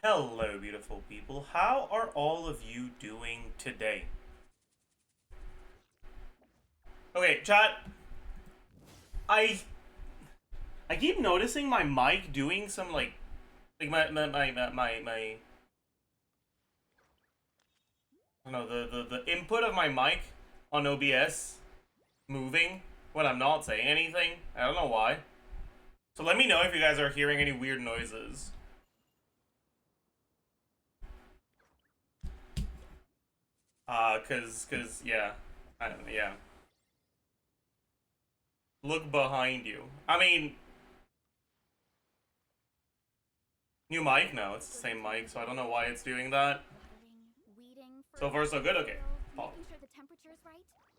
Hello, beautiful people. How are all of you doing today? Okay, chat. I I keep noticing my mic doing some like my I don't know the input of my mic on OBS moving when I'm not saying anything. I don't know why. So let me know if you guys are hearing any weird noises. Cause yeah, I don't know, yeah. Look behind you. I mean, new mic? No, it's the same mic, so I don't know why it's doing that. So far, so good? Okay. Pop.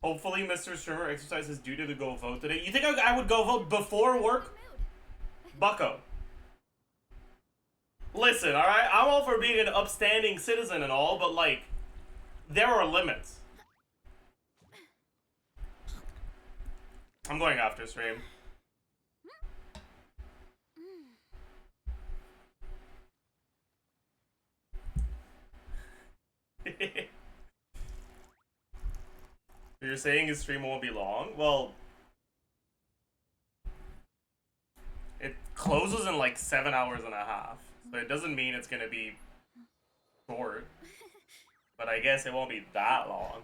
Hopefully, Mr. Streamer exercises duty to go vote today. You think I would go vote before work? Bucko. Listen, alright? I'm all for being an upstanding citizen and all, but, like, there are limits. I'm going after stream. You're saying his stream won't be long? Well, it closes in like 7 hours and a half. So it doesn't mean it's gonna be short. But I guess it won't be that long.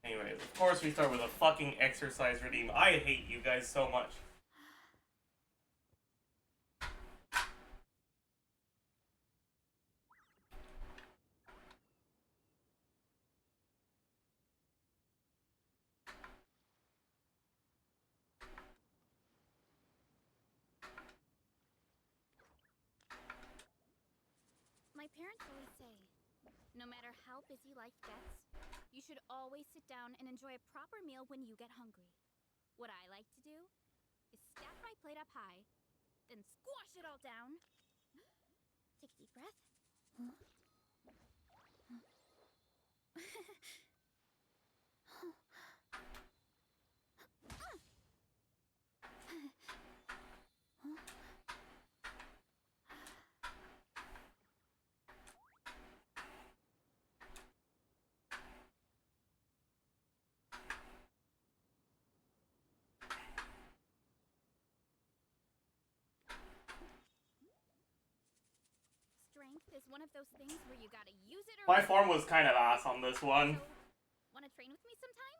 Anyways, of course we start with a fucking exercise redeem. I hate you guys so much. My parents always say, no matter how busy life gets, you should always sit down and enjoy a proper meal when you get hungry. What I like to do is stack my plate up high, then squash it all down. Take a deep breath. Strength is one of those things where you gotta use it or My form was kind of ass on this one. So, wanna train with me sometime?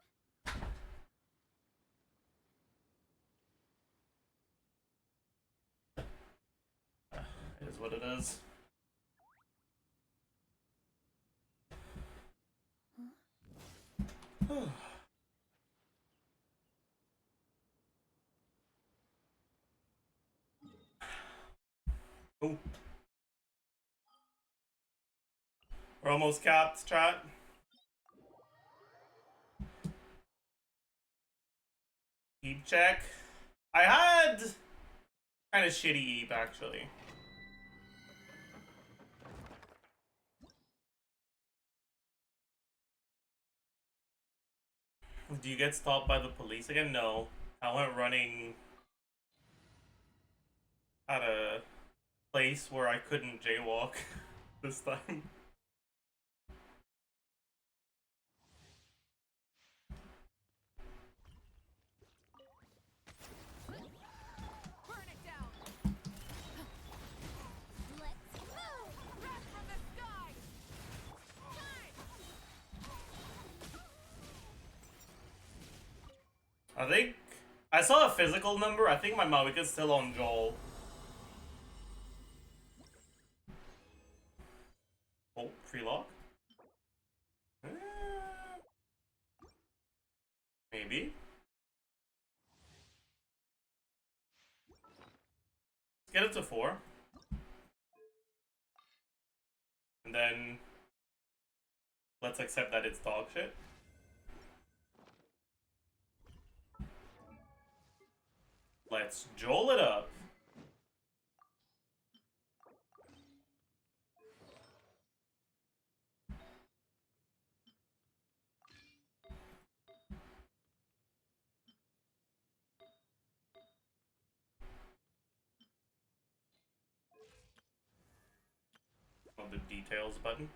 It is what it is. Ooh. We're almost capped, chat. Eep check. I had kind of shitty Eep, actually. Do you get stopped by the police again? No. I went running at a place where I couldn't jaywalk this time. Burn it down! Let's move! Red from the sky! I think I saw a physical number. I think my Mawika's still on Joel. Oh, free lock? Maybe. Let's get it to 4. And then let's accept that it's dog shit. Let's Joel it up. the details button.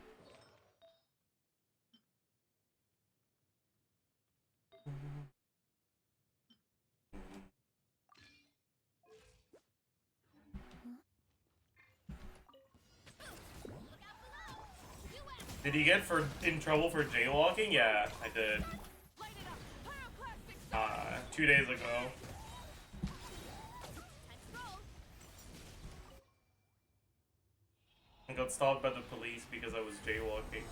Did he get in trouble for jaywalking? Yeah, I did. 2 days ago. I got stopped by the police because I was jaywalking.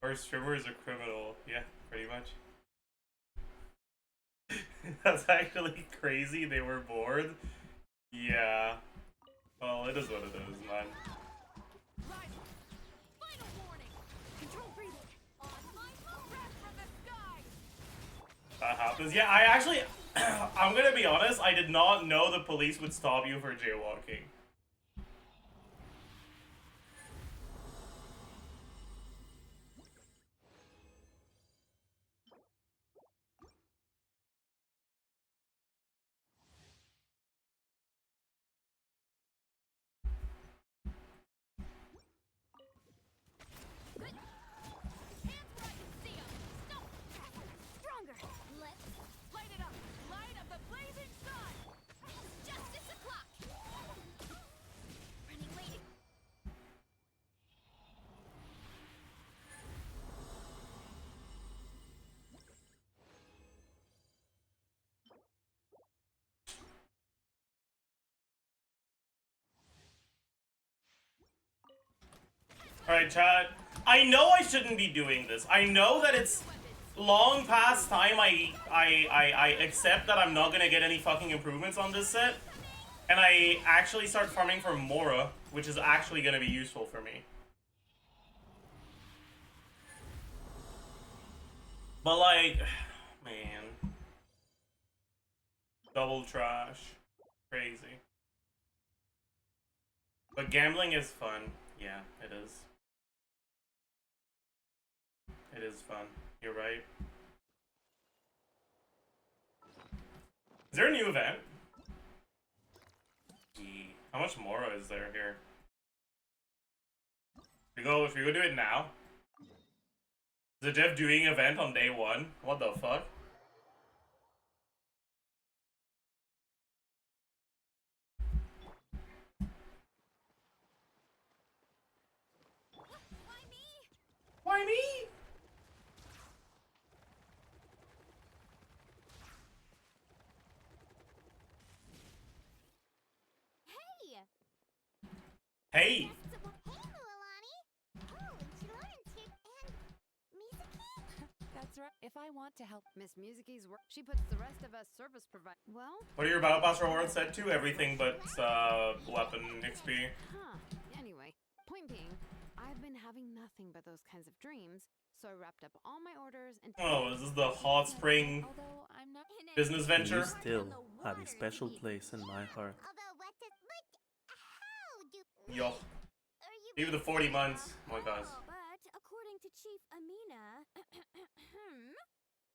Our streamer is a criminal. Yeah, pretty much. That's actually crazy. They were bored. Yeah. Well, it is what it is, man. That happens. Yeah, I actually... I'm gonna be honest, I did not know the police would stop you for jaywalking. Alright, chat. I know I shouldn't be doing this. I know that it's long past time I accept that I'm not gonna get any fucking improvements on this set. And I actually start farming for Mora, which is actually gonna be useful for me. But like, man. Double trash. Crazy. But gambling is fun. Yeah, it is. It is fun. You're right. Is there a new event? How much Mora is there here? If we go do it now. Is Zajef doing event on day 1? What the fuck? Why me? Hey! That's right. If I want to help Miss Musicy's work, she puts the rest of us service provide. Well, What are your Battle Pass rewards set to? Everything but weapon XP. Anyway, point being, I've been having nothing but those kinds of dreams, so I wrapped up all my orders and... Oh, is this the hot spring business venture? You still have a special place in my heart. Yo. Even the 40 months. Oh my gosh. But according to Chief Amina,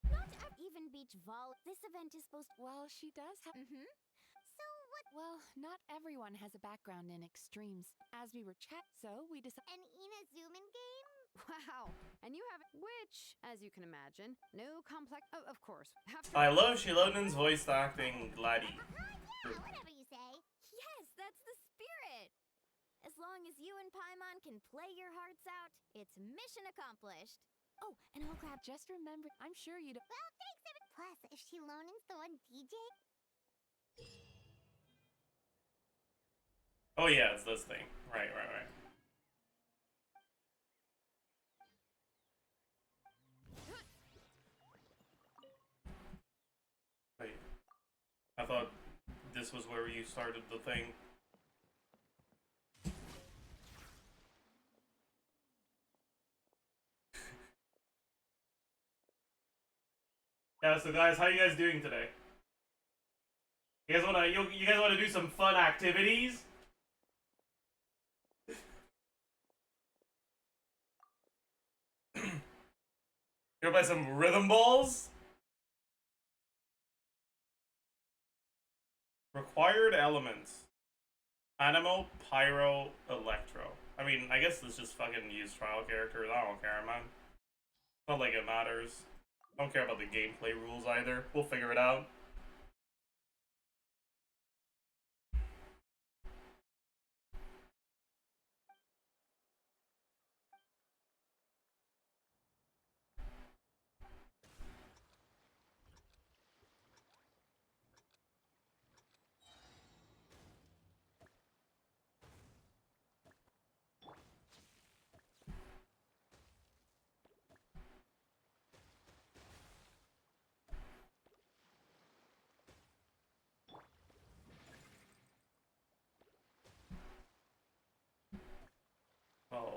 not even beach vol. This event is supposed. Well, she does have... So what? Well, not everyone has a background in extremes. As we were so we decided... An Inazuman game? Wow. And you have... Which, as you can imagine, no complex... Oh, of course. I love Shilodin's voice acting, laddie. Whatever you say. Yes, that's the spirit. As long as you and Paimon can play your hearts out, it's mission accomplished. Oh, and I'll grab. Just remember, I'm sure you don't... Well, thanks, Plus, if Shilonin's the one DJ... Oh yeah, it's this thing. Right. Wait. I thought this was where you started the thing. Yeah, so guys, how you guys doing today? You guys wanna do some fun activities? You wanna play some rhythm balls? Required elements. Animo, Pyro, Electro. I mean, I guess let's just fucking use trial characters. I don't care, man. Not like it matters. I don't care about the gameplay rules either. We'll figure it out. Oh.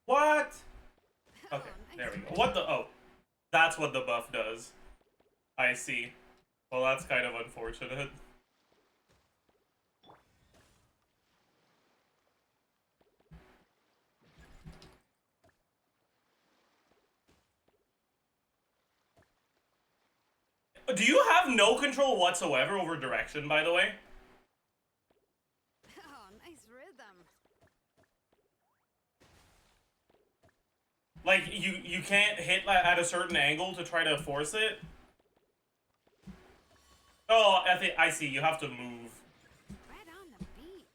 What? Okay, there we go. What the? Oh. That's what the buff does. I see. Well, that's kind of unfortunate. Do you have no control whatsoever over direction, by the way? Oh, nice rhythm. Like, you can't hit at a certain angle to try to force it? Oh, I see. You have to move. Right on the beat.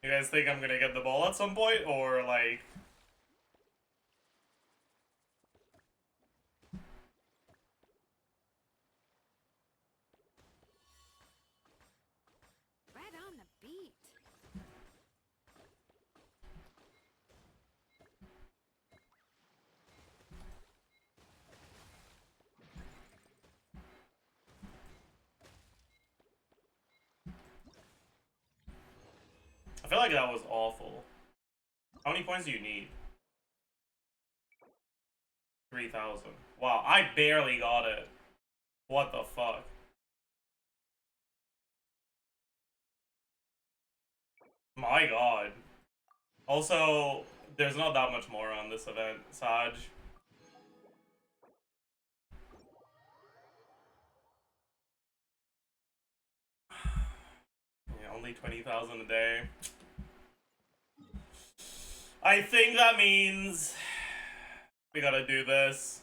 You guys think I'm gonna get the ball at some point, or like... Right on the beat. I feel like that was awful. How many points do you need? 3,000. Wow, I barely got it. What the fuck? My god. Also, there's not that much more on this event, Saj. Yeah, only 20,000 a day. I think that means we gotta do this.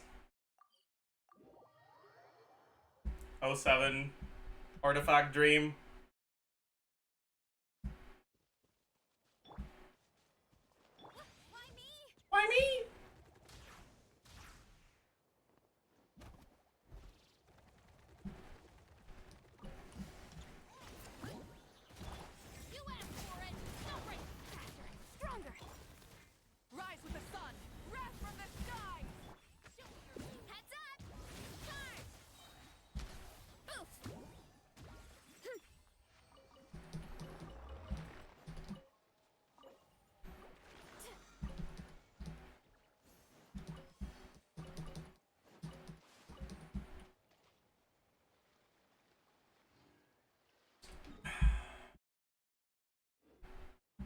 07 Artifact Dream. Why me? Why me? You asked for it. Celebrate. Faster, stronger. Rise with the sun. Wrath from the sky. Heads up. Charge. Oof.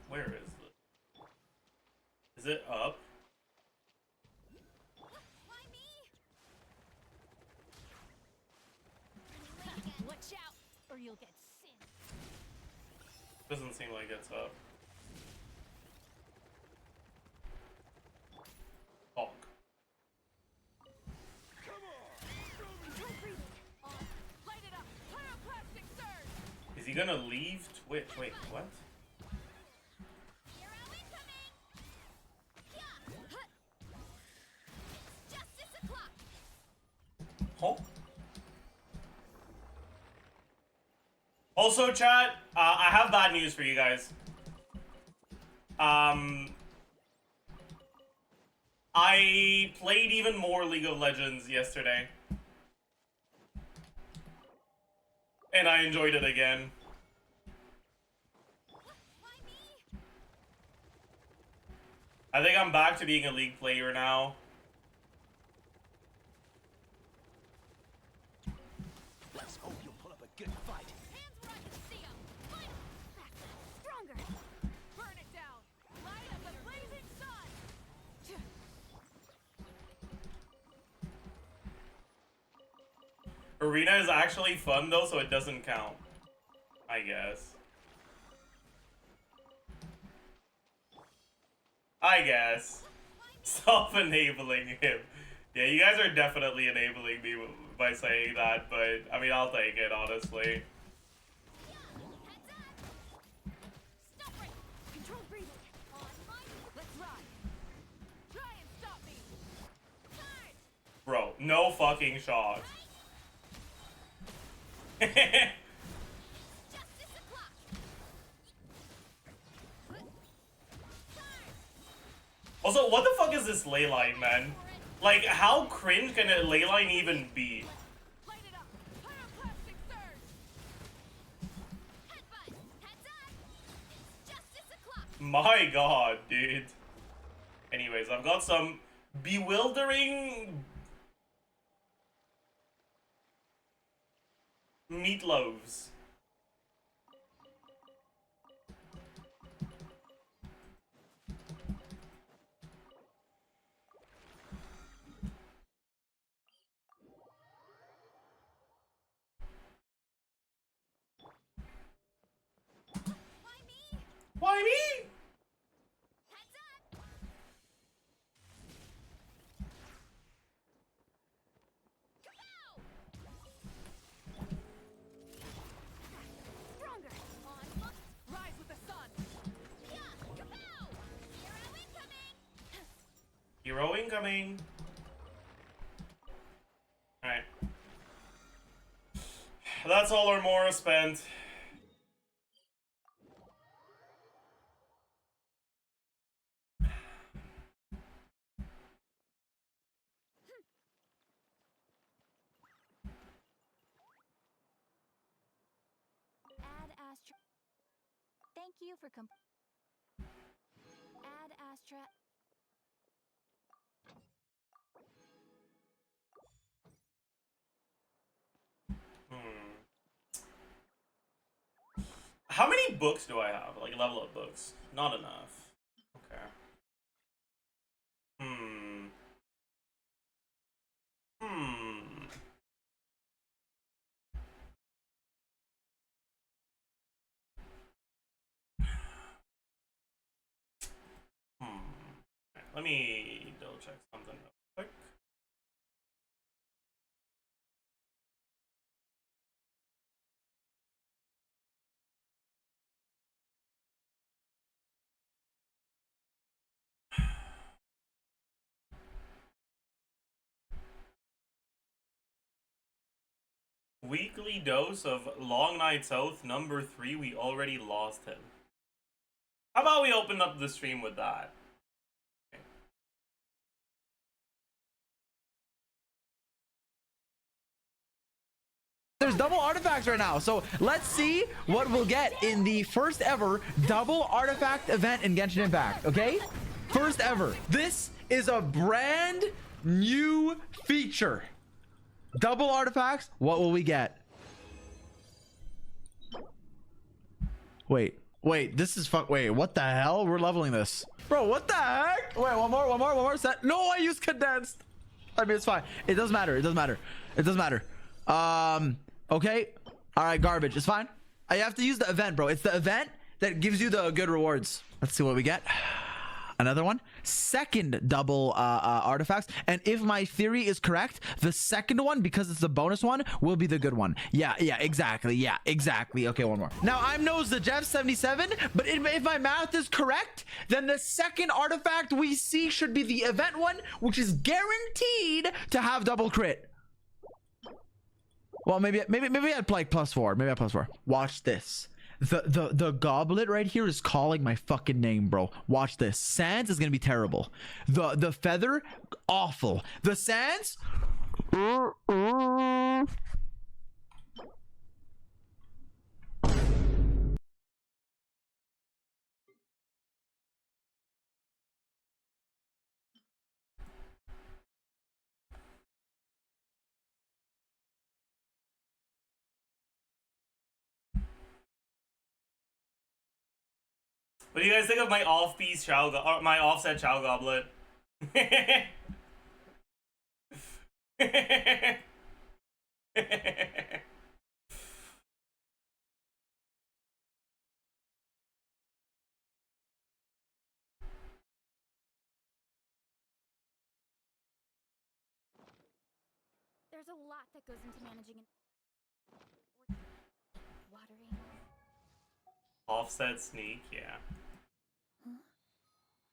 Where is it? Is it up? Why me? Watch out, or you'll get sin. Doesn't seem like it's up. Fuck. Light it up. Pyroclastic surge. Is he gonna leave? Wait, what? Hero incoming. Yeah. It's justice o'clock. Oh. Also, chat, I have bad news for you guys. I played even more League of Legends yesterday. And I enjoyed it again. Why me? I think I'm back to being a League player now. Let's hope you'll pull up a good fight. Hands where I can see 'em. Fight faster, stronger. Burn it down. Light up the blazing sun. Arena is actually fun though, so it doesn't count. I guess. Stop enabling him. Yeah, you guys are definitely enabling me by saying that, but I mean, I'll take it, honestly. Stop right. Control breathing. On my. Let's ride. Try and stop me. Charge. Bro, no fucking shot. Justice o'clock. Also, what the fuck is this ley line, man? Like, how cringe can a ley line even be? Light it up. Pyroclastic surge. Headbutt. Heads up. It's justice o'clock. My god, dude. Anyways, I've got some bewildering meatloaves. Why me? Why me? Heads up. Kapow! Stronger. On foot. Rise with the sun. Yeah. Kapow! Hero incoming. Hero incoming. Alright. That's all our Mora spent. Add Astra. Thank you for Add Astra. How many books do I have? Like, level up books? Not enough. Okay. Hmm. Let me double check something real quick. Weekly dose of Long Night's Oath number 3. We already lost him. How about we open up the stream with that? Okay. There's double artifacts right now, so let's see what we'll get in the first ever double artifact event in Genshin Impact. Okay, first ever. This is a brand new feature. Double artifacts. What will we get? Wait, this is wait, what the hell? We're leveling this, bro. What the heck? Wait, one more set. No, I used condensed. I mean, it's fine. It doesn't matter. Okay, all right, garbage. It's fine. I have to use the event, bro. It's the event that gives you the good rewards. Let's see what we get. Another one. Second double artifacts. And if my theory is correct, the second one, because it's the bonus one, will be the good one. Yeah, exactly. Okay, one more. Now, I'm no Zajef77, but if my math is correct, then the second artifact we see should be the event one, which is guaranteed to have double crit. Well, maybe I'd like +4. Maybe I'd +4. Watch this. The goblet right here is calling my fucking name, bro. Watch this. Sands is gonna be terrible. The feather, awful. The sands. What do you guys think of my off-piece or my offset Chow Goblet? There's a lot that goes into managing watering. Offset sneak, yeah.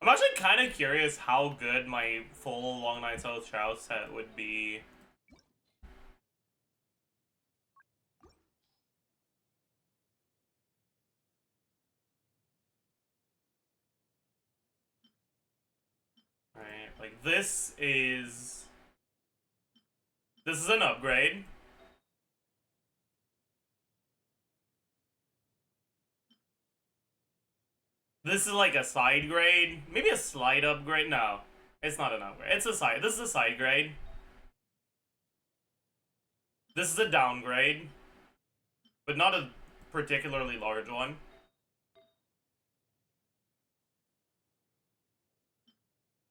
I'm actually kind of curious how good my full Long Nights Out Chow set would be. Right, like this is an upgrade. This is like a side grade, maybe a slight upgrade. No, it's not an upgrade. It's a side. This is a side grade. This is a downgrade, but not a particularly large one.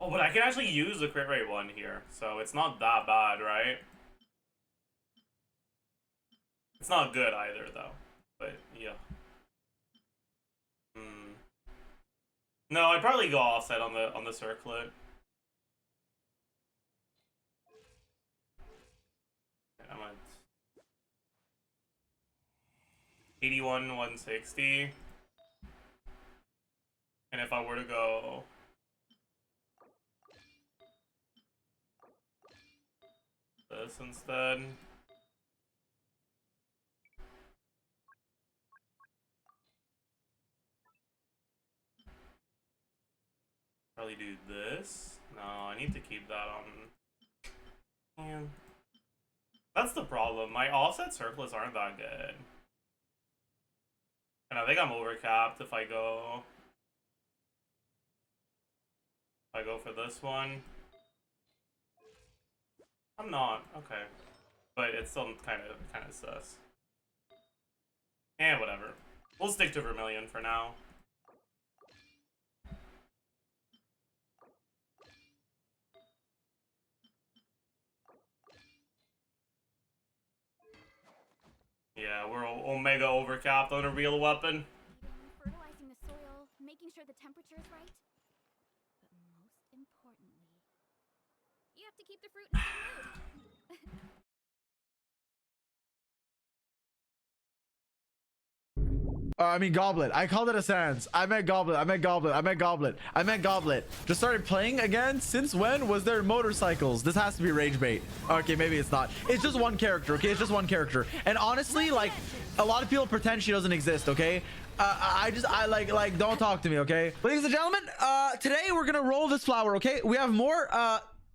Oh, but I can actually use the crit rate one here, so it's not that bad, right? It's not good either, though. But yeah. No, I'd probably go offset on the circlet. I'm at 81, 160. And if I were to go this instead. Probably do this. No, I need to keep that on. Man. That's the problem. My offset circlets aren't that good. And I think I'm overcapped if I go for this one. I'm not. Okay. But it's still kind of sus. And whatever. We'll stick to Vermilion for now. Yeah, we're Omega overcapped on a real weapon. Fertilizing the soil, making sure the temperature is right. But most importantly, you have to keep the fruit in a good mood. I mean goblet. I called it a sans. I meant goblet. I meant goblet. I meant goblet. I meant goblet. Just started playing again. Since when was there motorcycles? This has to be rage bait. Okay, maybe it's not. It's just one character. Okay, it's just one character. And honestly, like a lot of people pretend she doesn't exist. Okay. I like don't talk to me. Okay, ladies and gentlemen. Today we're gonna roll this flower. Okay, we have more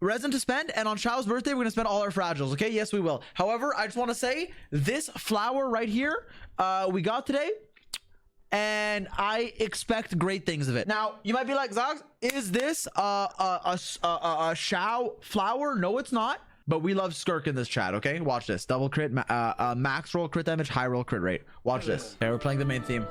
resin to spend, and on Shao's birthday we're gonna spend all our fragiles. Okay, yes we will. However, I just want to say this flower right here we got today, and I expect great things of it. Now you might be like, Zogs, is this a Shao flower? No, it's not. But we love Skirk in this chat. Okay, watch this. Double crit, max roll crit damage, high roll crit rate. Watch this. Okay, we're playing the main theme.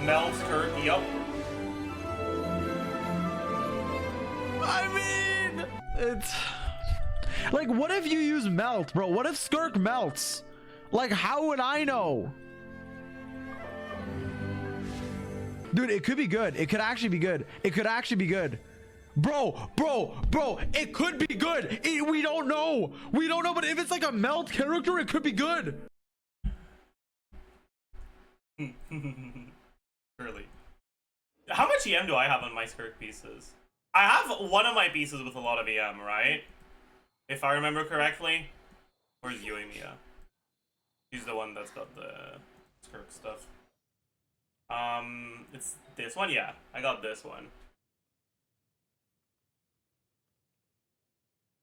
Mel's Kirk, yup. I mean, it's like, what if you use melt, bro? What if Skirk melts? Like, how would I know? Dude, it could be good. It could actually be good. It could actually be good. Bro, it could be good. We don't know. We don't know, but if it's like a melt character, it could be good. Surely. How much EM do I have on my Skirk pieces? I have one of my pieces with a lot of EM, right? If I remember correctly. Where's Yuemiya? She's the one that's got the Skirk stuff. It's this one? Yeah, I got this one.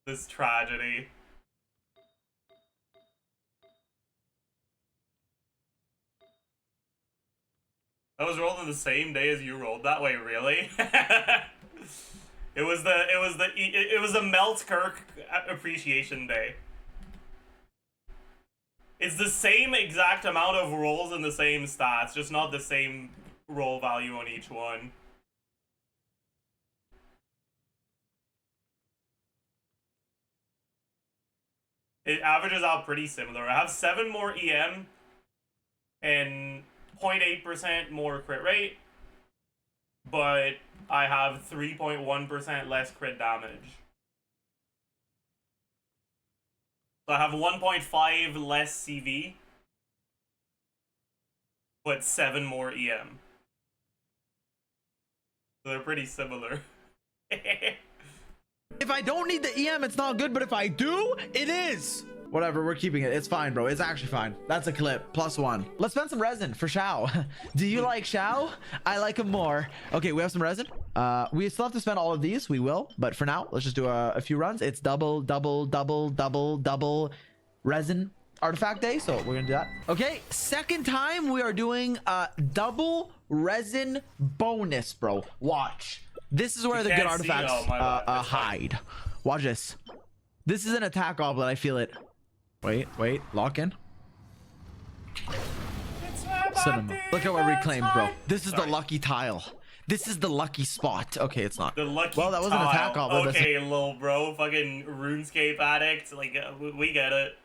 This tragedy. That was rolled on the same day as you rolled that way, really? It was the Melt Kirk appreciation day. It's the same exact amount of rolls and the same stats, just not the same roll value on each one. It averages out pretty similar. I have 7 more EM and 0.8% more crit rate, but I have 3.1% less crit damage. So I have 1.5 less CV, but 7 more EM. So they're pretty similar. If I don't need the EM, it's not good, but if I do, it is. Whatever, we're keeping it. It's fine, bro. It's actually fine. That's a clip. +1. Let's spend some resin for Shao. Do you like Shao? I like him more. Okay, we have some resin. We still have to spend all of these. We will. But for now, let's just do a few runs. It's double resin artifact day. So we're going to do that. Okay, second time we are doing double resin bonus, bro. Watch. This is where the good artifacts hide. Watch this. This is an attack goblet. I feel it. Wait. Lock in. Cinema. Look at what we reclaimed, bro. This is the lucky tile. This is the lucky spot. Okay, it's not. The lucky well, that wasn't an attack goblet. Okay, little bro. Fucking RuneScape addict. Like, we get it.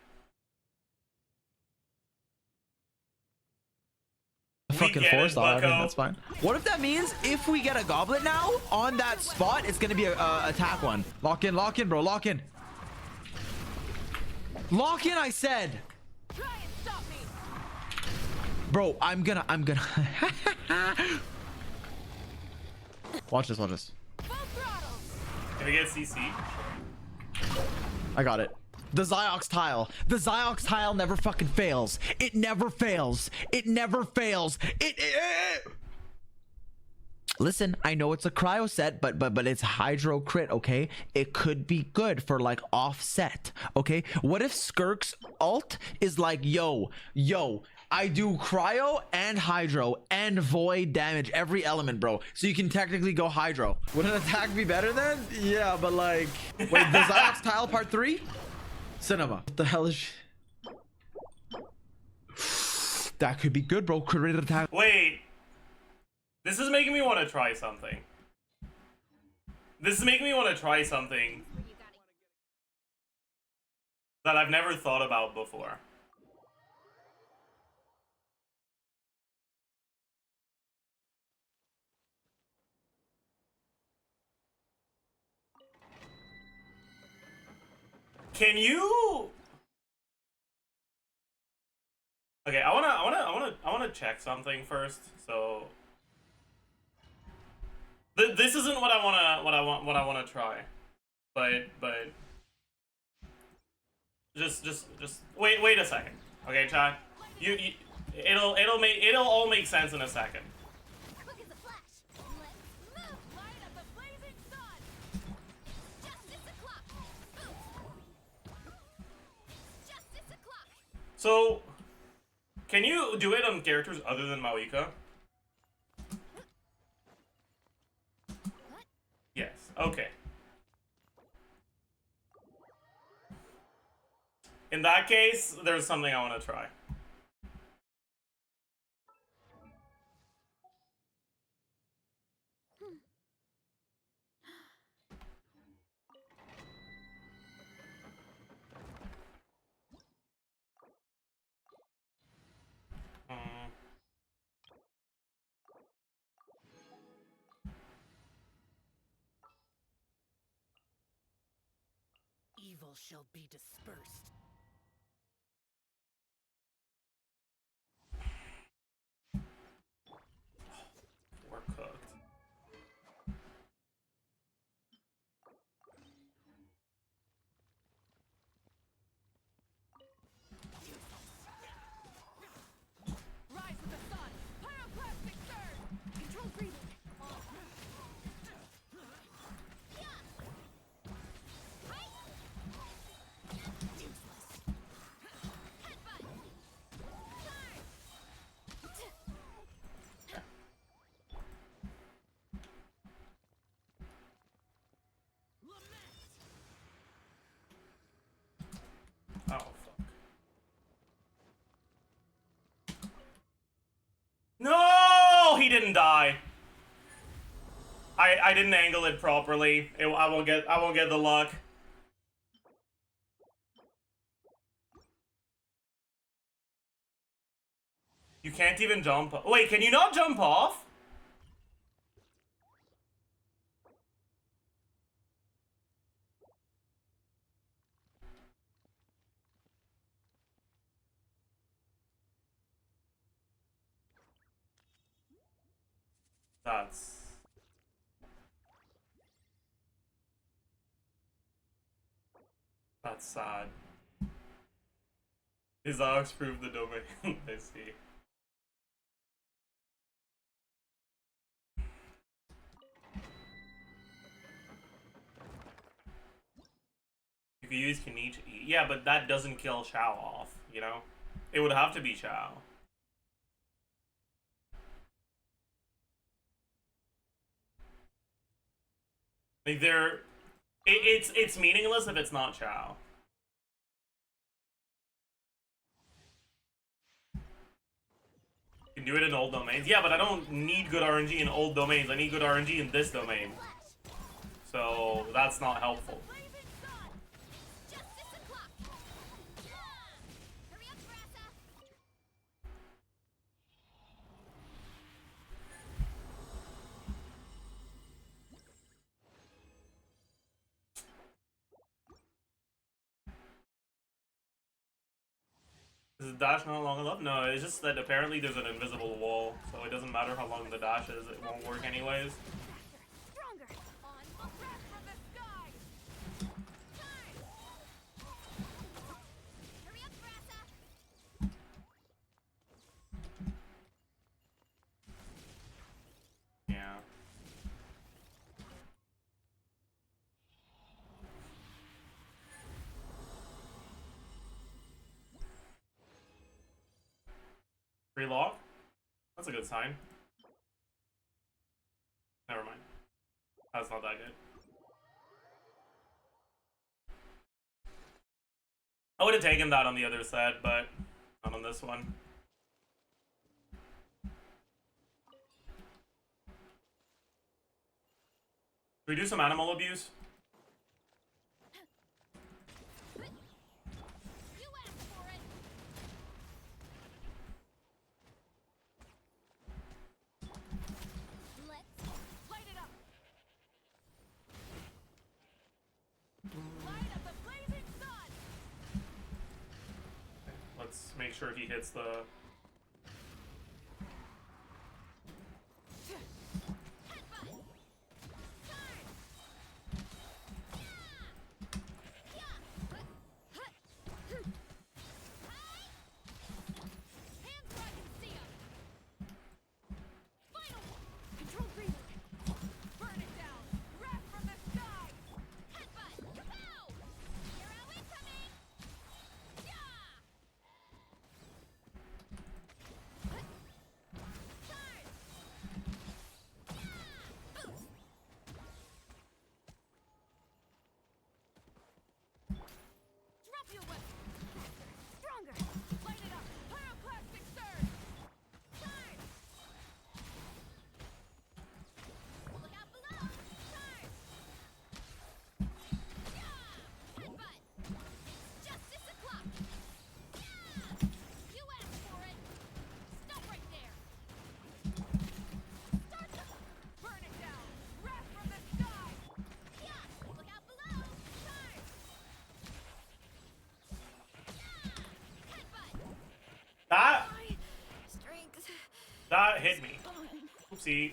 Fucking force I mean, that's fine. What if that means if we get a goblet now on that spot, it's gonna be a attack one? Lock in, bro. Lock in, I said. Try and stop me. Bro, I'm gonna watch this. Full throttle. Can we get CC? I got it. The Ziox tile. The Ziox tile never fucking fails. It never fails. Listen, I know it's a cryo set, but it's hydro crit, okay? It could be good for like offset, okay? What if Skirk's ult is like, yo, I do cryo and hydro and void damage every element, bro. So you can technically go hydro. Would an attack be better then? Yeah, but like, wait, the Ziox tile part 3? Cinema. What the hell is she? That could be good, bro. Crit rate attack. Wait. This is making me want to try something. That I've never thought about before. Can you? Okay, I wanna check something first. So this isn't what I wanna try, but just wait a second. Okay, chat. It'll all make sense in a second. Quick as a flash. Let's move. Light up the blazing sun. Justice o'clock. Justice o'clock. So, can you do it on characters other than Maoika? Yes. Okay. In that case, there's something I want to try. Evil shall be dispersed. We're cooked. Rise with the sun. Pyroclastic surge. Control breathing. I didn't angle it properly. I won't get the luck. You can't even jump. Wait, can you not jump off? That's sad. His ox proved the domain. I see. You could use Kenichi. Yeah, but that doesn't kill Chao off, you know? It would have to be Chao. Like, it's meaningless if it's not Chao. You can do it in old domains. Yeah, but I don't need good RNG in old domains. I need good RNG in this domain. So, that's not helpful. Is the dash not long enough? No, it's just that apparently there's an invisible wall, so it doesn't matter how long the dash is, it won't work anyways. Yeah. Free lock? That's a good sign. Never mind. That's not that good. I would have taken that on the other set, but not on this one. Should we do some animal abuse? Let's make sure he hits the... That hit me. Oopsie.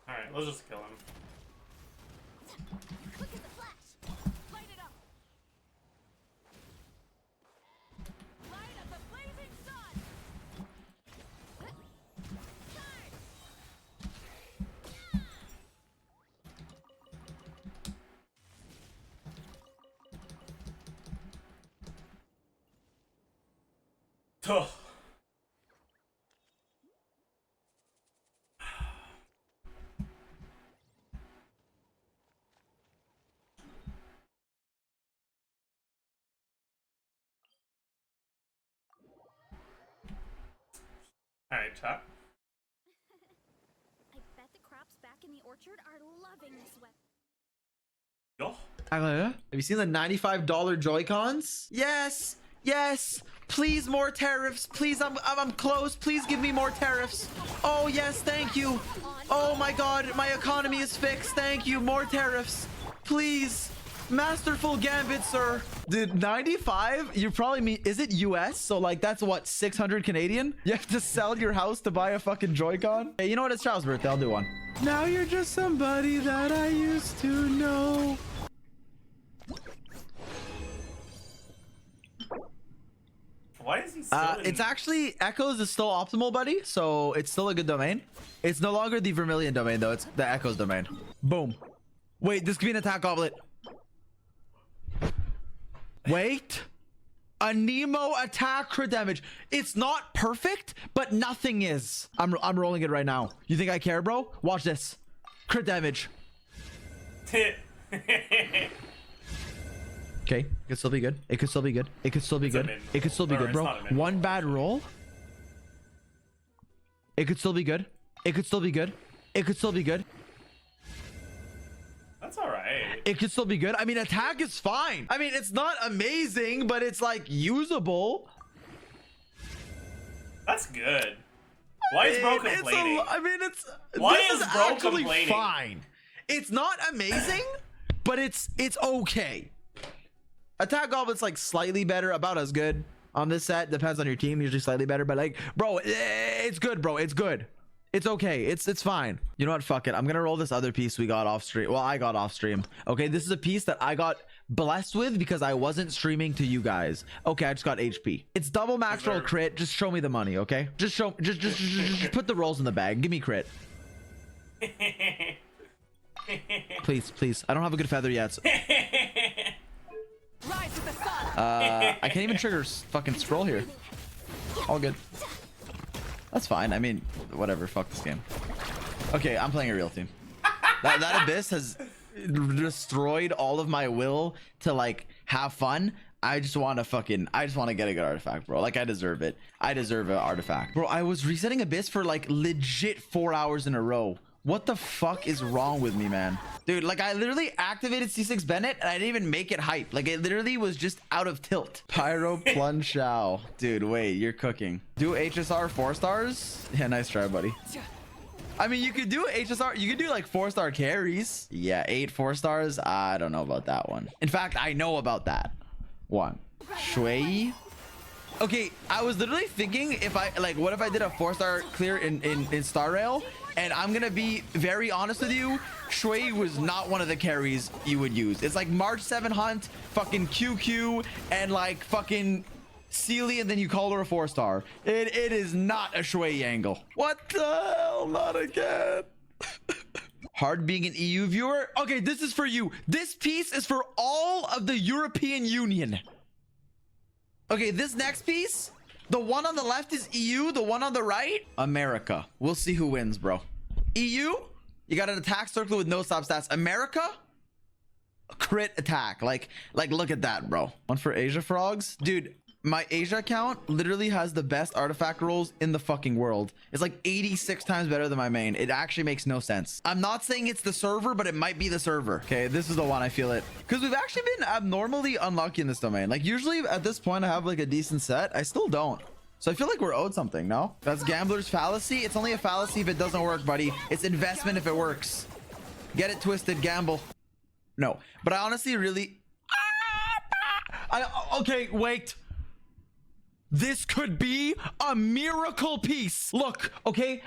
Alright, let's just kill him. Tuh. Alright, chat. I bet the crops back in the orchard are loving this weather. Yo. Have you seen the $95 Joy-Cons? Yes, yes. Please more tariffs. Please, I'm close. Please give me more tariffs. Oh yes, thank you. Oh my God, my economy is fixed. Thank you. More tariffs, please. Masterful gambit, sir. Dude, 95? You probably mean, is it US? So like that's what, 600 Canadian? You have to sell your house to buy a fucking Joy-Con? Hey, you know what? It's Child's birthday. I'll do one. Now you're just somebody that I used to know. Why is he still in... It's actually, Echoes is still optimal, buddy. So it's still a good domain. It's no longer the Vermilion domain, though. It's the Echoes domain. Boom. Wait, this could be an attack goblet. Wait. A Nemo attack crit damage. It's not perfect, but nothing is. I'm rolling it right now. You think I care, bro? Watch this. Crit damage. Okay, it could still be good. It could still be good. It could still be good. It could still be good, bro. One bad roll. It could still be good. It could still be good. It could still be good. That's alright. It could still be good. I mean, attack is fine. I mean, it's not amazing, but it's like usable. That's good. Why is bro complaining? Why is bro complaining? Fine. It's not amazing, but it's okay. Attack Goblet's like slightly better, about as good on this set. Depends on your team, usually slightly better, but like, bro, it's good, bro. It's good. It's okay. It's fine. You know what? Fuck it. I'm gonna roll this other piece we got off stream. Well, I got off stream. Okay, this is a piece that I got blessed with because I wasn't streaming to you guys. Okay, I just got HP. It's double max roll crit. Just show me the money, okay? Just put the rolls in the bag. Give me crit. Please, please. I don't have a good feather yet. So... I can't even trigger fucking scroll here. All good. That's fine. I mean, whatever. Fuck this game. Okay, I'm playing a real team. That abyss has destroyed all of my will to like have fun. I just want to get a good artifact, bro. Like I deserve it. I deserve an artifact, bro. I was resetting abyss for like legit 4 hours in a row. What the fuck is wrong with me, man? Dude, like I literally activated C6 Bennett and I didn't even make it hype. Like it literally was just out of tilt. Pyro Plunge Shao. Dude, wait, you're cooking. Do HSR 4 stars? Yeah, nice try, buddy. I mean, you could do HSR. You could do like 4-star carries. Yeah, 8 4 stars. I don't know about that one. In fact, I know about that one. Shui. Okay, I was literally thinking if I like, what if I did a 4-star clear in Star Rail? And I'm gonna be very honest with you, Shui was not one of the carries you would use. It's like March 7 Hunt, fucking QQ, and like fucking Sealy, and then you call her a 4-star. It is not a Shui angle. What the hell? Not again. Hard being an EU viewer. Okay, this is for you. This piece is for all of the European Union. Okay, this next piece, the one on the left is EU, the one on the right, America. We'll see who wins, bro. EU, you got an attack circle with no stop stats. America, a crit attack. Like look at that, bro. One for Asia frogs. Dude, my Asia account literally has the best artifact rolls in the fucking world. It's like 86 times better than my main. It actually makes no sense. I'm not saying it's the server, but it might be the server. Okay, this is the one. I feel it. Because we've actually been abnormally unlucky in this domain. Like usually at this point, I have like a decent set. I still don't. So I feel like we're owed something, no? That's gambler's fallacy. It's only a fallacy if it doesn't work, buddy. It's investment if it works. Get it twisted, gamble. No, but I honestly really... Okay, wait. This could be a miracle piece. Look, okay,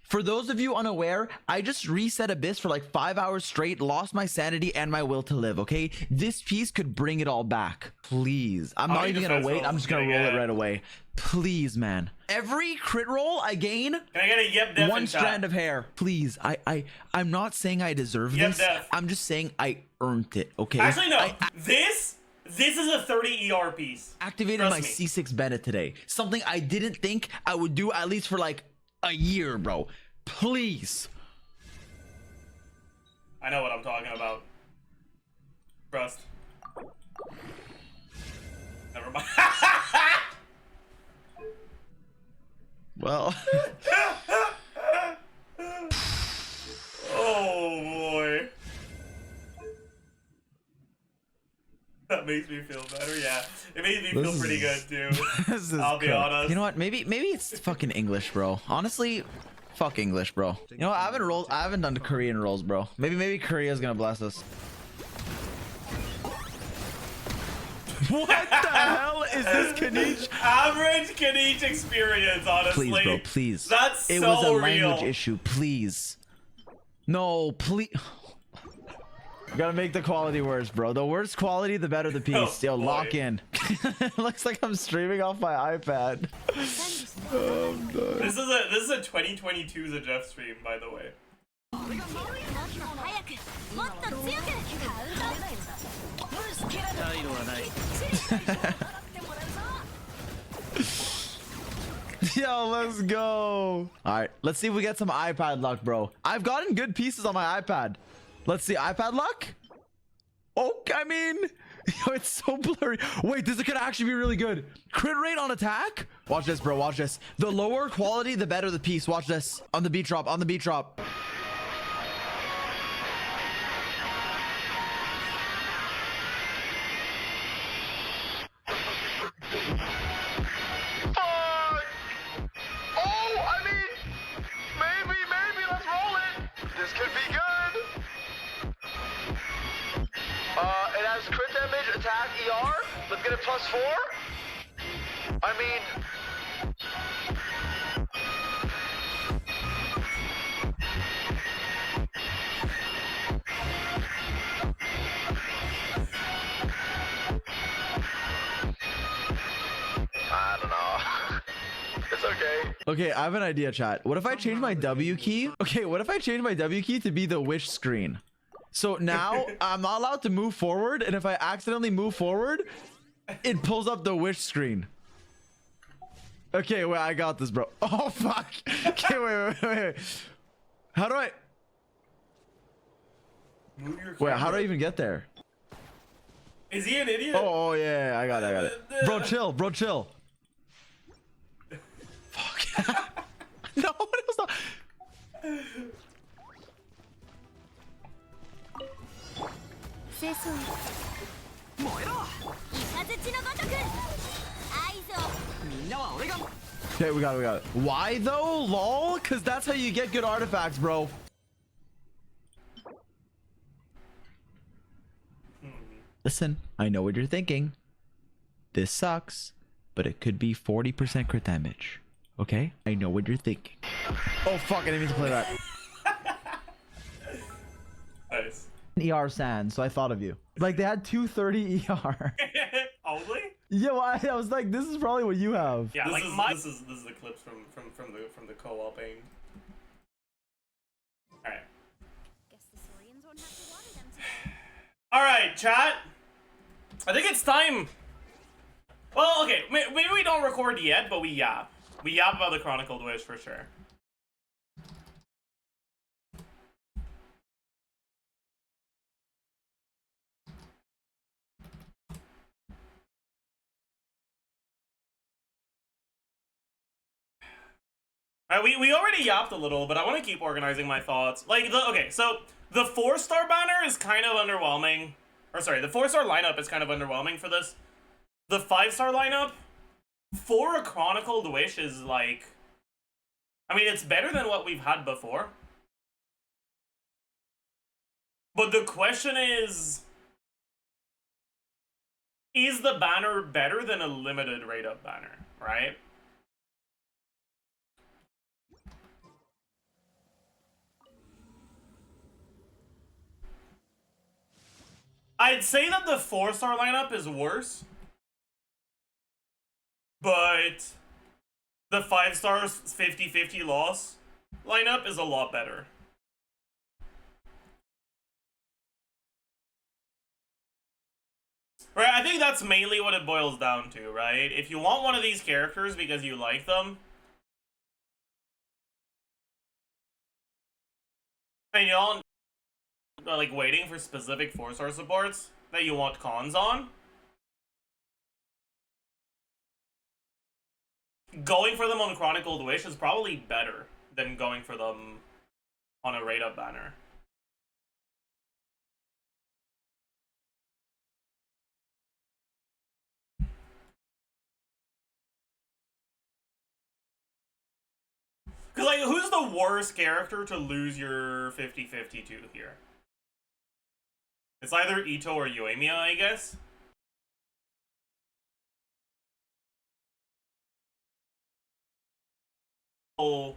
for those of you unaware, I just reset Abyss for like 5 hours straight, lost my sanity and my will to live, okay? This piece could bring it all back. Please. I'm not even gonna wait. I'm just gonna roll it right away. Please, man. Every crit roll I gain, can I get a yep def one strand of hair. Please. I'm not saying I deserve this. I'm just saying I earned it, okay? Actually, no. This This is a 30 ER piece. Activated Trust my me. C6 Bennett today. Something I didn't think I would do at least for like a year, bro. Please. I know what I'm talking about. Trust. Never mind. Well. Oh boy. That makes me feel better, yeah. It made me feel pretty good too. I'll be honest. You know what? Maybe it's fucking English, bro. Honestly, fuck English, bro. You know what? I haven't done Korean rolls, bro. Maybe Korea's gonna bless us. What the hell is this Kanich? Average Kanich experience, honestly. Please, bro, please. That's it so was a real. language issue, please. No, please. Gotta make the quality worse, bro. The worse quality, the better the piece. Yo, boy. lock in. Looks like I'm streaming off my iPad. Oh, no. This is a 2022 Zajef stream, by the way. Yo, let's go. All right, let's see if we get some iPad luck, bro. I've gotten good pieces on my iPad. Let's see, iPad luck. Oh, I mean, yo, it's so blurry. Wait, this could actually be really good. Crit rate on attack. Watch this, bro. Watch this. The lower quality, the better the piece. Watch this. On the beat drop. On the beat drop. It has crit damage, attack, ER. Let's get it +4. I mean... I don't know. It's okay. Okay, I have an idea, chat. What if I change my W key? Okay, what if I change my W key to be the wish screen? So now I'm not allowed to move forward, and if I accidentally move forward, it pulls up the wish screen. Okay, wait, I got this, bro. Oh fuck. Okay, wait. How do I? Wait, how do I even get there? Is he an idiot? Oh yeah, I got it. Bro, chill. Fuck. No, it was not. Okay, we got it. Why though? Lol? Because that's how you get good artifacts, bro. Listen, I know what you're thinking. This sucks, but it could be 40% crit damage. Okay? I know what you're thinking. Oh fuck, I didn't mean to play that. Nice. ER Sand, so I thought of you. Like they had 230 ER. Only? Yeah, well, I was like, this is probably what you have. Yeah, this is the clips from the co-oping. Alright. Guess the Saurians won't have to water them today. Alright, chat. I think it's time. Well, okay, maybe we don't record yet, but we yap. We yap about the Chronicled Wish for sure. We already yapped a little, but I want to keep organizing my thoughts. Like, okay, so the 4-star banner is kind of underwhelming. Or sorry, the 4-star lineup is kind of underwhelming for this. The 5-star lineup, for a Chronicled Wish is like... I mean, it's better than what we've had before. But the question is the banner better than a limited rate-up banner, right? I'd say that the 4-star lineup is worse, but the 5-stars 50-50 loss lineup is a lot better. Right, I think that's mainly what it boils down to, right? If you want one of these characters because you like them, and you don't like waiting for specific 4-star supports that you want cons on, going for them on Chronicled Wish is probably better than going for them on a rate-up banner. Because, like, who's the worst character to lose your 50-50 to here? It's either Ito or Yoimiya, I guess. Oh.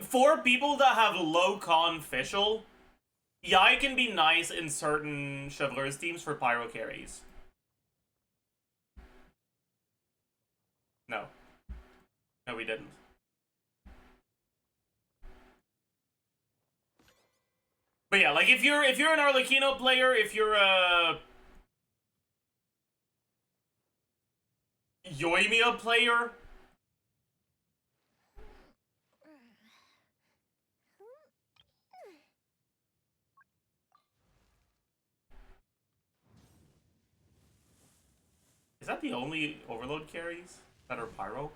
For people that have low con Fischl, Yai can be nice in certain Chivalrous teams for Pyro carries. we didn't. But yeah, like if you're an Arlecchino player, if you're a Yoimiya player, is that the only overload carries that are pyro?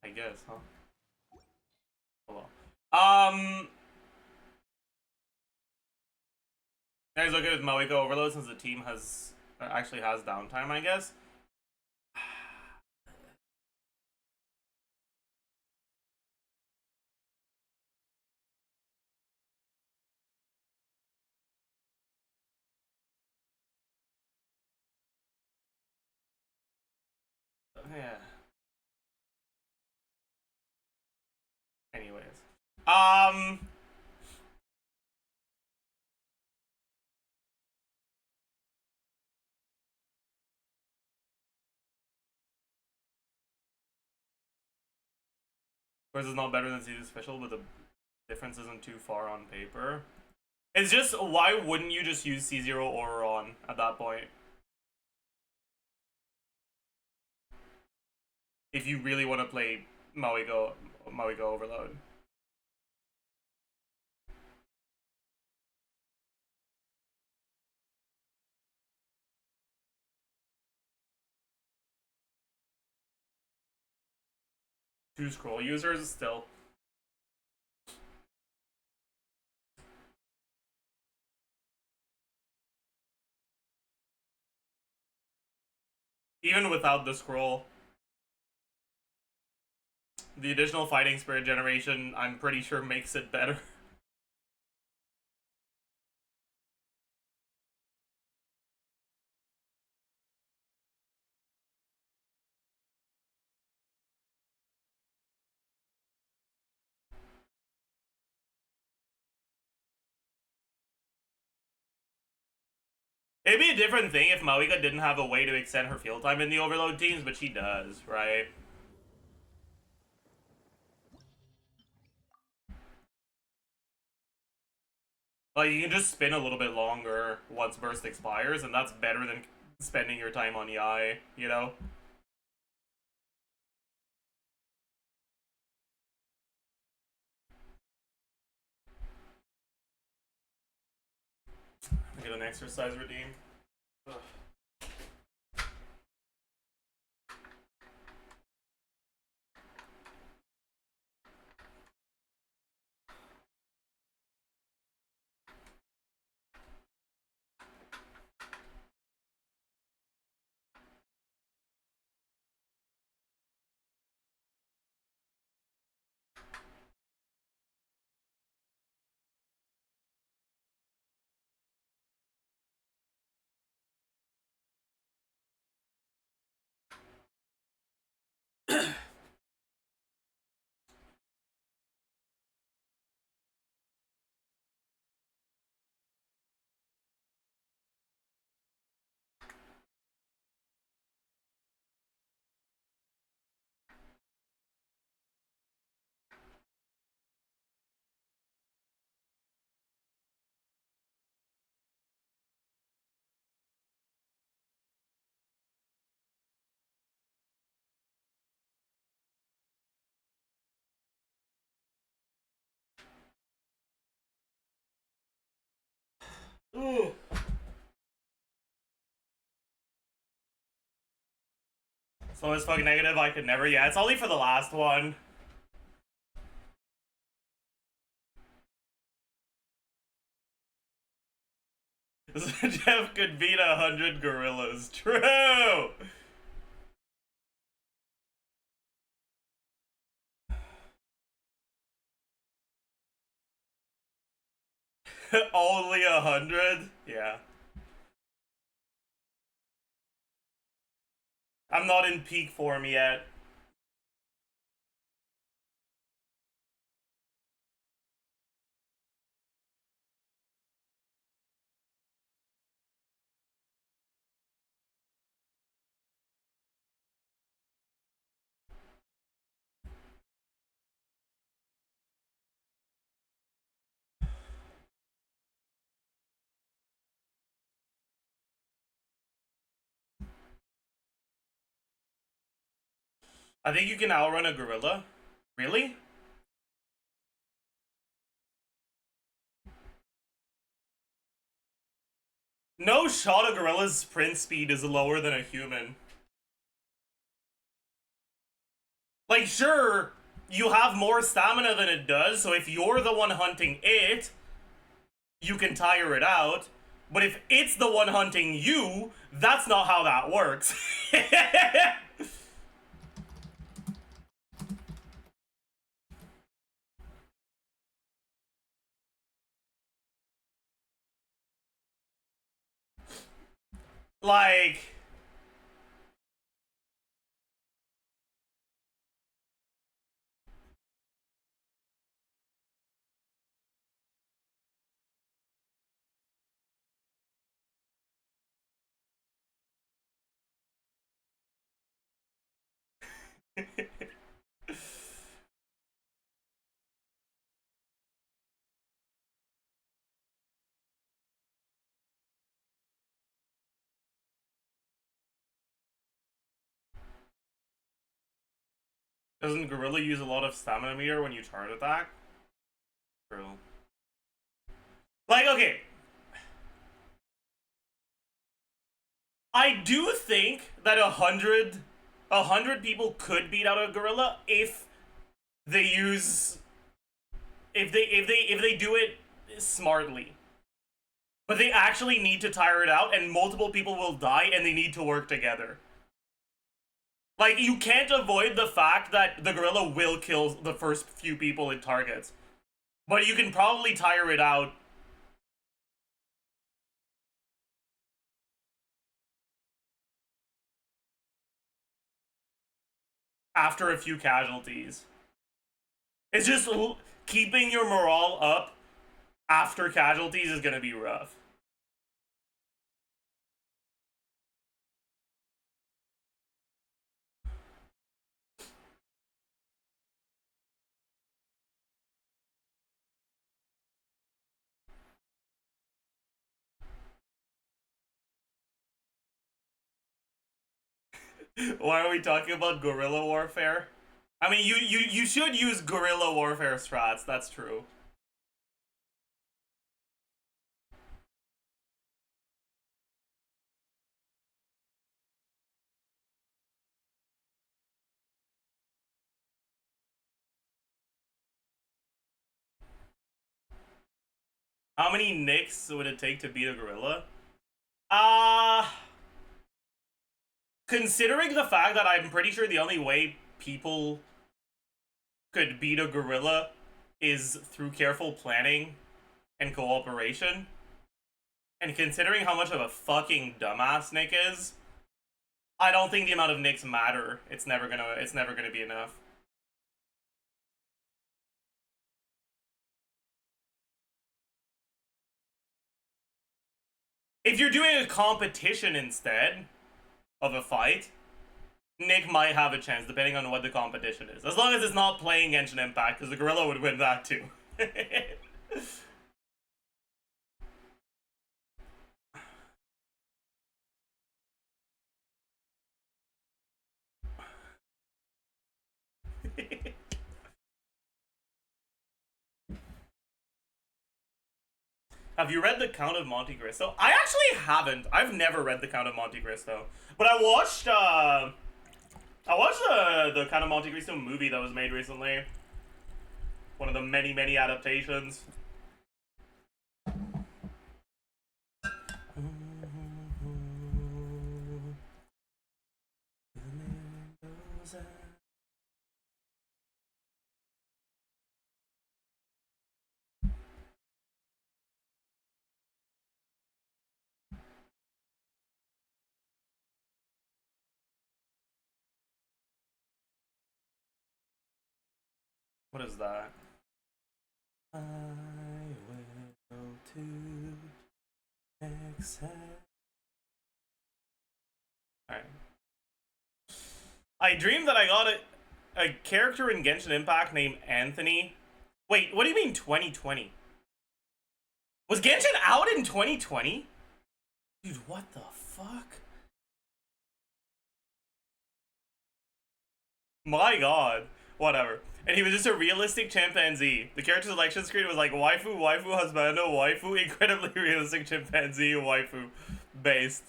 I guess, huh? Hold on. Guys, look at Moeko overload since the team has actually has downtime, I guess. Yeah. Anyways. Course is not better than season special, but the difference isn't too far on paper. It's just, why wouldn't you just use C0 Auron at that point? If you really want to play Moeko Overload. Two scroll users still. Even without the scroll. The additional fighting spirit generation, I'm pretty sure, makes it better. It'd be a different thing if Moeko didn't have a way to extend her field time in the overload teams, but she does, right? Like, you can just spin a little bit longer once burst expires, and that's better than spending your time on Yai, you know? Get an exercise redeem. Ugh. Ooh. So it's fucking negative, I could never. Yeah, it's only for the last one. Jeff could beat 100 gorillas. True! Only 100? Yeah. I'm not in peak form yet. I think you can outrun a gorilla. Really? No shot a gorilla's sprint speed is lower than a human. Like, sure, you have more stamina than it does, so if you're the one hunting it, you can tire it out. But if it's the one hunting you, that's not how that works. Like... Doesn't gorilla use a lot of stamina meter when you charge attack? True. Like, okay. I do think that 100 people could beat out a gorilla if they use... If they do it smartly. But they actually need to tire it out, and multiple people will die, and they need to work together. Like, you can't avoid the fact that the gorilla will kill the first few people it targets. But you can probably tire it out. After a few casualties. It's just keeping your morale up after casualties is gonna be rough. Why are we talking about guerrilla warfare? I mean, you should use guerrilla warfare strats, that's true. How many nicks would it take to beat a gorilla? Considering the fact that I'm pretty sure the only way people could beat a gorilla is through careful planning and cooperation, and considering how much of a fucking dumbass Nick is, I don't think the amount of nicks matter. It's never gonna be enough. If you're doing a competition instead of a fight, Nick might have a chance, depending on what the competition is. As long as it's not playing Genshin Impact, because the gorilla would win that too. Have you read The Count of Monte Cristo? I actually haven't. I've never read The Count of Monte Cristo. But I watched the Count of Monte Cristo movie that was made recently. One of the many, many adaptations. What is that? I will go to accept. Alright. I dreamed that I got a character in Genshin Impact named Anthony. Wait, what do you mean 2020? Was Genshin out in 2020? Dude, what the fuck? My god. Whatever. And he was just a realistic chimpanzee. The character selection screen was like waifu, waifu, husbando, waifu, incredibly realistic chimpanzee, waifu. Based.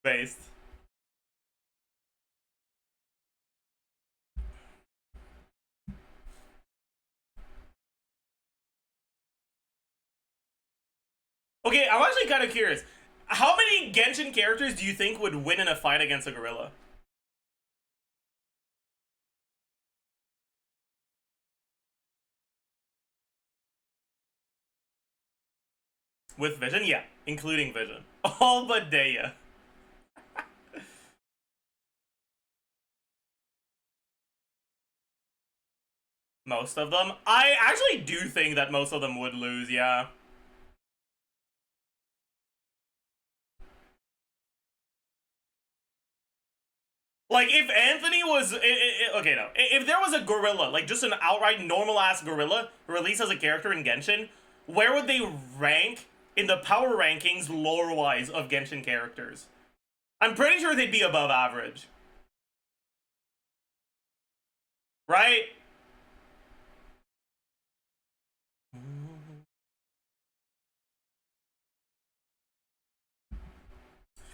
Based. Okay, I'm actually kind of curious. How many Genshin characters do you think would win in a fight against a gorilla? With vision? Yeah, including vision. All but Daya. Most of them? I actually do think that most of them would lose, yeah. Like, if Anthony was... okay, no. If there was a gorilla, like just an outright normal-ass gorilla, released as a character in Genshin, where would they rank in the power rankings lore-wise of Genshin characters? I'm pretty sure they'd be above average. Right?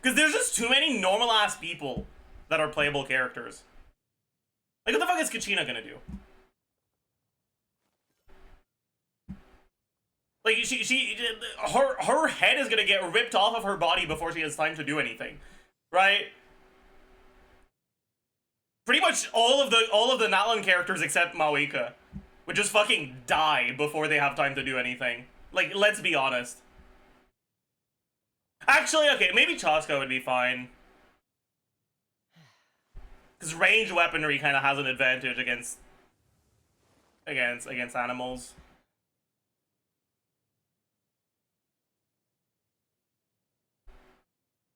Because there's just too many normal-ass people that are playable characters. Like, what the fuck is Kachina gonna do? Like, her head is gonna get ripped off of her body before she has time to do anything, right? Pretty much all of the Natlan characters except Maoika would just fucking die before they have time to do anything. Like, let's be honest. Actually, okay, maybe Chaska would be fine. Because ranged weaponry kind of has an advantage against animals.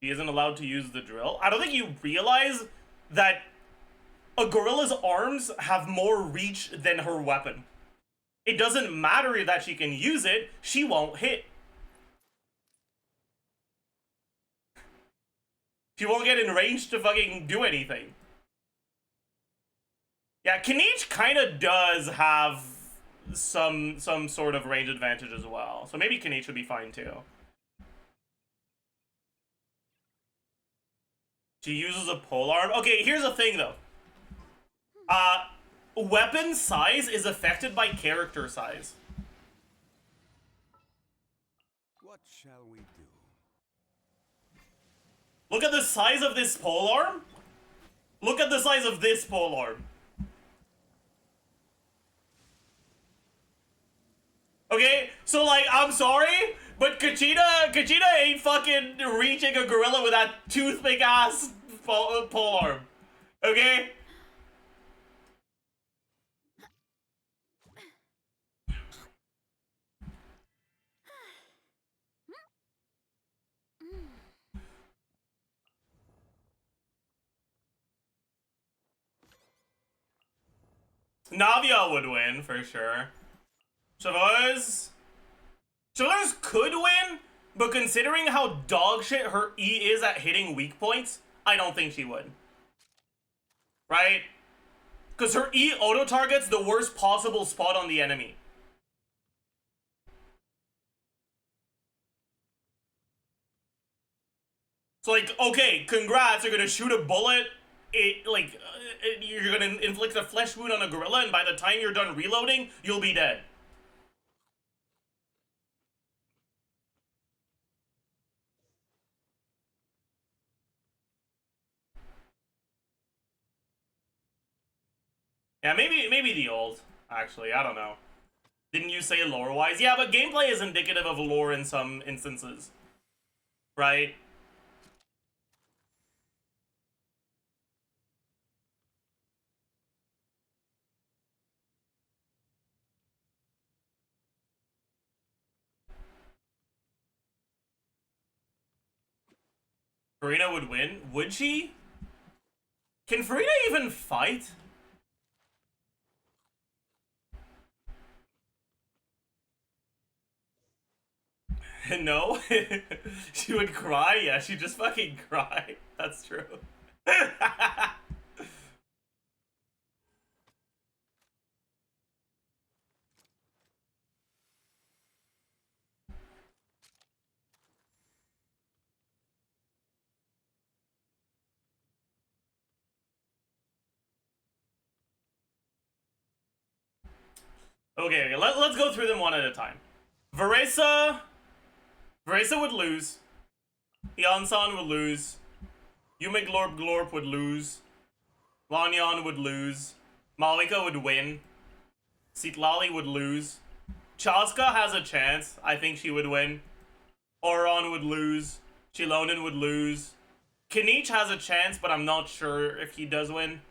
He isn't allowed to use the drill. I don't think you realize that a gorilla's arms have more reach than her weapon. It doesn't matter that she can use it, she won't hit. She won't get in range to fucking do anything. Yeah, Knight kind of does have some sort of range advantage as well. So maybe Knight should be fine too. She uses a polearm. Okay, here's the thing though. Weapon size is affected by character size. What shall we do? Look at the size of this polearm. Look at the size of this polearm. Okay, so like, I'm sorry, but Kachina ain't fucking reaching a gorilla with that toothpick ass polearm. Okay? Navia would win, for sure. Chevreuse could win, but considering how dogshit her E is at hitting weak points, I don't think she would. Right? Because her E auto-targets the worst possible spot on the enemy. So like, okay, congrats, you're gonna shoot a bullet, you're gonna inflict a flesh wound on a gorilla, and by the time you're done reloading, you'll be dead. Yeah, maybe the old, actually, I don't know. Didn't you say lore-wise? Yeah, but gameplay is indicative of lore in some instances. Right? Farina would win? Would she? Can Farina even fight? No? She would cry? Yeah, she'd just fucking cry. That's true. Okay, let's go through them one at a time. Veresa would lose. Yansan would lose. Yume Glorp Glorp would lose. Lanyan would lose. Malika would win. Sitlali would lose. Chaska has a chance. I think she would win. Oron would lose. Chilonen would lose. Kinich has a chance, but I'm not sure if he does win.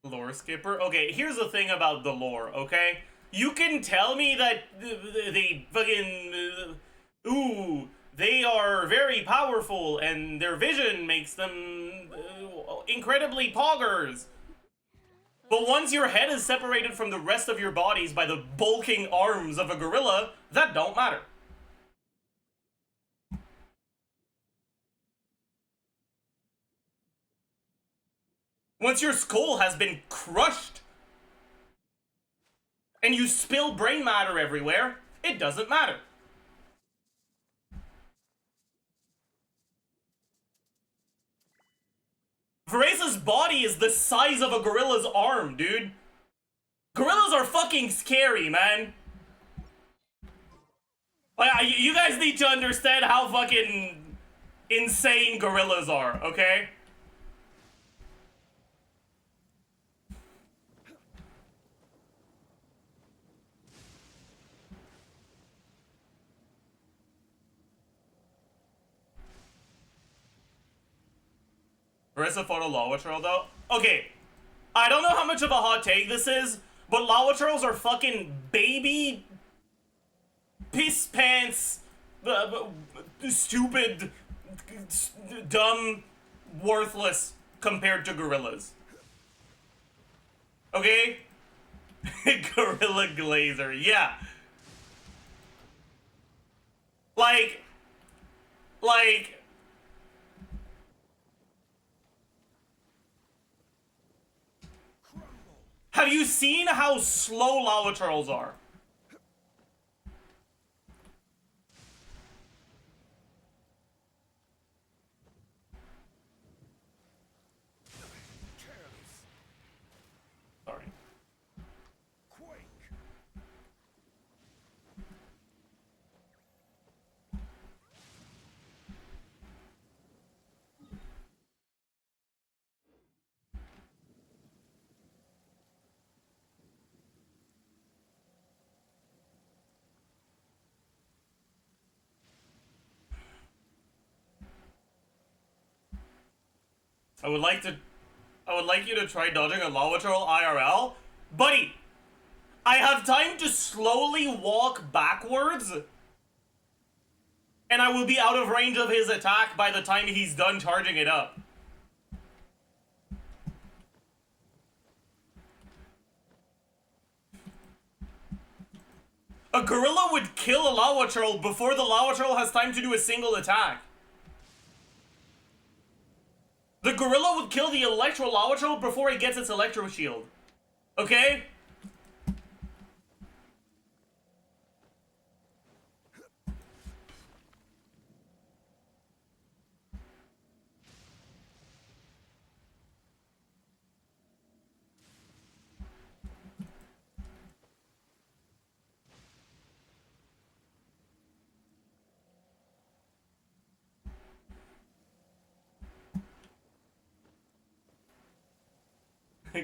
Lore skipper? Okay, here's the thing about the lore, okay? You can tell me that they fucking... ooh, they are very powerful and their vision makes them incredibly poggers. But once your head is separated from the rest of your bodies by the bulking arms of a gorilla, that don't matter. Once your skull has been crushed and you spill brain matter everywhere, it doesn't matter. Veresa's body is the size of a gorilla's arm, dude. Gorillas are fucking scary, man. Like, you guys need to understand how fucking insane gorillas are, okay? Veresa photo Lawatral though? Okay, I don't know how much of a hot take this is, but Lawatrals are fucking baby piss pants, stupid, dumb, worthless compared to gorillas. Okay? Gorilla Glazer, yeah. Like, have you seen how slow Lawatrals are? Sorry. I would like you to try dodging a Lawatral IRL. Buddy, I have time to slowly walk backwards, and I will be out of range of his attack by the time he's done charging it up. A gorilla would kill a Lawatral before the Lawatral has time to do a single attack. The gorilla would kill the Electro Lawatral before it gets its Electro Shield. Okay?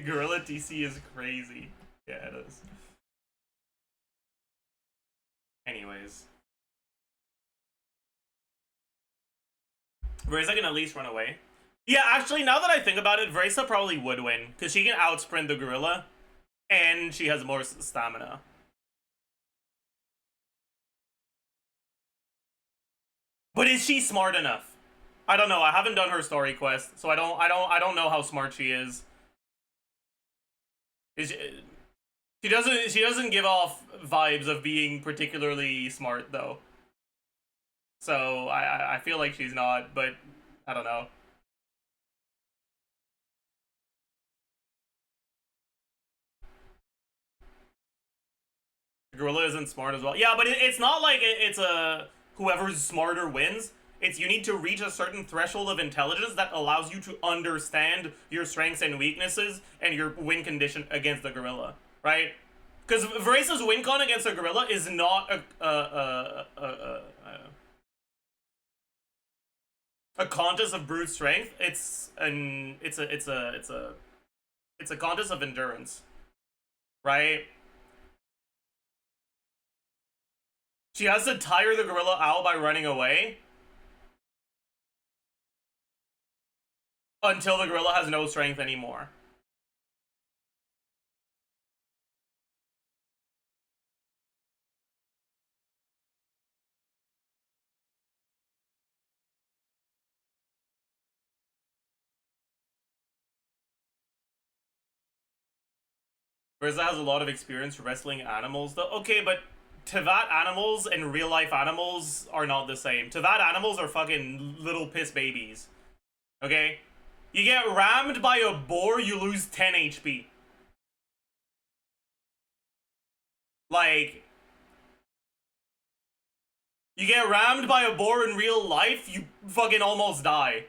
Gorilla TC is crazy. Yeah, it is. Anyways. Veresa can at least run away. Yeah, actually, now that I think about it, Veresa probably would win, because she can outsprint the gorilla, and she has more stamina. But is she smart enough? I don't know. I haven't done her story quest, so I don't know how smart she is. She doesn't give off vibes of being particularly smart though. So I feel like she's not, but I don't know. Gorilla isn't smart as well. Yeah, but it's not like it's a whoever's smarter wins. It's you need to reach a certain threshold of intelligence that allows you to understand your strengths and weaknesses and your win condition against the gorilla, right? Because Vrace's win con against a gorilla is not a contest of brute strength. It's a contest of endurance, right? She has to tire the gorilla out by running away until the gorilla has no strength anymore. Verza has a lot of experience wrestling animals though. Okay, but Tevat animals and real life animals are not the same. Tevat animals are fucking little piss babies. Okay? You get rammed by a boar, you lose 10 HP. Like, you get rammed by a boar in real life, you fucking almost die.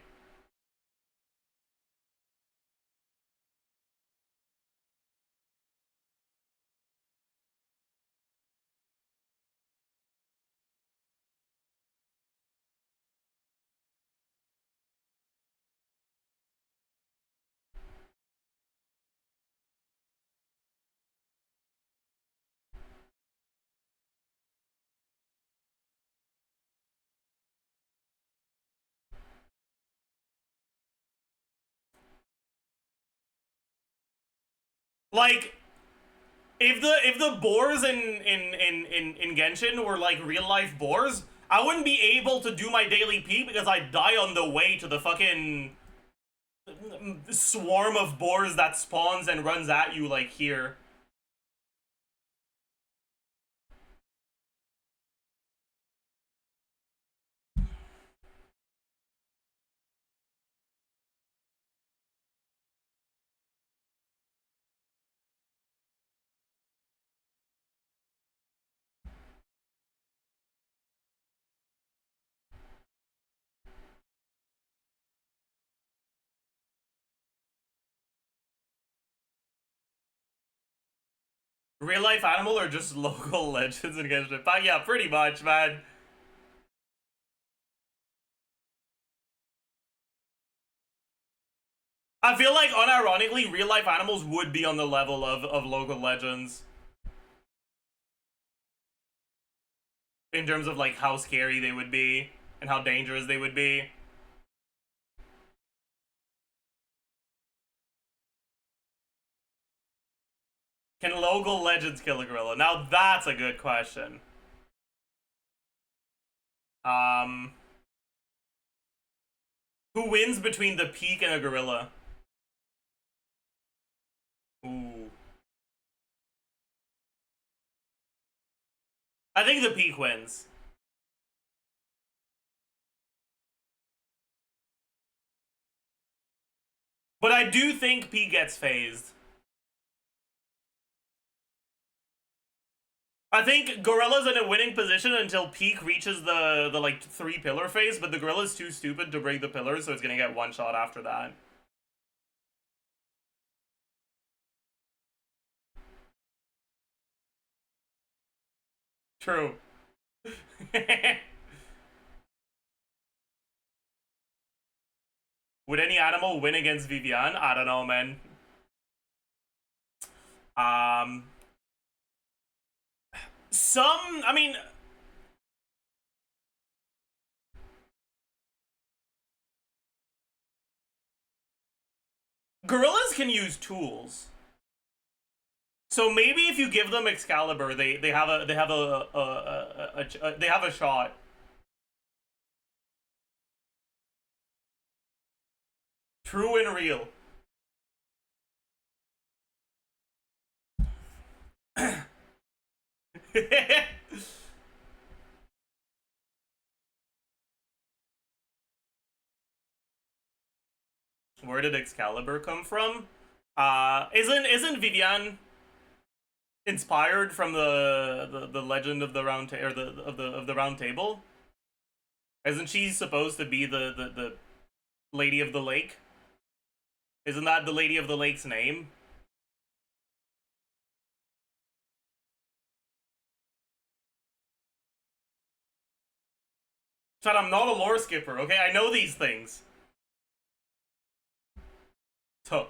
Like, if the boars in Genshin were like real life boars, I wouldn't be able to do my daily pee because I'd die on the way to the fucking swarm of boars that spawns and runs at you like here. Real life animal or just local legends in Genshin Impact? Yeah, pretty much, man. I feel like, unironically, real life animals would be on the level of local legends. In terms of, like, how scary they would be, and how dangerous they would be. Can local legends kill a gorilla? Now that's a good question. Who wins between the peak and a gorilla? Ooh. I think the peak wins. But I do think peak gets phased. I think Gorilla's in a winning position until Peak reaches the like 3 pillar phase, but the Gorilla's too stupid to break the pillars, so it's gonna get one shot after that. True. Would any animal win against Vivian? I don't know, man. I mean, gorillas can use tools. So maybe if you give them Excalibur, they have a shot. True and real. Where did Excalibur come from? Isn't Vivian inspired from the legend of the round or the round table? Isn't she supposed to be the Lady of the Lake? Isn't that the Lady of the Lake's name? Chad, I'm not a lore skipper, okay? I know these things. So.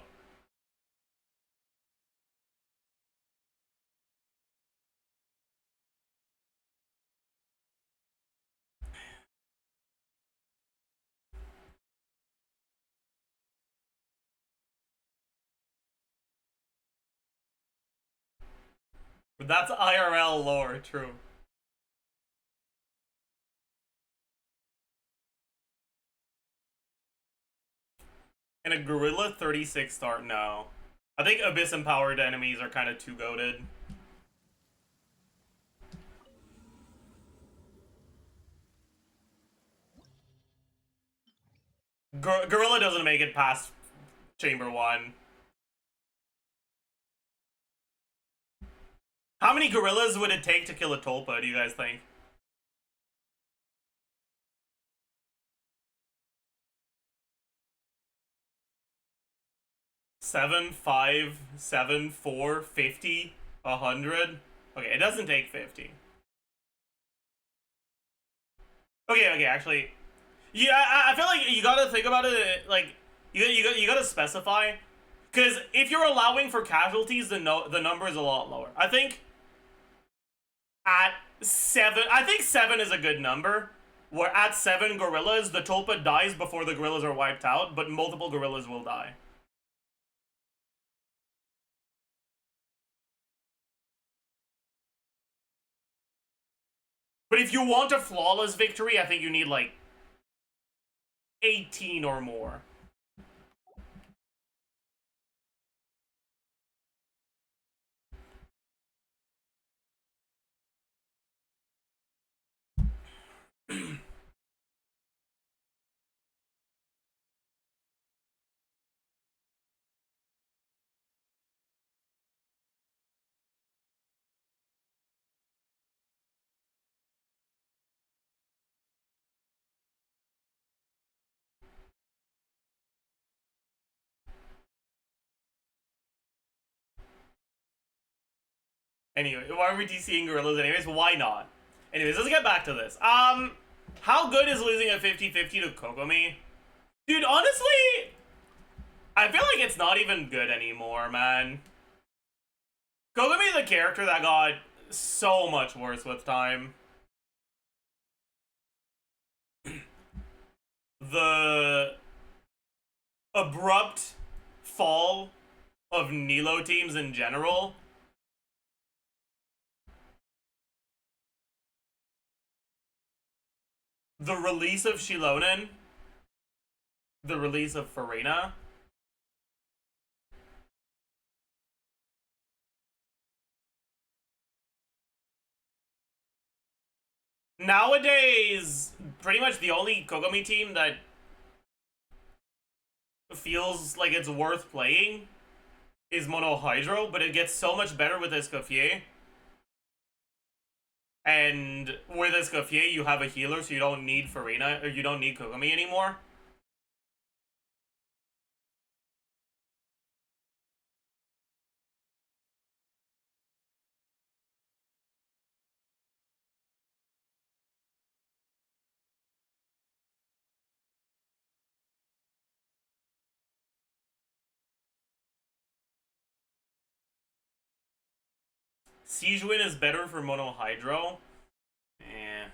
That's IRL lore, true. And a Gorilla 36 start? No. I think Abyss empowered enemies are kind of too goated. Gorilla doesn't make it past Chamber 1. How many gorillas would it take to kill a Tulpa, do you guys think? Seven, 5, 7, 4, 50, 100. Okay, it doesn't take 50. Okay, actually, yeah, I feel like you gotta think about it. Like, you gotta specify, because if you're allowing for casualties, the number is a lot lower. I think at 7, I think 7 is a good number. Where at 7 gorillas, the Tulpa dies before the gorillas are wiped out, but multiple gorillas will die. But if you want a flawless victory, I think you need like 18 or more. Anyway, why are we DCing gorillas anyways? Why not? Anyways, let's get back to this. How good is losing a 50-50 to Kokomi? Dude, honestly, I feel like it's not even good anymore, man. Kokomi is a character that got so much worse with time. The abrupt fall of Nilo teams in general. The release of Shilonen. The release of Farina. Nowadays, pretty much the only Kokomi team that feels like it's worth playing is Mono Hydro, but it gets so much better with Escoffier. And with Escoffier, you have a healer, so you don't need Farina, or you don't need Kokomi anymore. Siege Win is better for Mono Hydro. Eh.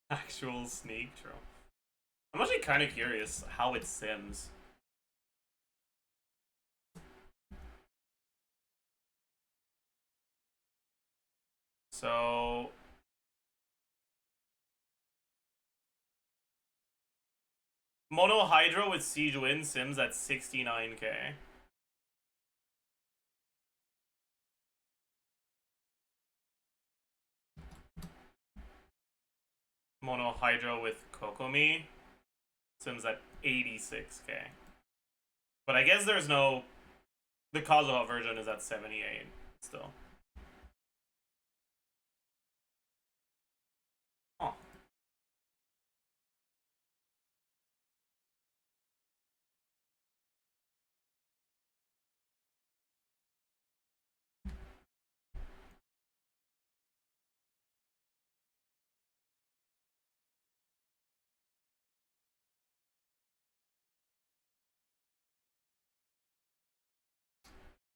Actual sneak troll. I'm actually kind of curious how it sims. So Mono Hydro with Siege Win sims at 69k. Mono Hydro with Kokomi sims at 86k. But I guess there's no... The Kazuha version is at 78 still. Huh.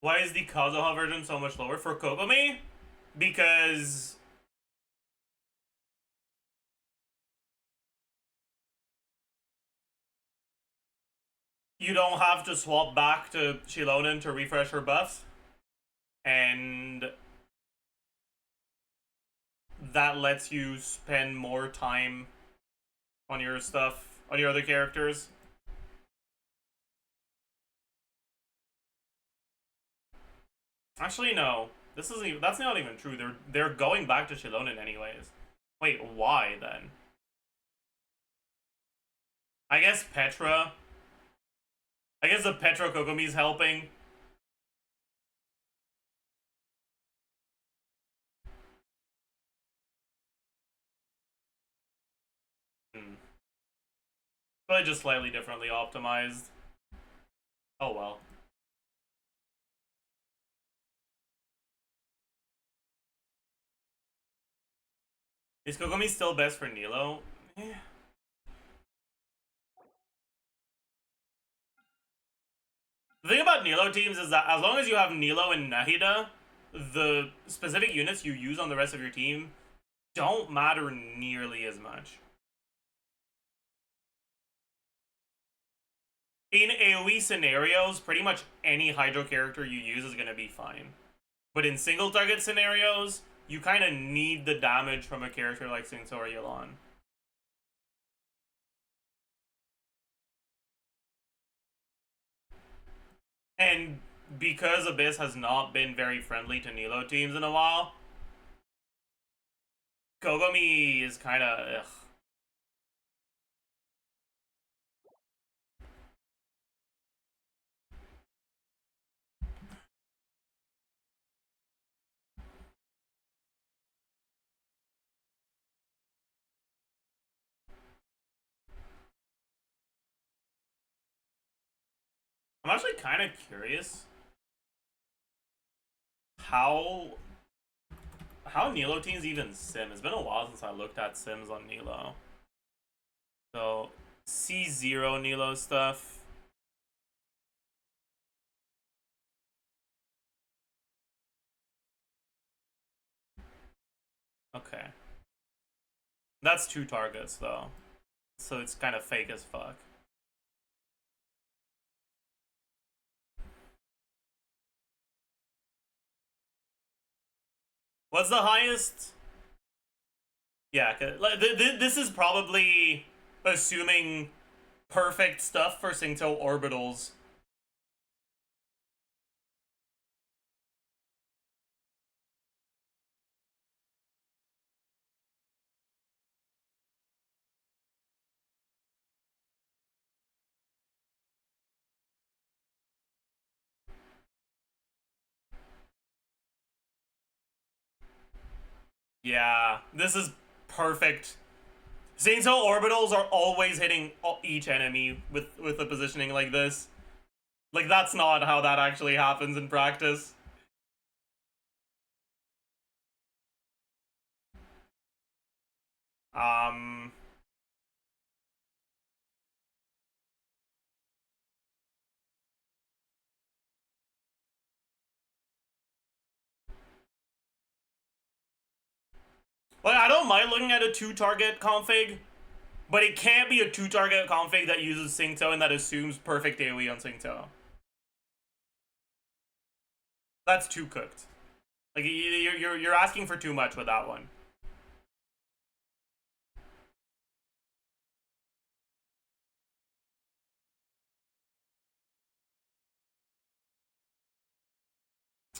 Why is the Kazuha version so much lower for Kokomi? Because you don't have to swap back to Shilonen to refresh her buffs. And that lets you spend more time on your stuff, on your other characters. Actually, no. That's not even true. They're going back to Shilonen anyways. Wait, why then? I guess Petra. I guess the Petra Kokomi's helping. Probably just slightly differently optimized. Oh well. Is Kokomi still best for Nilo? Eh. The thing about Nilo teams is that as long as you have Nilo and Nahida, the specific units you use on the rest of your team don't matter nearly as much. In AoE scenarios, pretty much any Hydro character you use is going to be fine. But in single target scenarios, you kind of need the damage from a character like Xingqiu or Yelan. And because Abyss has not been very friendly to Nilo teams in a while, Kokomi is kind of ugh. I'm actually kind of curious how Nilo teams even sim. It's been a while since I looked at sims on Nilo. So C0 Nilo stuff. Okay. That's 2 targets though. So it's kind of fake as fuck. What's the highest? Yeah, this is probably assuming perfect stuff for Xingqiu orbitals. Yeah, this is perfect. Xingqiu orbitals are always hitting each enemy with a positioning like this. Like, that's not how that actually happens in practice. Like, I don't mind looking at a 2 target config, But it can't be a 2-target config that uses Syncto and that assumes perfect AoE on Syncto. That's too cooked. Like, you're asking for too much with that one.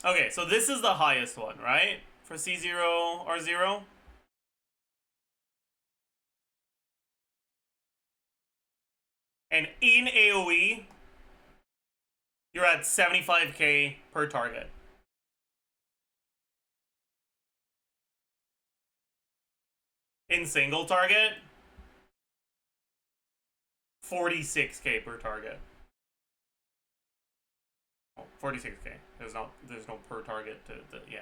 Okay, so this is the highest one, right? For C0 R0. And in AoE, you're at 75k per target. In single target, 46k per target. Oh, 46k. There's no per target yeah.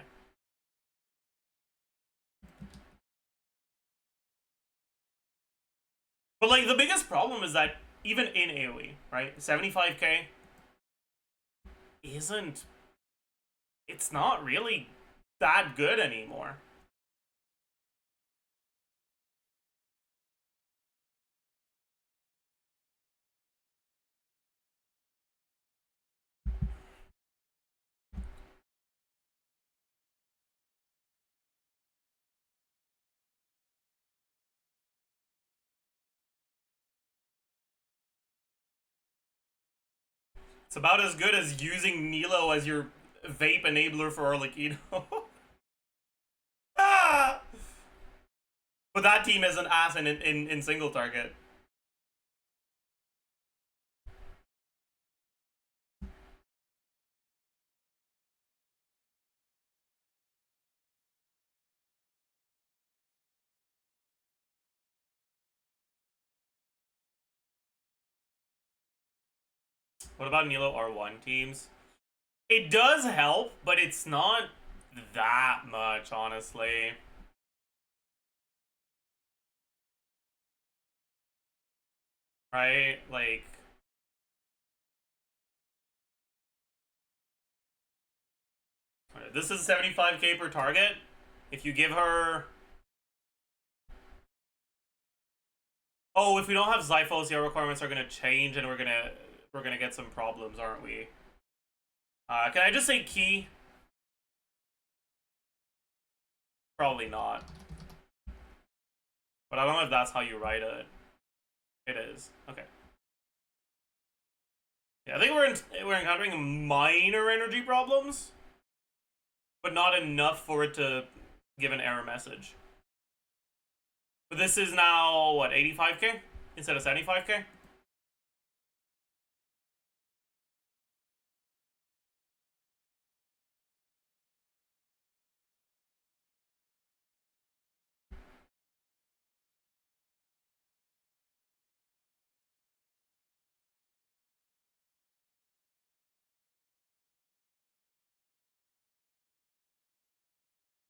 But like the biggest problem is that even in AoE, right? 75k isn't, it's not really that good anymore. It's about as good as using Nilo as your vape enabler for Arlecchino. Ah! But that team is an ass in single target. What about Nilo R1 teams? It does help, but it's not that much, honestly. Right? Like... This is 75k per target. If you give her... Oh, if we don't have Zyphos, the requirements are gonna change and we're gonna get some problems, aren't we? Can I just say key? Probably not. But I don't know if that's how you write it. It is. Okay. Yeah, I think we're encountering minor energy problems, but not enough for it to give an error message. But this is now, what, 85k instead of 75k?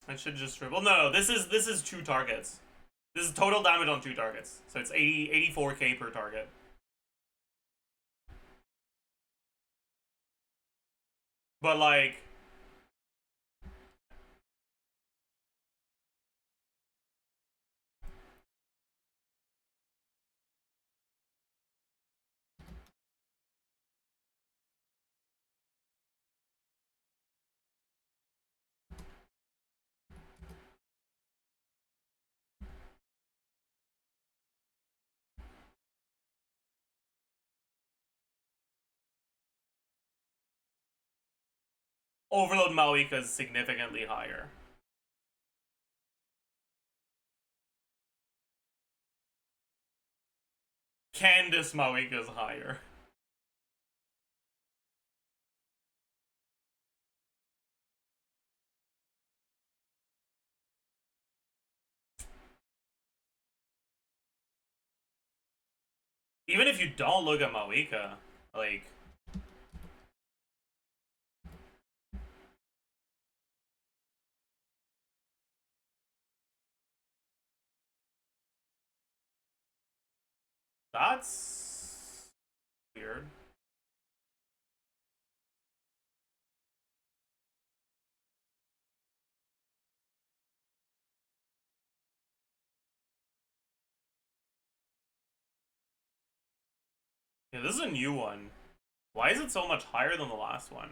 I should just triple. No, this is 2 targets. This is total damage on 2 targets. So it's 84k per target. But like... Overload Malika is significantly higher. Candace Malika is higher. Even if you don't look at Malika, like... That's... weird. Yeah, this is a new one. Why is it so much higher than the last one?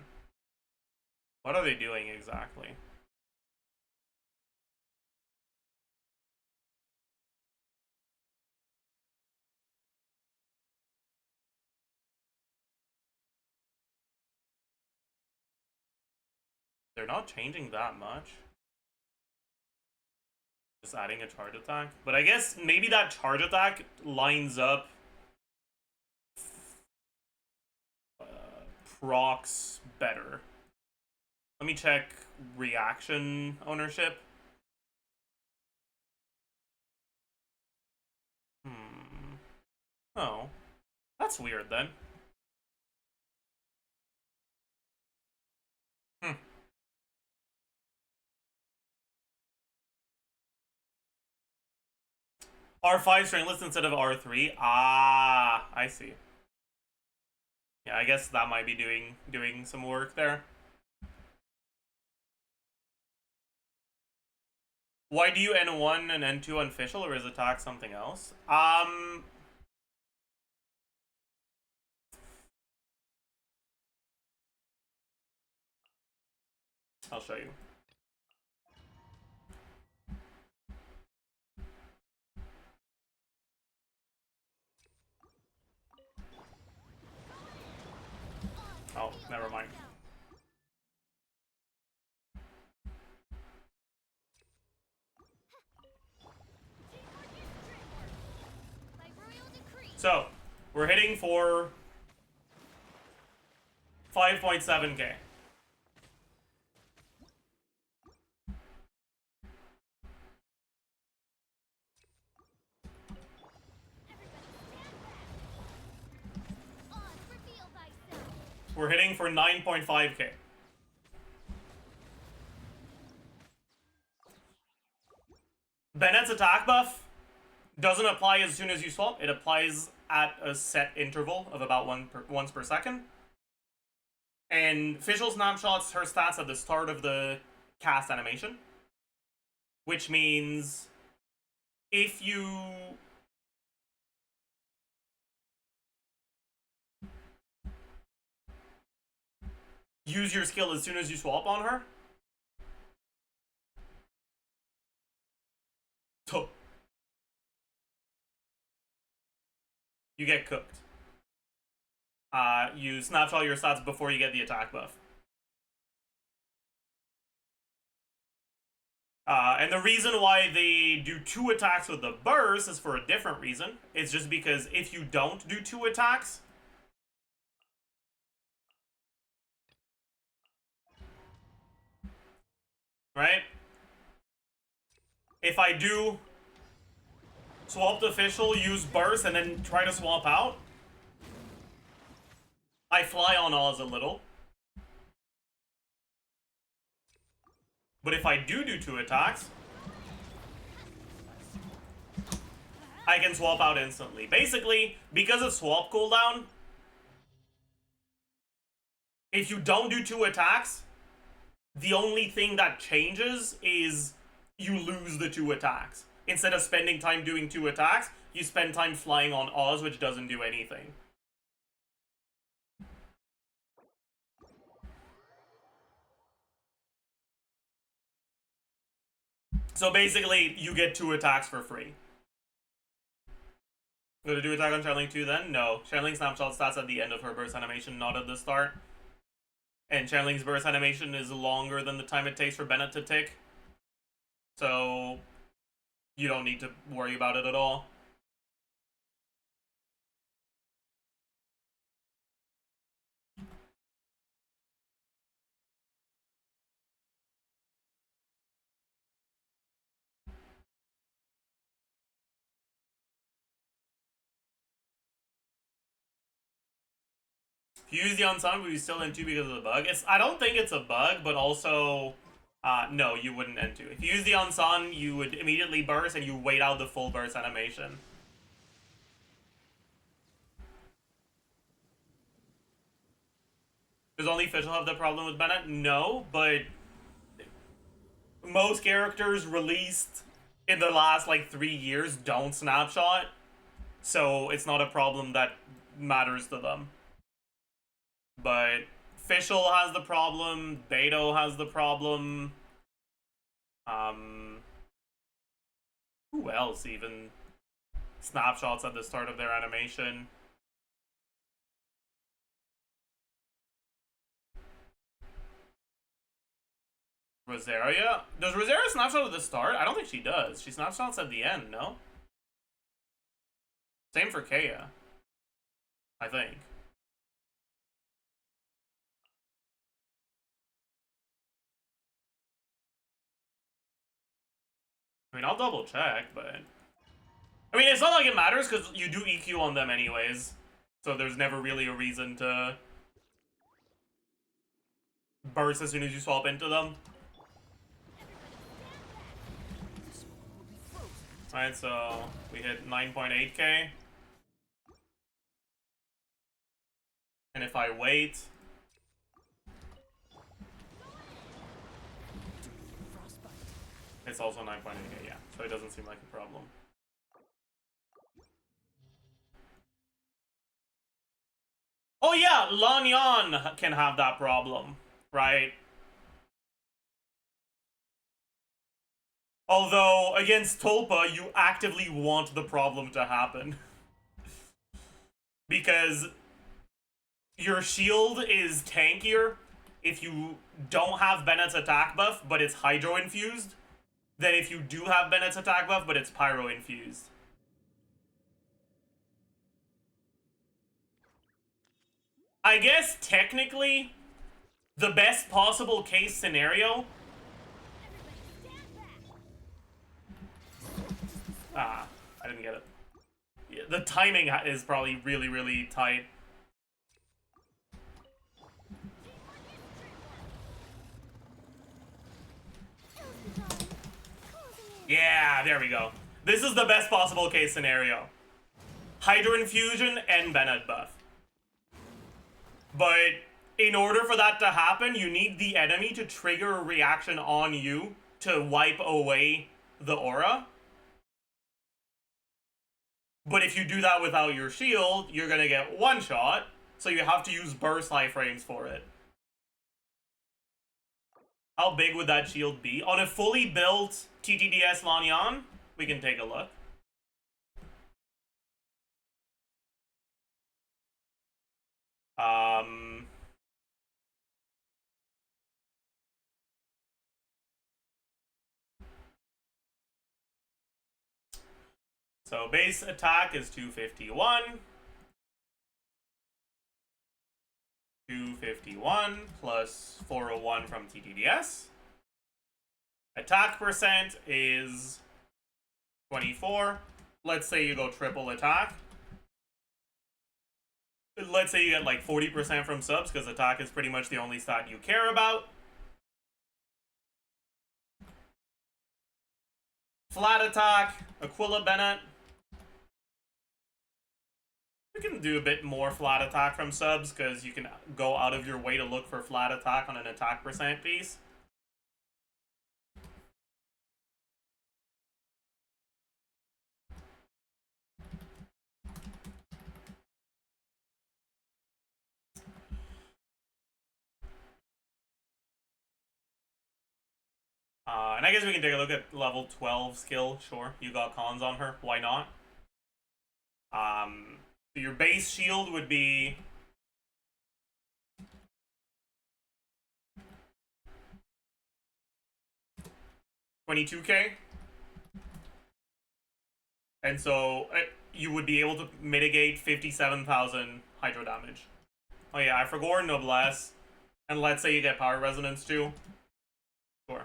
What are they doing exactly? They're not changing that much. Just adding a charge attack. But I guess maybe that charge attack lines up procs better. Let me check reaction ownership. Oh. That's weird then. R5 stringless instead of R3. Ah, I see. Yeah, I guess that might be doing some work there. Why do you N1 and N2 unofficial, or is attack something else? I'll show you. Oh, never mind. So, we're hitting for 5.7k. We're hitting for 9.5k. Bennett's attack buff doesn't apply as soon as you swap. It applies at a set interval of about once per second. And Fischl snapshots her stats at the start of the cast animation. Which means if you use your skill as soon as you swap on her, you get cooked. You snapshot your stats before you get the attack buff. And the reason why they do 2 attacks with the burst is for a different reason. It's just because if you don't do 2 attacks, right? If I do swap the official, use burst, and then try to swap out, I fly on Oz a little. But if I do 2 attacks, I can swap out instantly. Basically, because of swap cooldown, if you don't do 2 attacks, the only thing that changes is you lose the 2 attacks. Instead of spending time doing 2 attacks, you spend time flying on Oz, which doesn't do anything. So basically, you get 2 attacks for free. Go to do attack on Channeling 2 then? No. Channeling snapshot stats at the end of her burst animation, not at the start. And Channeling's burst animation is longer than the time it takes for Bennett to tick. So you don't need to worry about it at all. If you use the unsung, would you still N2 because of the bug? I don't think it's a bug, but also, no, you wouldn't N2. If you use the unsung, you would immediately burst and you wait out the full burst animation. Does only Fischl have the problem with Bennett? No, but most characters released in the last, like, 3 years don't snapshot. So it's not a problem that matters to them. But Fischl has the problem, Beto has the problem. Who else even? Snapshots at the start of their animation. Rosaria? Does Rosaria snapshot at the start? I don't think she does. She snapshots at the end, no? Same for Kea, I think. I mean, I'll double check, but... I mean, it's not like it matters, because you do EQ on them anyways. So there's never really a reason to burst as soon as you swap into them. Alright, so we hit 9.8k. And if I wait... It's also 9.8k, yeah. So it doesn't seem like a problem. Oh yeah, Lanyan can have that problem, right? Although, against Tulpa, you actively want the problem to happen. Because your shield is tankier if you don't have Bennett's attack buff, but it's Hydro infused, than if you do have Bennett's attack buff, but it's Pyro infused. I guess, technically, the best possible case scenario... I didn't get it. Yeah, the timing is probably really, really tight. Yeah, there we go. This is the best possible case scenario. Hydro Infusion and Bennett buff. But in order for that to happen, you need the enemy to trigger a reaction on you to wipe away the aura. But if you do that without your shield, you're gonna get one shot, so you have to use burst iframes for it. How big would that shield be? On a fully built TTDS Lanyan, we can take a look. So base attack is 251. 251 plus 401 from TTDS. Attack percent is 24. Let's say you go triple attack. Let's say you get like 40% from subs, because attack is pretty much the only stat you care about. Flat attack, Aquila Bennett. We can do a bit more flat attack from subs, because you can go out of your way to look for flat attack on an attack percent piece. And I guess we can take a look at level 12 skill. Sure, you got cons on her. Why not? So your base shield would be... $22k. And so you would be able to mitigate 57,000 hydro damage. Oh yeah, I forgot Noblesse. And let's say you get Power Resonance too. Sure.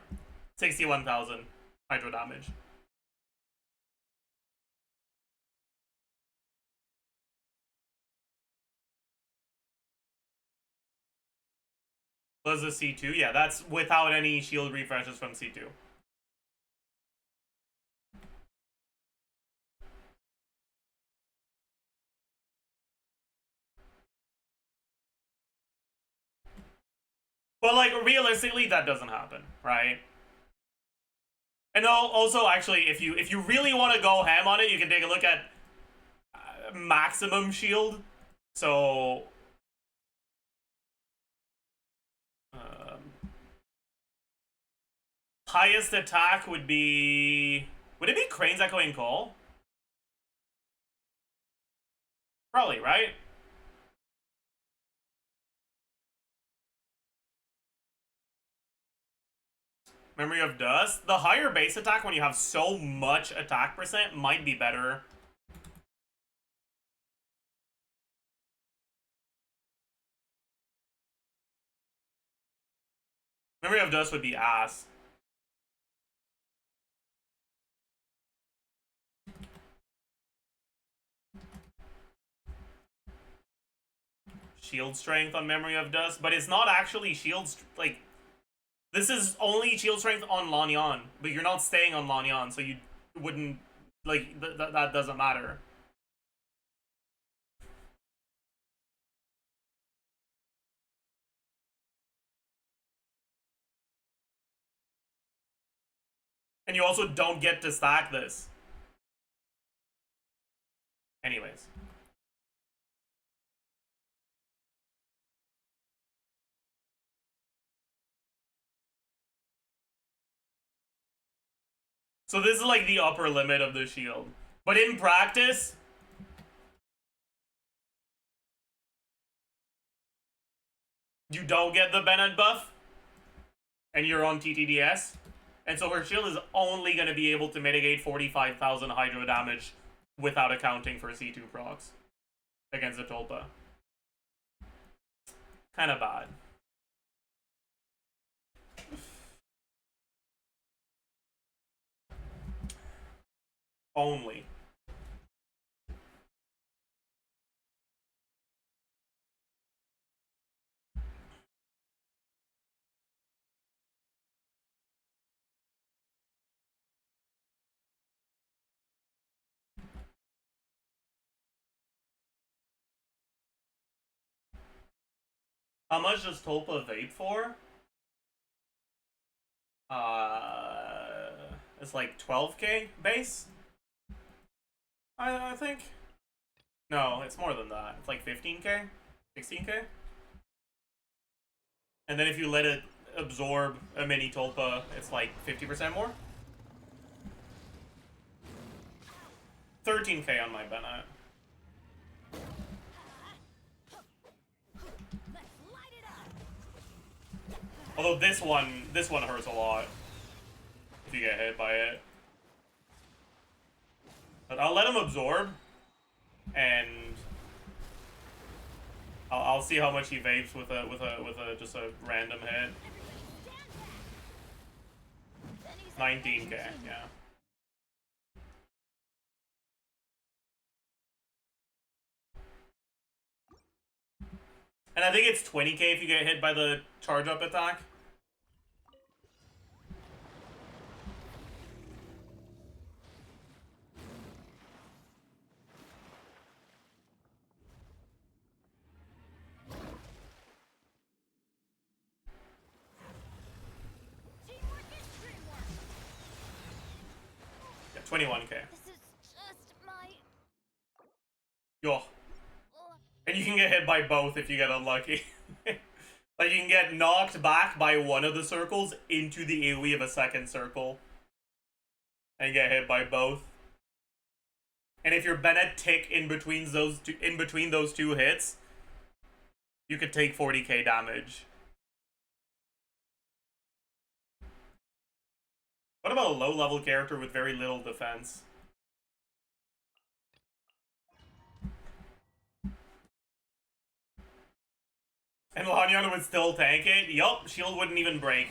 61,000 hydro damage. Was a C2? Yeah, that's without any shield refreshes from C2. But, like, realistically, that doesn't happen, right? And also, actually, if you really want to go ham on it, you can take a look at maximum shield. So highest attack would be... Would it be Crane's Echoing Call? Probably, right? Memory of Dust. The higher base attack when you have so much attack percent might be better. Memory of Dust would be ass. Shield strength on Memory of Dust, but it's not actually like, this is only shield strength on Lanyan, but you're not staying on Lanyan, so you wouldn't, like, that doesn't matter. And you also don't get to stack this. Anyways. So this is like the upper limit of the shield. But in practice, you don't get the Bennett buff, and you're on TTDS. And so her shield is only going to be able to mitigate 45,000 hydro damage without accounting for C2 procs against the Tulpa. Kind of bad. Only. How much does Tulpa vape for? It's like 12k base? I think. No, it's more than that. It's like 15k? 16k? And then if you let it absorb a mini Tulpa, it's like 50% more? 13k on my Bennett. Although this one hurts a lot if you get hit by it. But I'll let him absorb, and I'll see how much he vapes with a just a random hit. 19k, yeah. And I think it's 20k if you get hit by the charge up attack. Yeah, 21k. This is just my... Yo. And you can get hit by both if you get unlucky. Like, you can get knocked back by one of the circles into the AoE of a second circle. And get hit by both. And if your Bennett tick in between those two hits, you could take 40k damage. What about a low-level character with very little defense? And Lanyan would still tank it? Yup, shield wouldn't even break.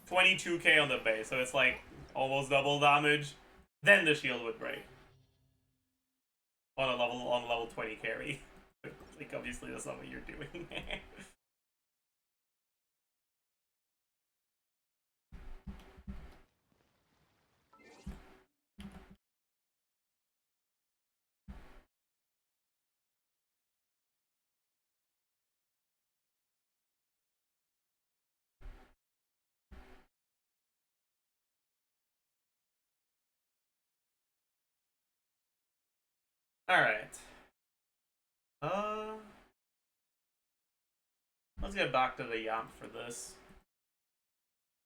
22k on the base, so it's like almost double damage. Then the shield would break. On level 20 carry. Like, obviously that's not what you're doing. Alright. Let's get back to the Yamp for this.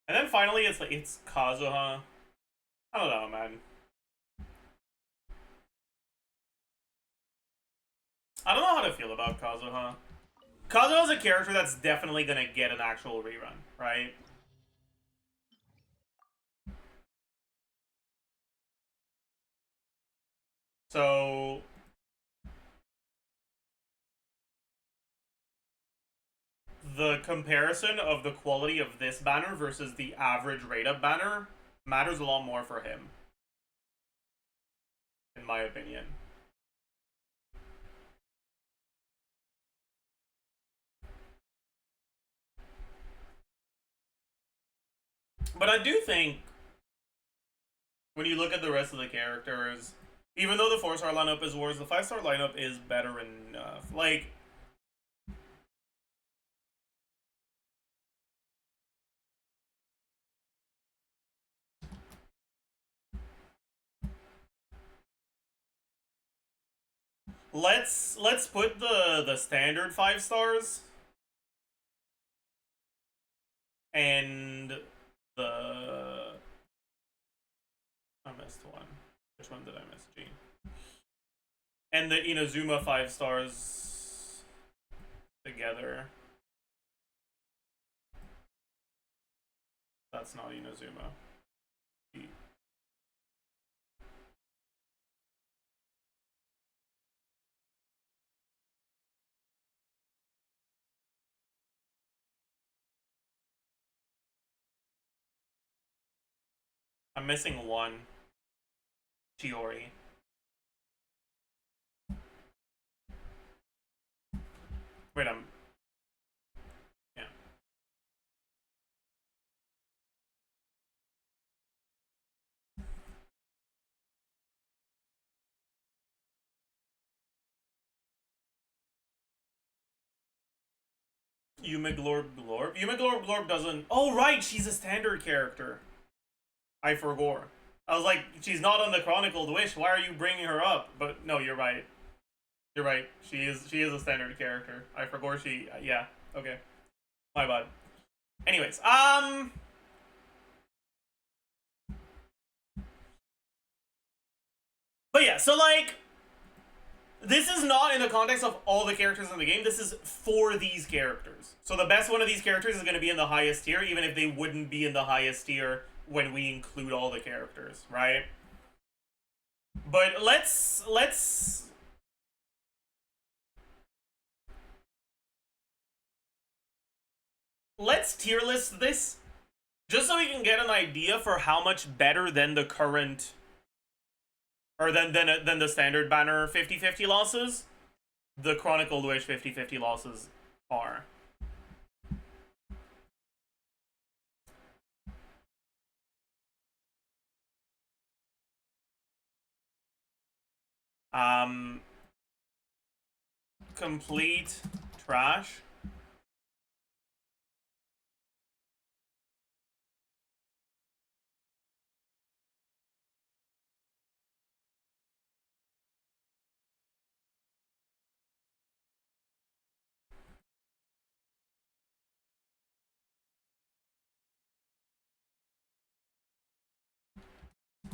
And then finally it's like, it's Kazuha. I don't know, man. I don't know how to feel about Kazuha. Kazuha is a character that's definitely gonna get an actual rerun, right? So the comparison of the quality of this banner versus the average rate-up banner matters a lot more for him, in my opinion. But I do think, when you look at the rest of the characters, even though the 4-star lineup is worse, the 5-star lineup is better enough. Like, let's put the standard 5 stars and the, I missed one. Which one did I miss? G. And the Inazuma 5 stars together. That's not Inazuma. G. I'm missing one. Chiori. Wait, yeah. Yumeglorb doesn't. Oh right, she's a standard character. I forgot. I was like, she's not on the Chronicled Wish. Why are you bringing her up? But no, you're right. You're right. She is a standard character. I forgot she. Yeah. Okay. My bad. Anyways, but yeah, so like, this is not in the context of all the characters in the game. This is for these characters. So the best one of these characters is going to be in the highest tier, even if they wouldn't be in the highest tier when we include all the characters, right? But let's tier list this, just so we can get an idea for how much better than the current, or than the standard banner 50-50 losses, the Chronicled Wish 50-50 losses are. Complete trash.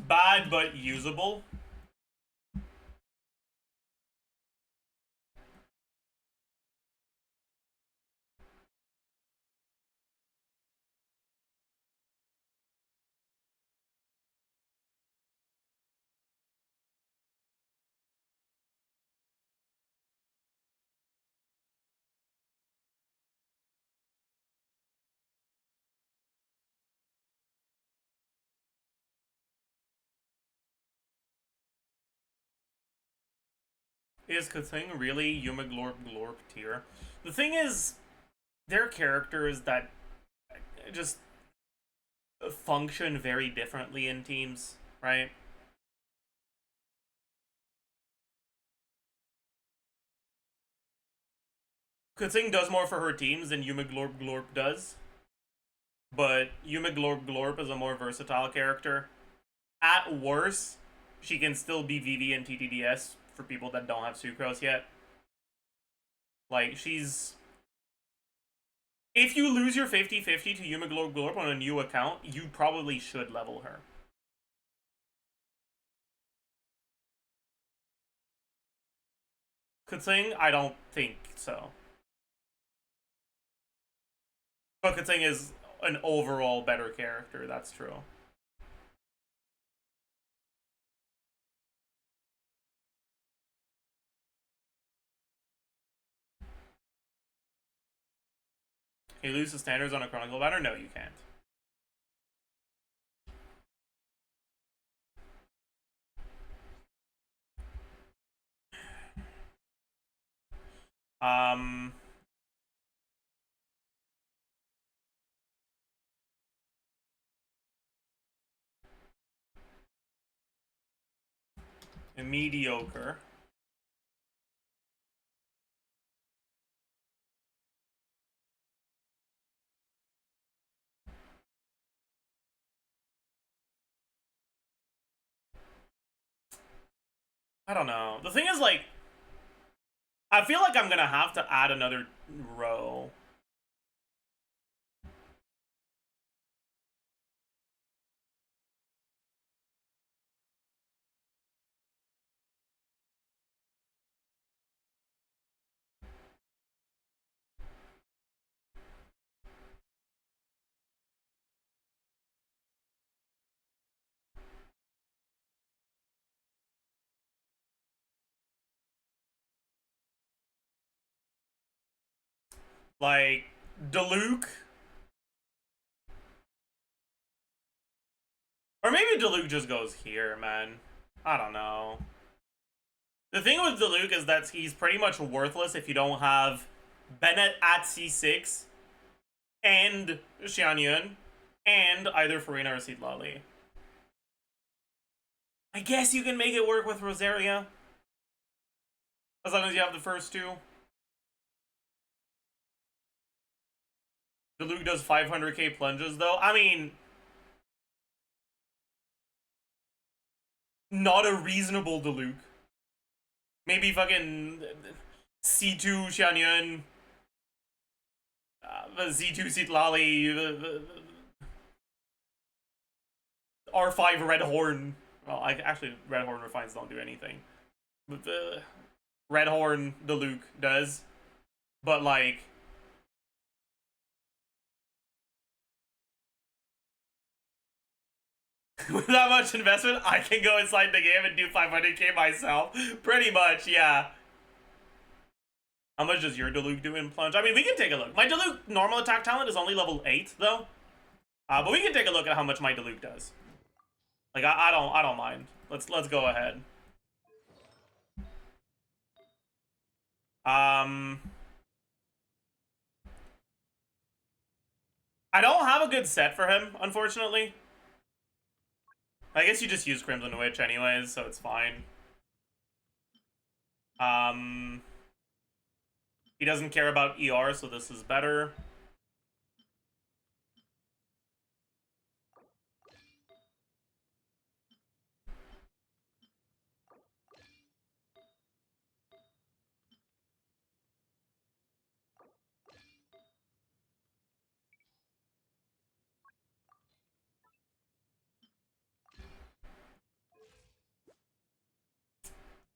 Bad but usable. Is Kathing really Yumeglorb tier? The thing is, they're characters that just function very differently in teams, right? Kathing does more for her teams than Yumeglorb does, but Yumeglorb is a more versatile character. At worst, she can still be VV and TTDS for people that don't have sucrose yet. Like, she's... If you lose your 50-50 to Yuma Glorp on a new account, you probably should level her. Kutsing? I don't think so. But Kutsing is an overall better character, that's true. Can you lose the standards on a Chronicled banner? No, you can't. Mediocre. I don't know. The thing is, like, I feel like I'm gonna have to add another row. Like, Diluc. Or maybe Diluc just goes here, man. I don't know. The thing with Diluc is that he's pretty much worthless if you don't have Bennett at C6 and Xianyun and either Farina or Seedlali. I guess you can make it work with Rosaria. As long as you have the first two. Diluc does 500k plunges, though. I mean, not a reasonable Diluc. Maybe fucking C2 Xianyun, Z2 Seedlali, R5 Red Horn. Well, actually, Red Horn Refines don't do anything. But the Red Horn Diluc does. But, like, with that much investment, I can go inside the game and do 500k myself. Pretty much, yeah. How much does your Diluc do in plunge? I mean, we can take a look. My Diluc normal attack talent is only level 8, though. But we can take a look at how much my Diluc does. Like, I don't mind. Let's go ahead. I don't have a good set for him, unfortunately. I guess you just use Crimson Witch anyways, so it's fine. He doesn't care about ER, so this is better.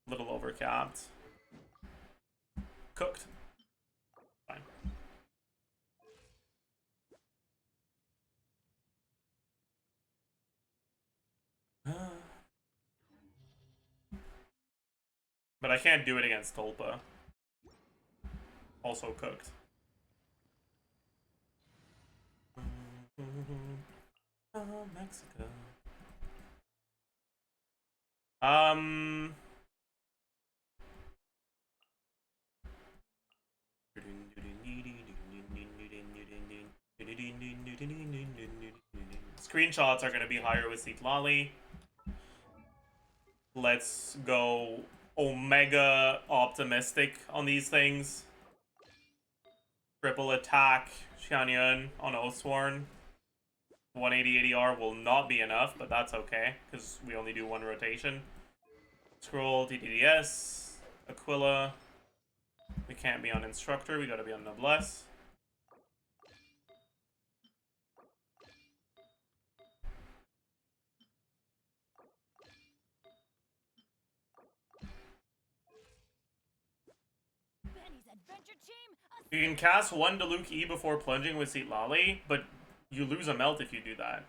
Little overcapped. Cooked. Fine. But I can't do it against Tulpa. Also cooked. Oh, Mexico. Screenshots are going to be higher with Seedlali. Let's go Omega optimistic on these things. Triple attack Xianyun on Oathsworn. 180 ADR will not be enough, but that's okay, because we only do one rotation. Scroll, TTDS, Aquila. We can't be on Instructor, we gotta be on Noblesse. You can cast one Diluc E before plunging with Seat Lolly, but you lose a melt if you do that.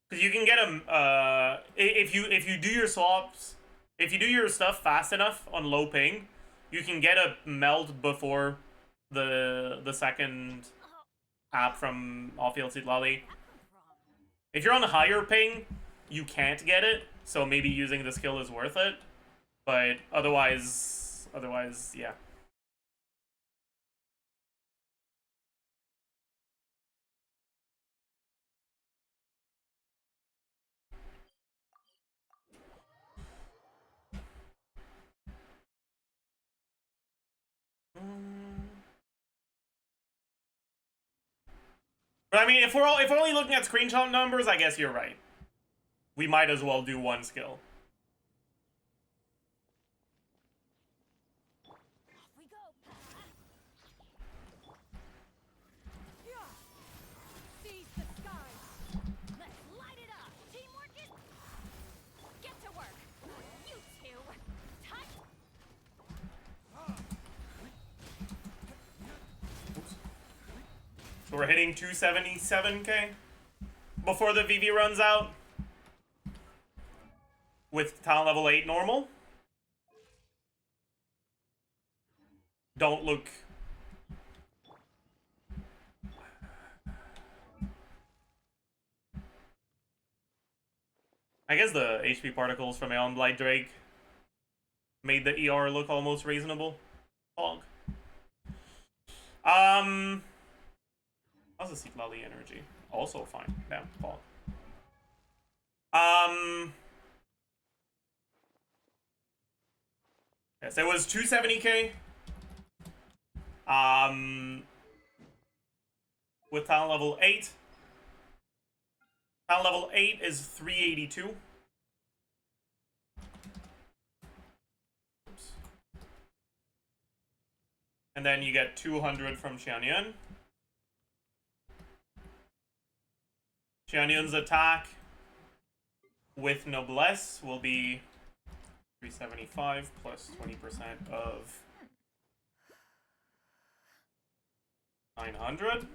Because you can get a if you do your swaps, if you do your stuff fast enough on low ping, you can get a melt before the second app from off-field Seat Lolly. If you're on a higher ping, you can't get it, so maybe using the skill is worth it. But otherwise, yeah. But I mean, if we're only looking at screenshot numbers, I guess you're right. We might as well do one skill. So we're hitting 277k before the VV runs out with talent level 8 normal. Don't look. I guess the HP particles from Aeon Blight Drake made the ER look almost reasonable. Fog. How's the Seat Lolly energy? Also fine. Damn, fog. Yes, it was 270k. With talent level 8. Talent level 8 is 382. Oops. And then you get 200 from Xianyun. Xianyun's attack with Noblesse will be 375 plus 20% of 900.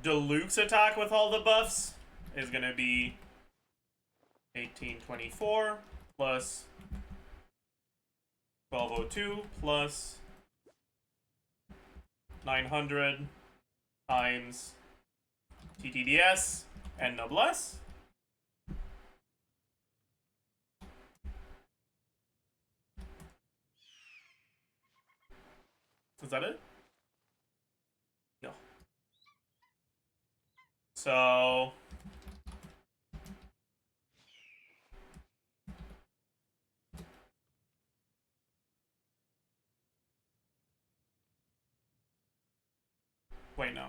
Diluc's attack with all the buffs is going to be 1824 plus 1202 plus 900 times TTDS and Noblesse. Is that it? No. So wait, no.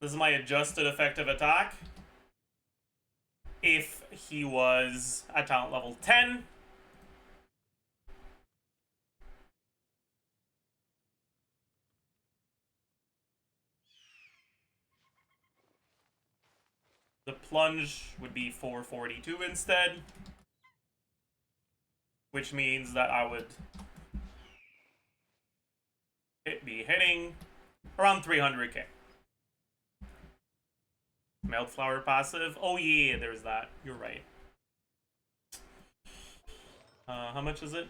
This is my adjusted effective attack. If he was at talent level 10. The plunge would be 442 instead. Which means that I would be hitting around 300k. Meltflower passive. Oh yeah, there's that. You're right. How much is it?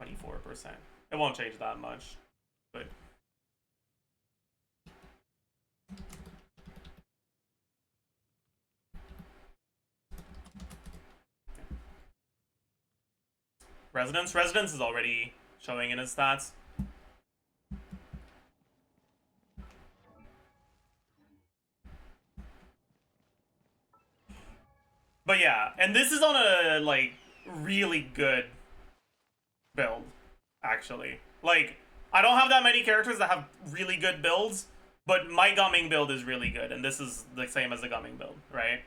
24%. It won't change that much, but Residence is already showing in his stats. But yeah, and this is on a, like, really good build, actually. Like, I don't have that many characters that have really good builds, but my gumming build is really good, and this is the same as the gumming build, right?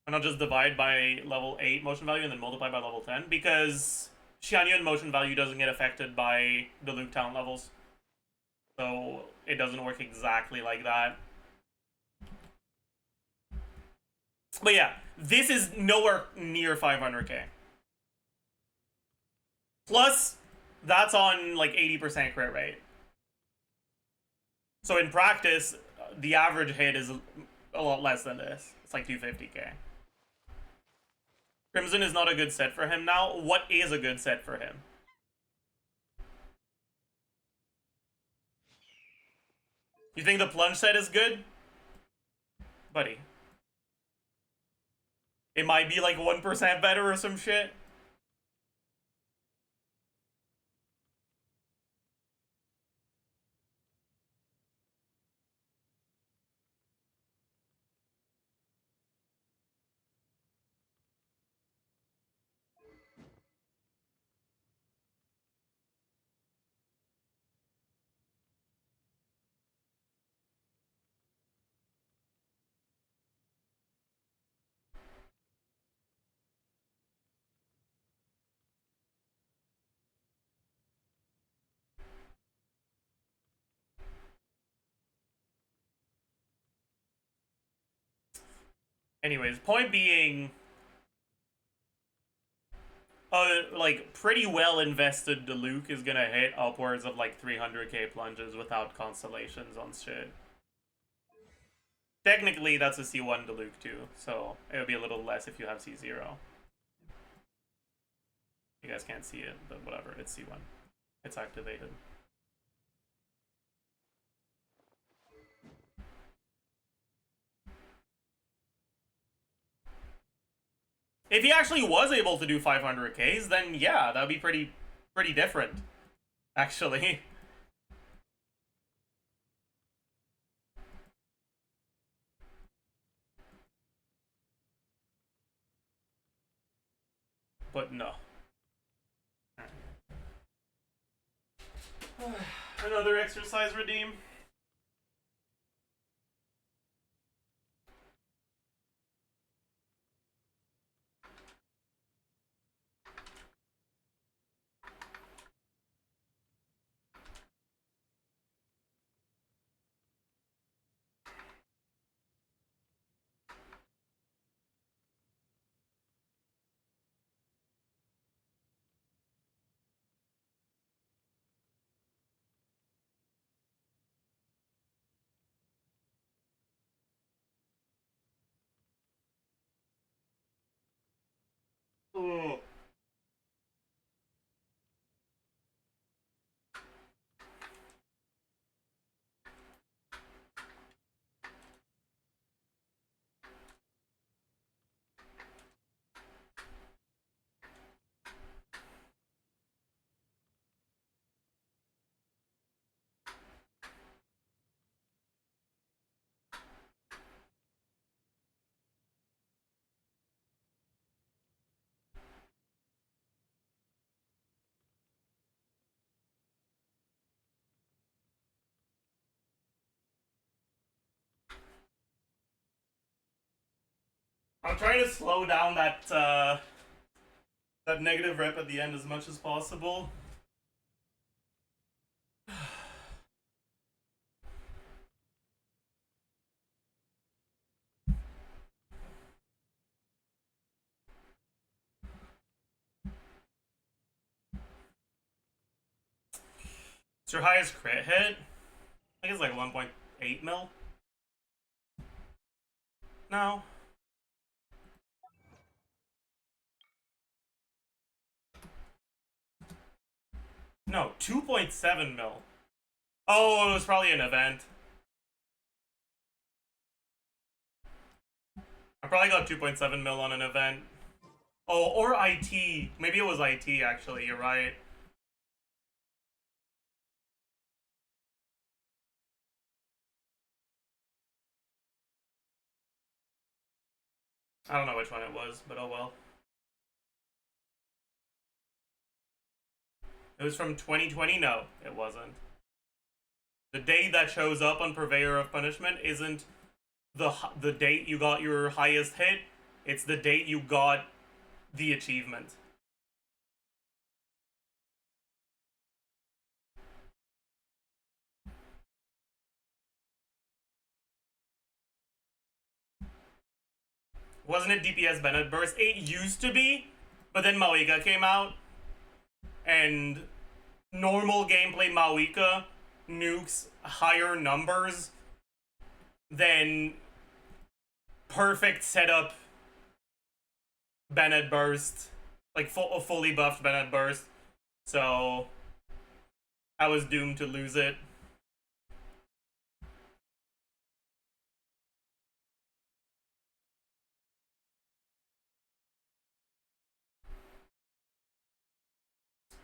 And I'll just divide by level 8 motion value and then multiply by level 10, because Xianyun motion value doesn't get affected by the Luke talent levels. So it doesn't work exactly like that. But yeah, this is nowhere near 500k. Plus, that's on like 80% crit rate. So in practice, the average hit is a lot less than this. It's like 250k. Crimson is not a good set for him now. What is a good set for him? You think the plunge set is good? Buddy. It might be like 1% better or some shit. Anyways, point being, like, pretty well invested Luke is gonna hit upwards of like 300k plunges without constellations on shit. Technically, that's a C1 Luke too, so it would be a little less if you have C0. You guys can't see it, but whatever, it's C1. It's activated. If he actually was able to do 500Ks, then yeah, that'd be pretty different, actually. But no. Another exercise redeem. Oh. I'm trying to slow down that that negative rep at the end as much as possible. It's your highest crit hit? I think it's like 1.8 mil. No. No, 2.7 mil. Oh, it was probably an event. I probably got 2.7 mil on an event. Oh, or IT. Maybe it was IT, actually. You're right. I don't know which one it was, but oh well. It was from 2020? No, it wasn't. The date that shows up on Purveyor of Punishment isn't the date you got your highest hit. It's the date you got the achievement. Wasn't it DPS Bennett Burst? It used to be, but then Mawika came out, and normal gameplay Mawika nukes higher numbers than perfect setup Bennett Burst, like fully buffed Bennett Burst. So I was doomed to lose it.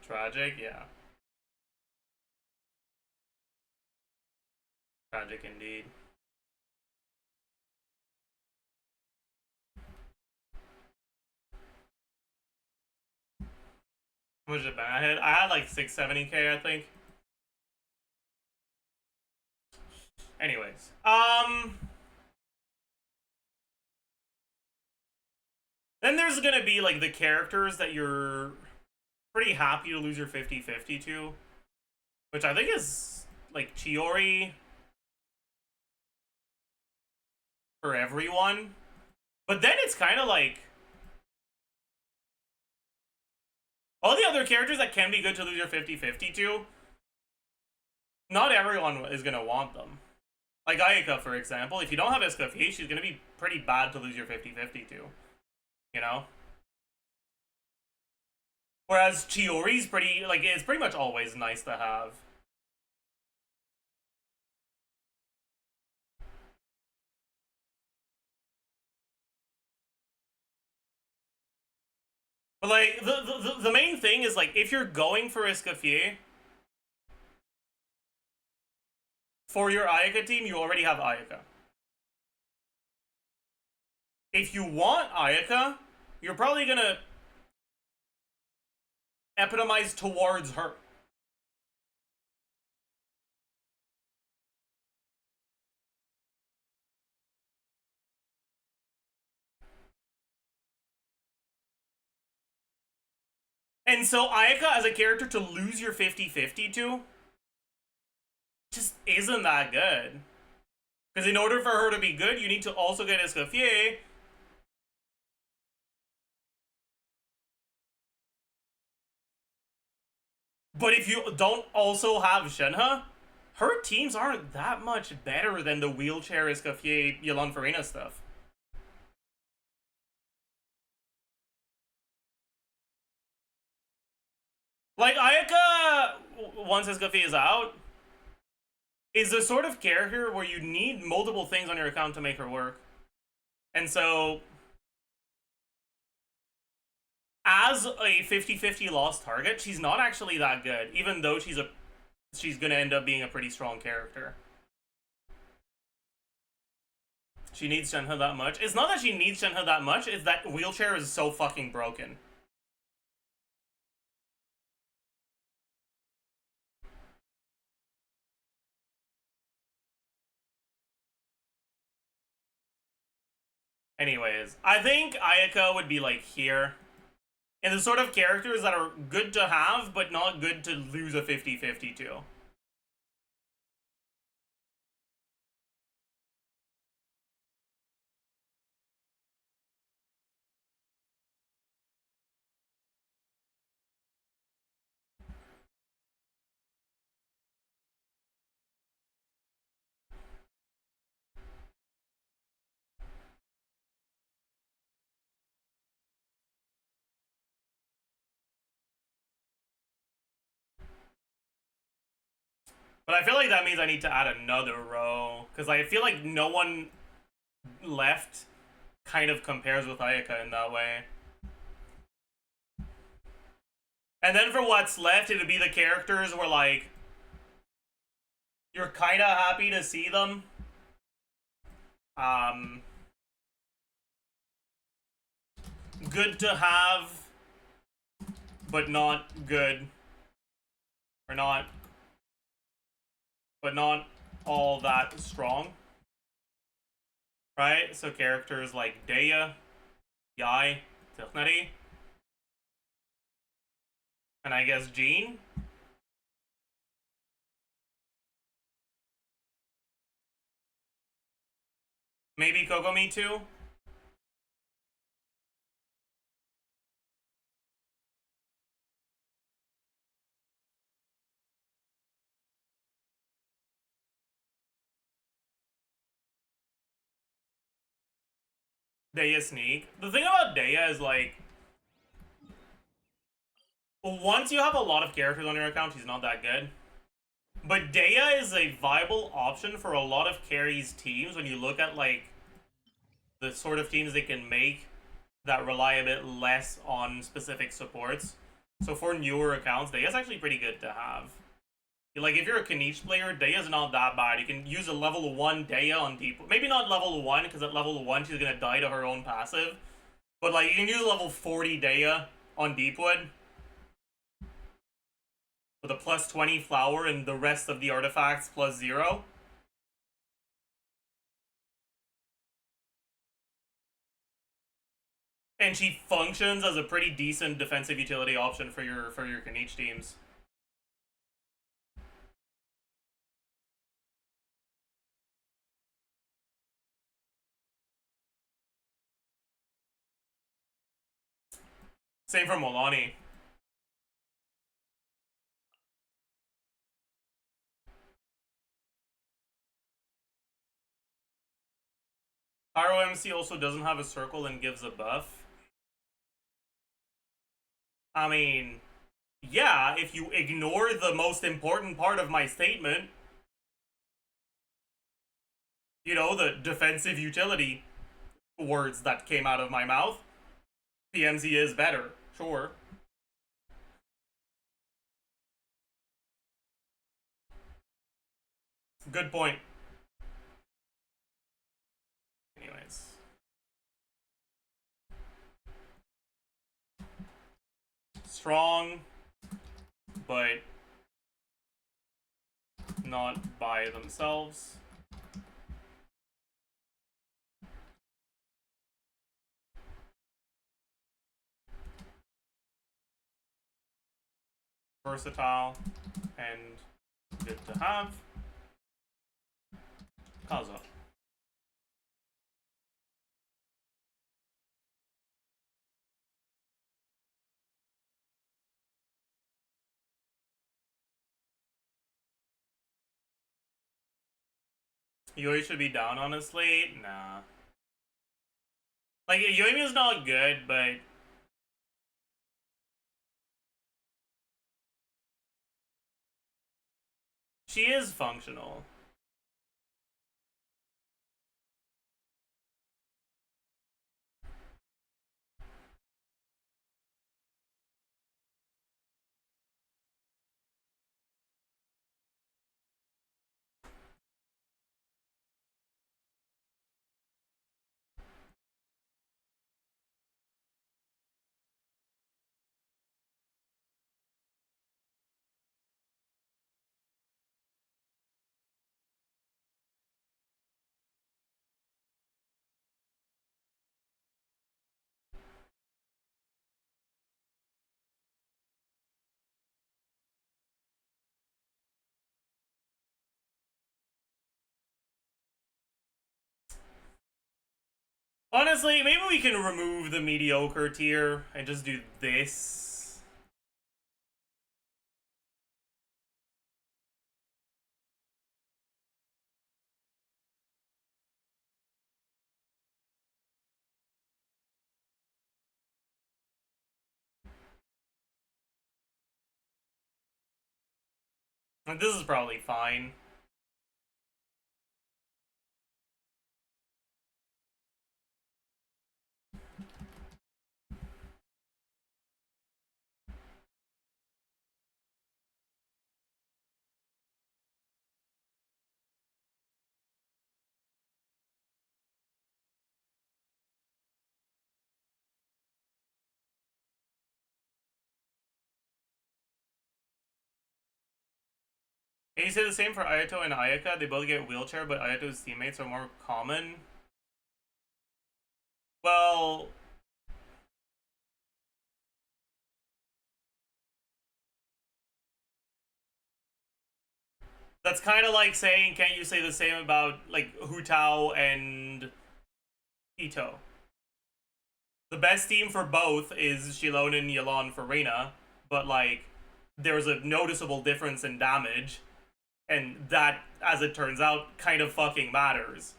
Tragic, yeah. Tragic indeed. How much did I had like 670k, I think. Anyways, then there's gonna be like the characters that you're pretty happy to lose your 50-50 to, which I think is like Chiori for everyone. But then it's kind of like all the other characters that can be good to lose your 50-50 to, not everyone is gonna want them. Like Ayaka, for example, if you don't have Escoffier, she's gonna be pretty bad to lose your 50-50 to, you know? Whereas Chiori's pretty, like, it's pretty much always nice to have. But, like, the main thing is, like, if you're going for Escoffier, for your Ayaka team, you already have Ayaka. If you want Ayaka, you're probably gonna epitomize towards her. And so Ayaka as a character to lose your 50-50 to just isn't that good. Because in order for her to be good, you need to also get Escoffier. But if you don't also have Shenhe, her teams aren't that much better than the wheelchair Escoffier Yolande Farina stuff. Like, Ayaka, once Escoffier is out, is the sort of character where you need multiple things on your account to make her work. And so, as a 50-50 lost target, she's not actually that good, even though she's gonna end up being a pretty strong character. She needs Shenhe that much. It's not that she needs Shenhe that much, it's that wheelchair is so fucking broken. Anyways, I think Ayaka would be like here. And the sort of characters that are good to have, but not good to lose a 50-50 to. But I feel like that means I need to add another row. Because I feel like no one left kind of compares with Ayaka in that way. And then for what's left, it would be the characters where, like, you're kind of happy to see them. Good to have, but not good. Or not, but not all that strong. Right? So characters like Daya, Yai, Tilnari, and I guess Jean. Maybe Kokomi too? Daya Sneak. The thing about Daya is, like, once you have a lot of characters on your account, she's not that good. But Daya is a viable option for a lot of carries teams when you look at, like, the sort of teams they can make that rely a bit less on specific supports. So for newer accounts, Daya's actually pretty good to have. Like, if you're a Kaniche player, Daya's not that bad. You can use a level 1 Daya on Deep. Maybe not level 1, because at level 1 she's gonna die to her own passive. But, like, you can use level 40 Daya on Deepwood with a plus 20 flower and the rest of the artifacts plus 0. And she functions as a pretty decent defensive utility option for your Kaniche teams. Same for Molani. ROMC also doesn't have a circle and gives a buff. I mean, yeah, if you ignore the most important part of my statement, you know, the defensive utility words that came out of my mouth, PMZ is better, sure. Good point. Anyways. Strong, but not by themselves. Versatile and good to have. Kaza. Yui should be down, honestly. Nah. Like, Yui is not good, but she is functional. Honestly, maybe we can remove the mediocre tier and just do this. And this is probably fine. Can you say the same for Ayato and Ayaka? They both get wheelchair, but Ayato's teammates are more common. Well, that's kind of like saying, can't you say the same about like Hu Tao and Ito? The best team for both is Shilon and Yelan for Reina, but like there's a noticeable difference in damage, and that, as it turns out, kind of fucking matters.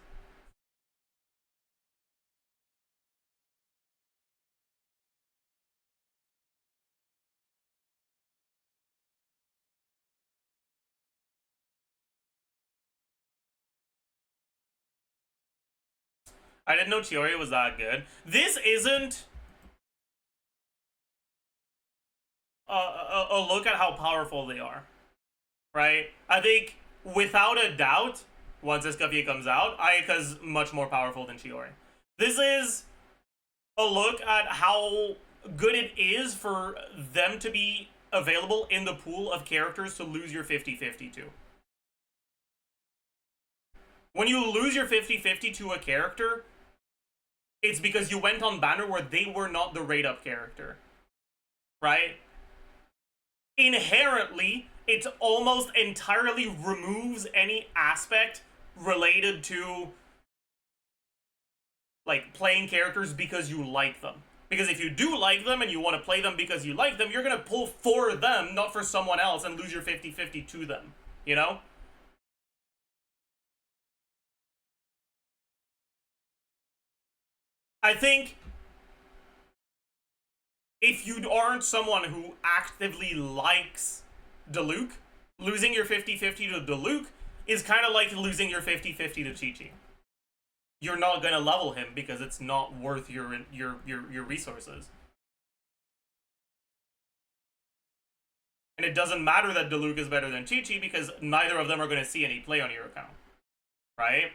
I didn't know Chiori was that good. This isn't a look at how powerful they are, right? I think, without a doubt, once Escaffier comes out, Ayaka's much more powerful than Chiori. This is a look at how good it is for them to be available in the pool of characters to lose your 50-50 to. When you lose your 50-50 to a character, it's because you went on banner where they were not the rate up character, right? Inherently, it almost entirely removes any aspect related to like playing characters because you like them. Because if you do like them and you want to play them because you like them, you're going to pull for them, not for someone else, and lose your 50-50 to them, you know? I think if you aren't someone who actively likes Diluc, losing your 50-50 to Diluc is kind of like losing your 50-50 to Chi-Chi. You're not going to level him because it's not worth your resources. And it doesn't matter that Diluc is better than Chi-Chi because neither of them are going to see any play on your account, right?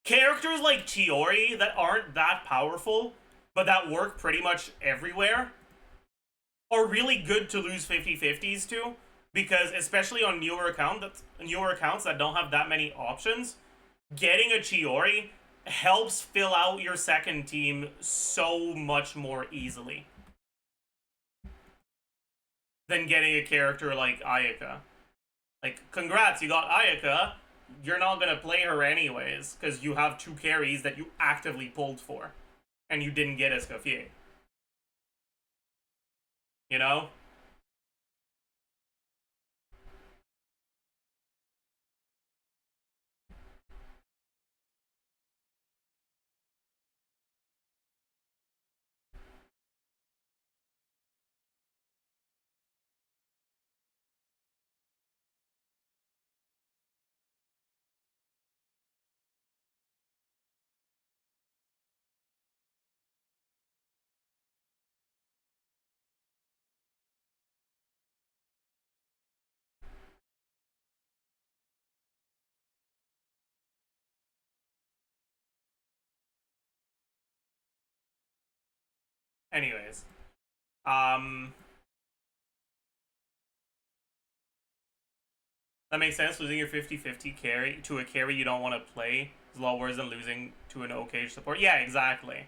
Characters like Chiori that aren't that powerful, but that work pretty much everywhere, are really good to lose 50-50s to, because especially on newer accounts that don't have that many options, getting a Chiori helps fill out your second team so much more easily than getting a character like Ayaka. Like, congrats, you got Ayaka. You're not gonna play her anyways, because you have two carries that you actively pulled for, and you didn't get Escoffier. You know? Anyways. That makes sense. Losing your 50-50 carry to a carry you don't want to play is a lot worse than losing to an OK support. Yeah, exactly.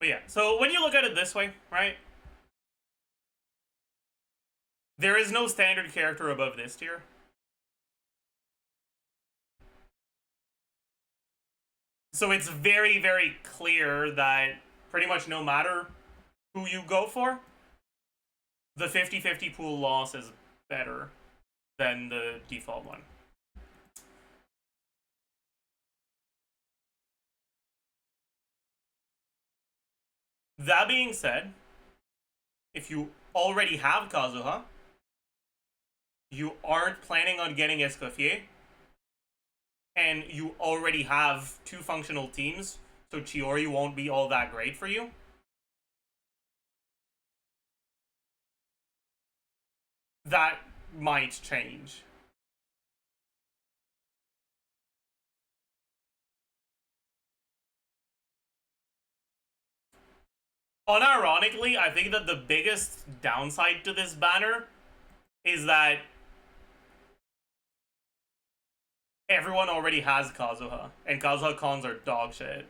But yeah, so when you look at it this way, right? There is no standard character above this tier. So it's very, very clear that pretty much no matter who you go for, the 50-50 pool loss is better than the default one. That being said, if you already have Kazuha, you aren't planning on getting Escoffier, and you already have 2 functional teams, so Chiori won't be all that great for you. That might change. Unironically, I think that the biggest downside to this banner is that everyone already has Kazuha, and Kazuha cons are dog shit.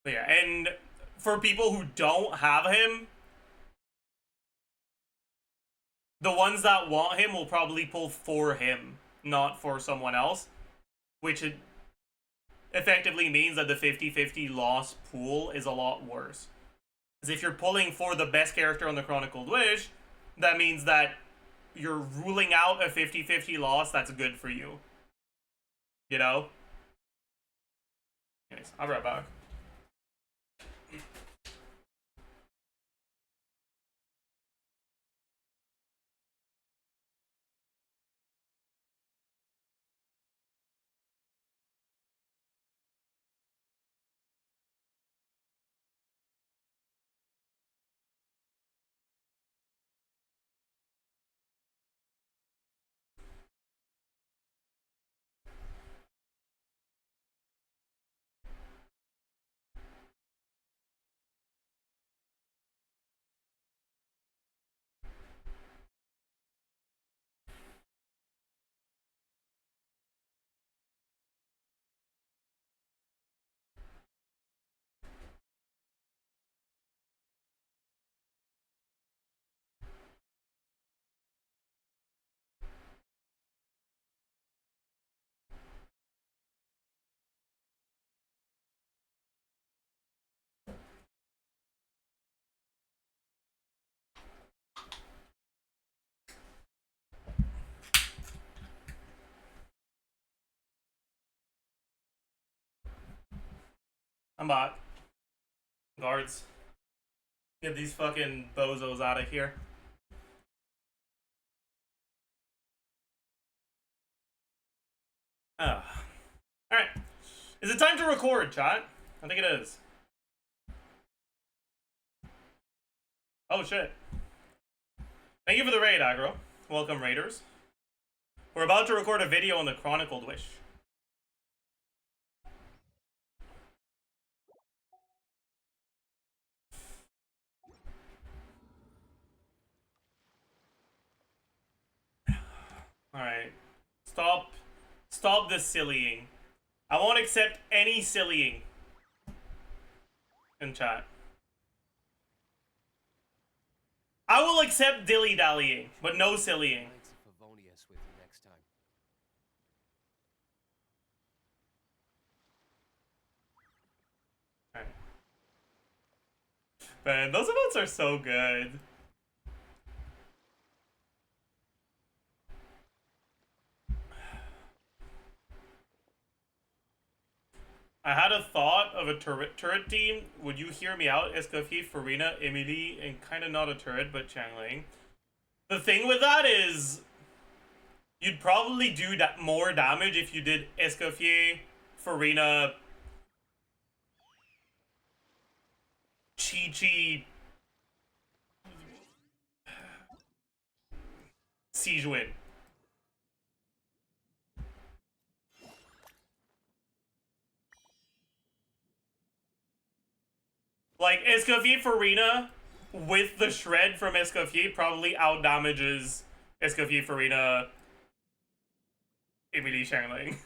But yeah, and for people who don't have him, the ones that want him will probably pull for him, not for someone else, which it effectively means that the 50-50 loss pool is a lot worse. Because if you're pulling for the best character on the Chronicled Wish, that means that you're ruling out a 50-50 loss that's good for you. You know? Anyways, I'll be right back. I'm back. Guards. Get these fucking bozos out of here. Alright. Is it time to record, chat? I think it is. Oh shit. Thank you for the raid, Aggro. Welcome, raiders. We're about to record a video on the Chronicled Wish. Alright. Stop the sillying. I won't accept any sillying in chat. I will accept dilly-dallying, but no sillying. Alright. Man, those emotes are so good. I had a thought of a turret team. Would you hear me out? Escoffier, Farina, Emily, and kind of not a turret, but Changling. The thing with that is, you'd probably do more damage if you did Escoffier, Farina, Chi-Chi, Sijuin. Like, Escoffier Farina with the shred from Escoffier probably out-damages Escoffier Farina Emily Shangling.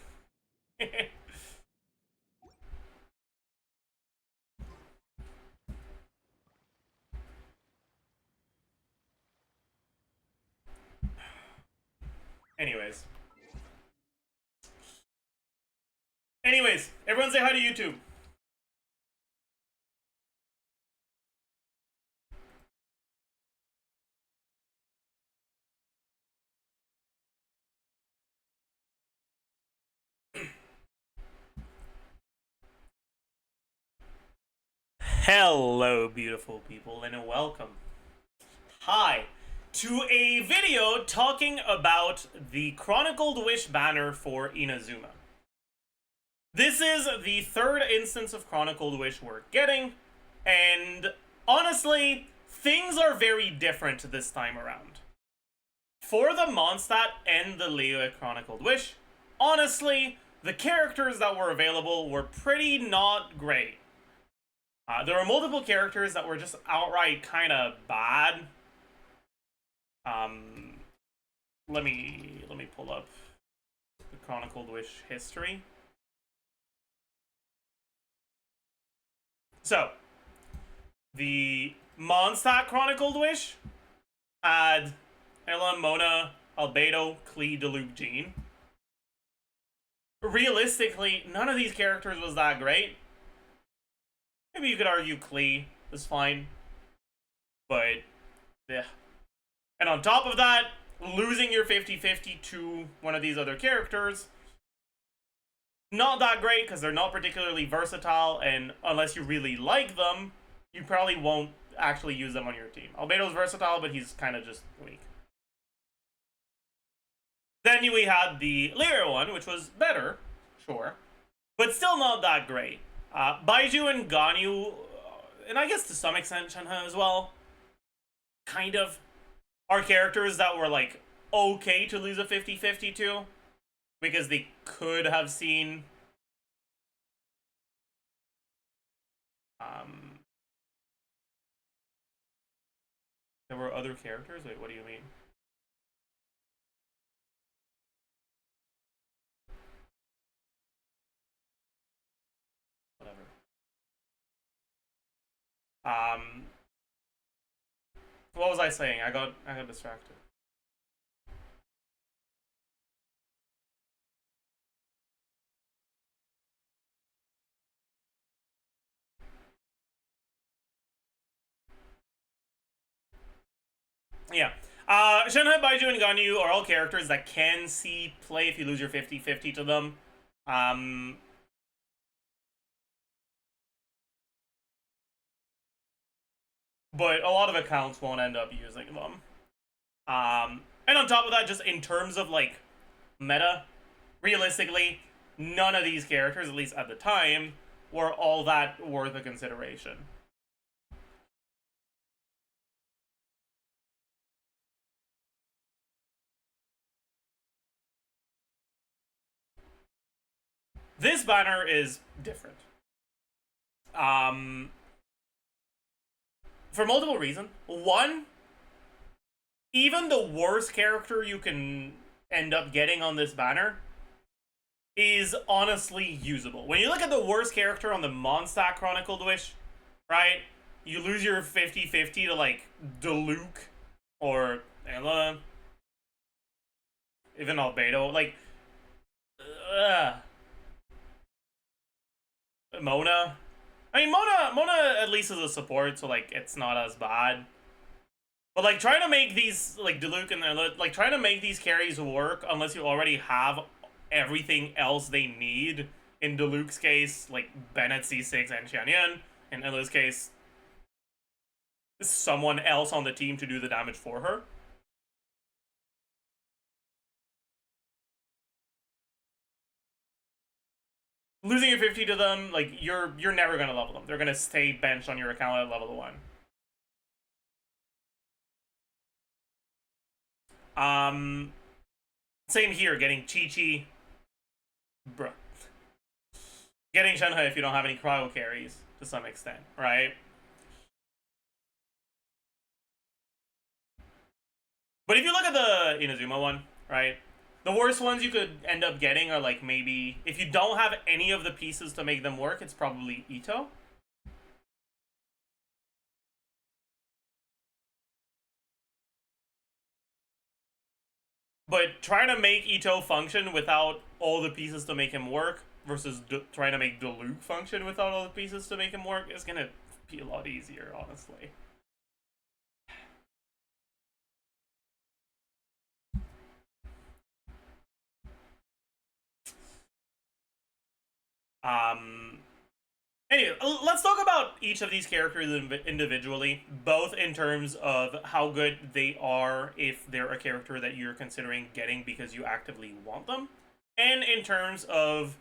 Anyways, everyone say hi to YouTube. Hello, beautiful people, and welcome. Hi, to a video talking about the Chronicled Wish banner for Inazuma. This is the third instance of Chronicled Wish we're getting, and honestly, things are very different this time around. For the Mondstadt and the Liyue Chronicled Wish, honestly, the characters that were available were pretty not great. There were multiple characters that were just outright kind of bad. Let me pull up the Chronicled Wish history. So, the Mondstadt Chronicled Wish had Ella, Mona, Albedo, Klee, Diluc, Jean. Realistically, none of these characters was that great. Maybe you could argue Klee is fine. But, yeah. And on top of that, losing your 50-50 to one of these other characters, not that great because they're not particularly versatile, and unless you really like them, you probably won't actually use them on your team. Albedo's versatile, but he's kind of just weak. Then we had the Liyue one, which was better, sure, but still not that great. Baiju and Ganyu, and I guess to some extent Shenhe as well, kind of, are characters that were like okay to lose a 50-50 to, because they could have seen there were other characters? Wait, what do you mean? Whatever. What was I saying? I got distracted. Yeah. Shenhe, Baiju, and Ganyu are all characters that can see play if you lose your 50-50 to them. But a lot of accounts won't end up using them. And on top of that, just in terms of, like, meta, realistically, none of these characters, at least at the time, were all that worth a consideration. This banner is different. For multiple reasons. One, even the worst character you can end up getting on this banner is honestly usable. When you look at the worst character on the Mondstadt Chronicled Wish, right? You lose your 50-50 to, like, Diluc or Ella, even Albedo. Like, Mona. I mean, Mona at least is a support, so, like, it's not as bad. But, like, trying to make these, like, Diluc and like, trying to make these carries work unless you already have everything else they need. In Diluc's case, like, Bennett C6 and Xianyan. In Ella's case, someone else on the team to do the damage for her. Losing your 50 to them, like, you're never gonna level them. They're gonna stay benched on your account at level 1. Same here, getting Chi-Chi. Bruh. Getting Shenhe if you don't have any cryo carries, to some extent, right? But if you look at the Inazuma one, right? The worst ones you could end up getting are like maybe if you don't have any of the pieces to make them work, it's probably Ito. But trying to make Ito function without all the pieces to make him work versus trying to make Diluc function without all the pieces to make him work is gonna be a lot easier, honestly. Anyway, let's talk about each of these characters individually, both in terms of how good they are if they're a character that you're considering getting because you actively want them, and in terms of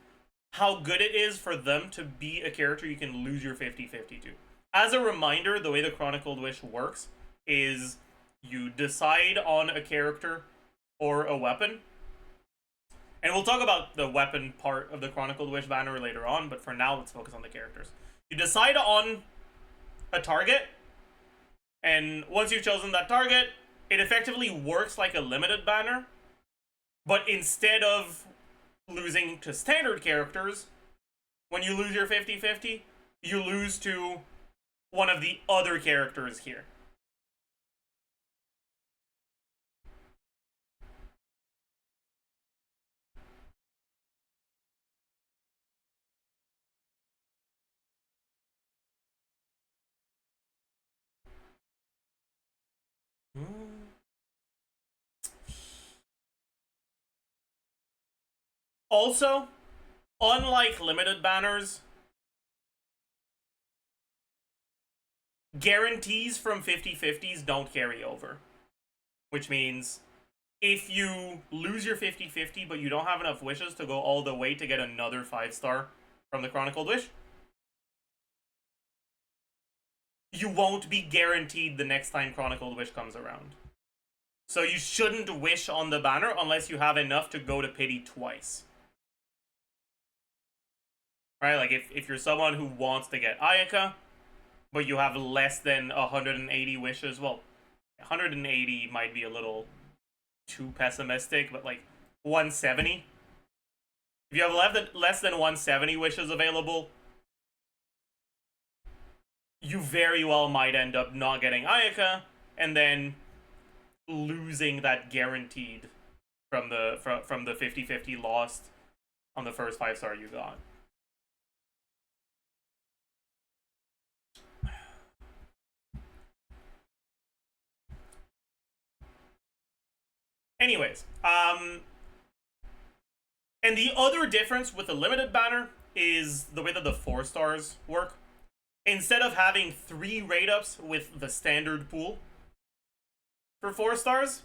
how good it is for them to be a character you can lose your 50-50 to. As a reminder, the way the Chronicled Wish works is you decide on a character or a weapon. And we'll talk about the weapon part of the Chronicled Wish banner later on, but for now, let's focus on the characters. You decide on a target, and once you've chosen that target, it effectively works like a limited banner, but instead of losing to standard characters, when you lose your 50-50, you lose to one of the other characters here. Also, unlike limited banners, guarantees from 50-50s don't carry over. Which means if you lose your 50-50 but you don't have enough wishes to go all the way to get another 5-star from the Chronicled Wish, you won't be guaranteed the next time Chronicled Wish comes around. So you shouldn't wish on the banner unless you have enough to go to pity twice. Right, like if you're someone who wants to get Ayaka, but you have less than 180 wishes, well, 180 might be a little too pessimistic, but like 170. If you have less than 170 wishes available, you very well might end up not getting Ayaka, and then losing that guaranteed from the 50-50 lost on the first 5-star you got. Anyways, and the other difference with the limited banner is the way that the 4-stars work. Instead of having 3 rate-ups with the standard pool for 4-stars,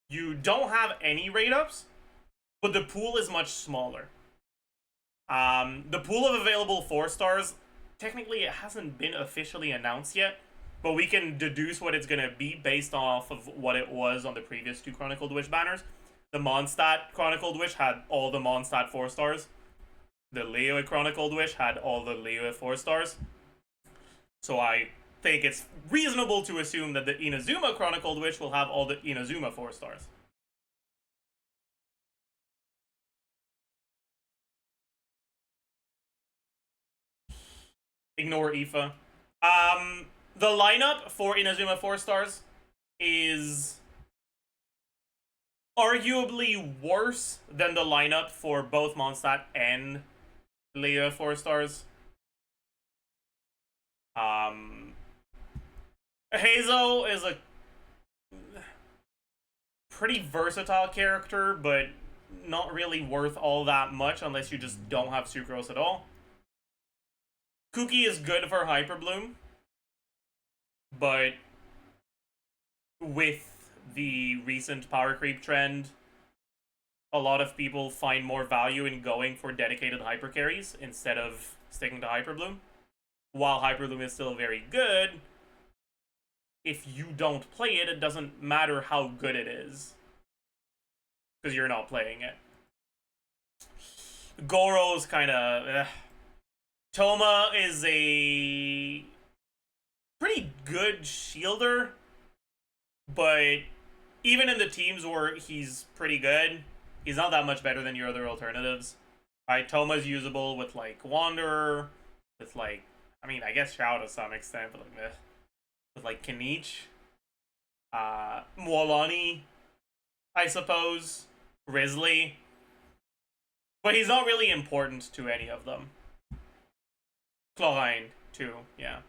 you don't have any rate-ups, but the pool is much smaller. The pool of available 4-stars, technically it hasn't been officially announced yet, but we can deduce what it's going to be based off of what it was on the previous 2 Chronicled Wish banners. The Mondstadt Chronicled Wish had all the Mondstadt 4-stars. The Liyue Chronicled Wish had all the Liyue 4-stars. So I think it's reasonable to assume that the Inazuma Chronicled Wish will have all the Inazuma 4-stars. Ignore Ifa. The lineup for Inazuma 4-stars is arguably worse than the lineup for both Mondstadt and Liyue 4-stars. Heizo is a pretty versatile character, but not really worth all that much unless you just don't have Sucrose at all. Kuki is good for Hyper Bloom, but with the recent power creep trend, a lot of people find more value in going for dedicated hyper carries instead of sticking to Hyper Bloom. While Hyper Bloom is still very good, if you don't play it, it doesn't matter how good it is, because you're not playing it. Goro's kind of... Toma is a pretty good shielder, but even in the teams where he's pretty good, he's not that much better than your other alternatives. Right, Toma's usable with like Wanderer, with like, I mean, I guess Shao to some extent, but like with like Kanich, Mwalani, I suppose, Risley, but he's not really important to any of them. Chlorine too, yeah.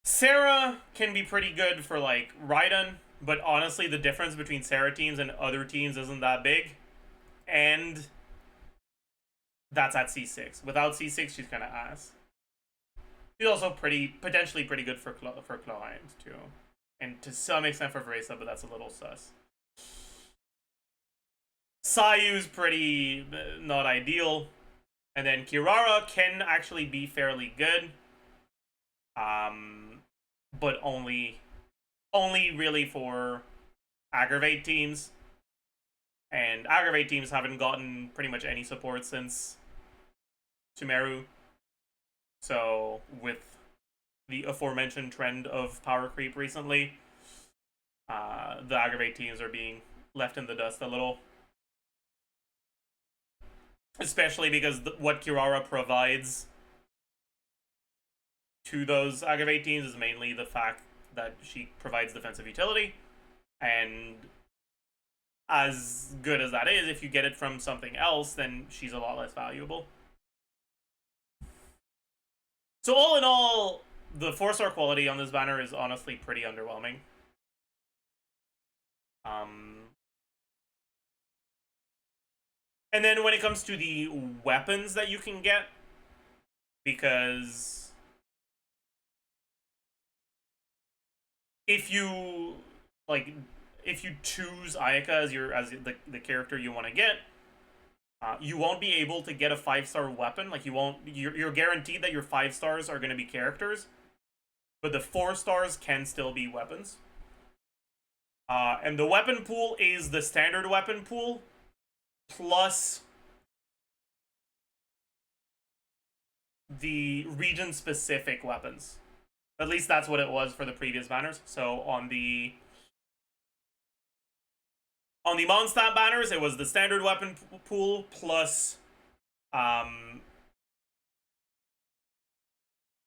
Sarah can be pretty good for like Raiden, but honestly the difference between Sarah teams and other teams isn't that big. And that's at C6. Without C6, she's kind of ass. She's also potentially pretty good for Chlorine too. And to some extent for Vresa, but that's a little sus. Sayu's pretty not ideal. And then Kirara can actually be fairly good. But only really for aggravate teams. And aggravate teams haven't gotten pretty much any support since Sumeru. So with the aforementioned trend of power creep recently, the aggravate teams are being left in the dust a little. Especially because what Kirara provides to those aggravate teams is mainly the fact that she provides defensive utility. And as good as that is, if you get it from something else, then she's a lot less valuable. So all in all, the 4-star quality on this banner is honestly pretty underwhelming. And then when it comes to the weapons that you can get, because if you choose Ayaka as the character you want to get, you won't be able to get a 5-star weapon. Like you're guaranteed that your 5 stars are going to be characters, but the 4 stars can still be weapons. And the weapon pool is the standard weapon pool plus the region-specific weapons. At least that's what it was for the previous banners. So on the Mondstadt banners, it was the standard weapon pool plus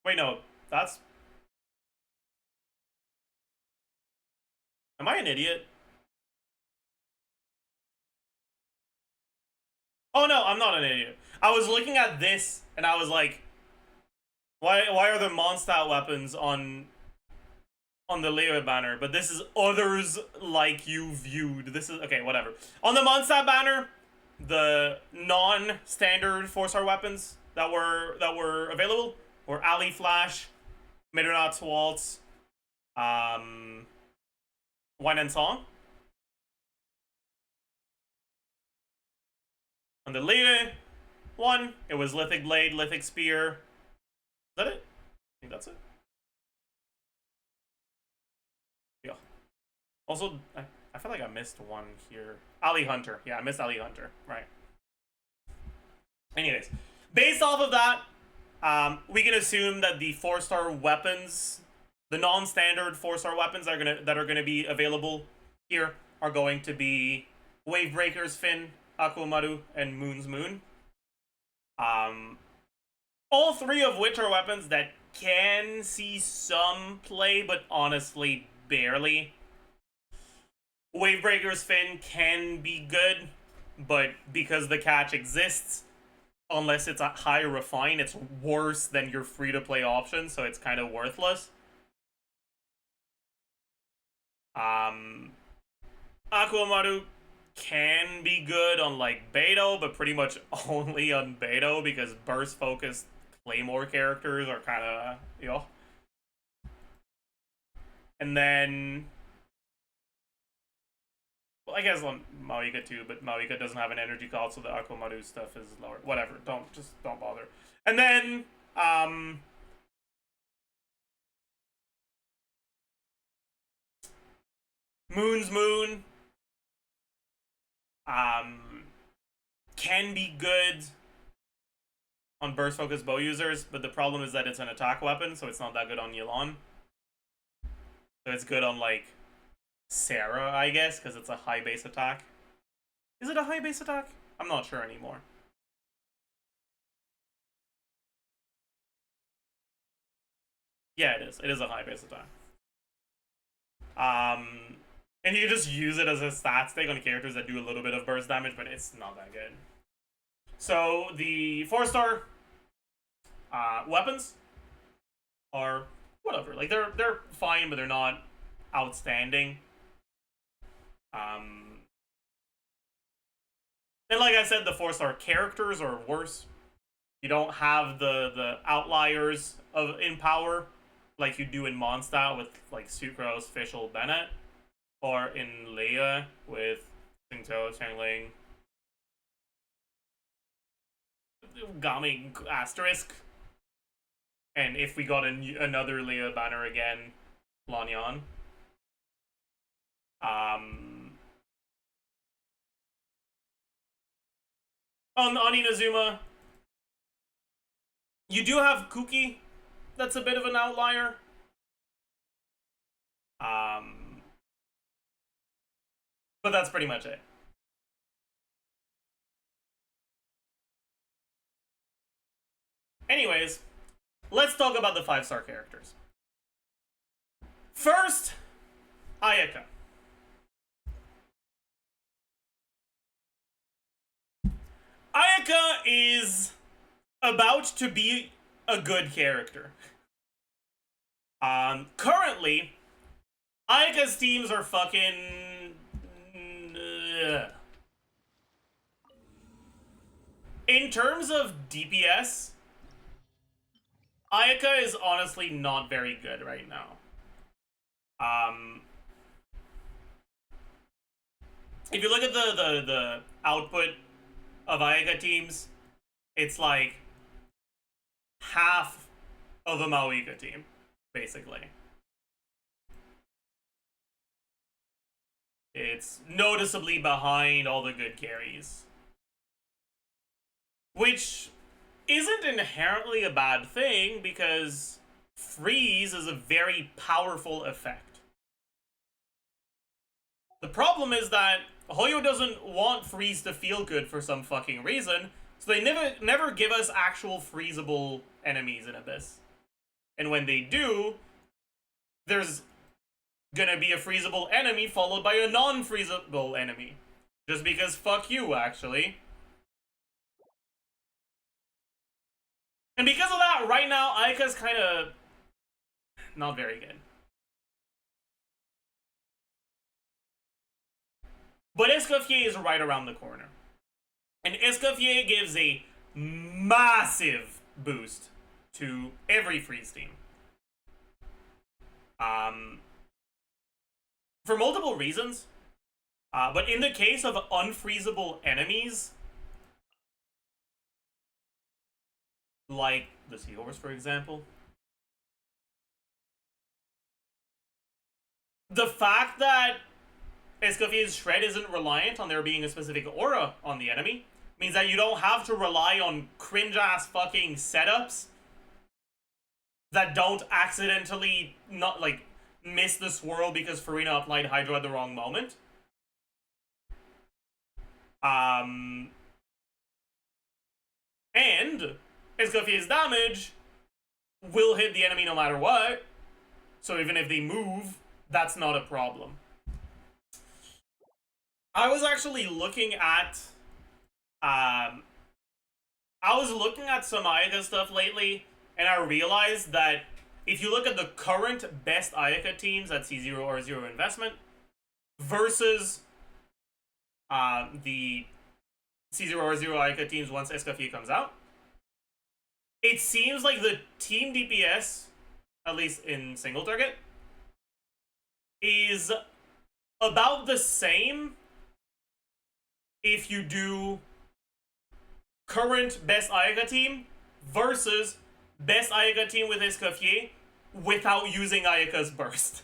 wait, no, that's... Am I an idiot? Oh no, I'm not an idiot. I was looking at this and I was like, why are there Mondstadt weapons on the Leo banner? But this is others like you viewed. This is okay, whatever. On the Mondstadt banner, the non-standard 4-star weapons that were available were Ali Flash, Midernot's Waltz, Wine and Song. On the Leo one, it was Lithic Blade, Lithic Spear. Is that it? I think that's it. Yeah. Also, I feel like I missed one here. Ali Hunter. Yeah, I missed Ali Hunter. Right. Anyways, based off of that, we can assume that the 4-star weapons, the non-standard 4-star weapons that are gonna be available here are going to be Wavebreaker's Fin, Akumaru, and Moon's Moon. All 3 of which are weapons that can see some play, but honestly, barely. Wavebreaker's Fin can be good, but because the catch exists, unless it's a high refine, it's worse than your free-to-play option, so it's kind of worthless. Akumaru can be good on like Beto, but pretty much only on Beto because burst focused Claymore characters are kind of, you know. And then, well, I guess on Maoika too, but Maoika doesn't have an energy call, so the Akumaru stuff is lower. Whatever, don't bother. And then, Moon's Moon can be good on burst focused bow users, but the problem is that it's an attack weapon, so it's not that good on Yelan. So it's good on, like, Sarah, I guess, because it's a high base attack. Is it a high base attack? I'm not sure anymore. Yeah, it is. It is a high base attack. And you just use it as a stat stick on characters that do a little bit of burst damage, but it's not that good. So the 4-star weapons are whatever. Like they're fine, but they're not outstanding. And like I said, the 4-star characters are worse. You don't have the outliers in power like you do in Mondstadt with like Sucrose, Fischl, Bennett, or in Leia with Xingqiu, Changling, Gami Asterisk, and if we got another Leia banner again, Lanyan. On Inazuma, you do have Kuki. That's a bit of an outlier. But that's pretty much it. Anyways, let's talk about the 5-star characters. First, Ayaka. Ayaka is about to be a good character. Currently, Ayaka's teams are fucking... In terms of DPS, Ayaka is honestly not very good right now. If you look at the output of Ayaka teams, it's like half of a Maoika team, basically. It's noticeably behind all the good carries. Which isn't inherently a bad thing, because freeze is a very powerful effect. The problem is that Hoyo doesn't want freeze to feel good for some fucking reason, so they never give us actual freezable enemies in Abyss. And when they do, there's gonna be a freezable enemy followed by a non-freezable enemy. Just because fuck you, actually. And because of that, right now, Ayaka's kind of not very good. But Escoffier is right around the corner. And Escoffier gives a massive boost to every freeze team. For multiple reasons. But in the case of unfreezable enemies, like the Seahorse, for example, the fact that Escoffier's Shred isn't reliant on there being a specific aura on the enemy means that you don't have to rely on cringe-ass fucking setups that don't accidentally not, like, miss the swirl because Farina applied Hydro at the wrong moment. And Escoffier's damage will hit the enemy no matter what, so even if they move, that's not a problem. I was actually looking at some Ayaka stuff lately, and I realized that if you look at the current best Ayaka teams at C0 or 0 investment versus the C0 or 0 Ayaka teams once Escoffier comes out, it seems like the team DPS, at least in single target, is about the same if you do current best Ayaka team versus best Ayaka team with Escoffier without using Ayaka's burst.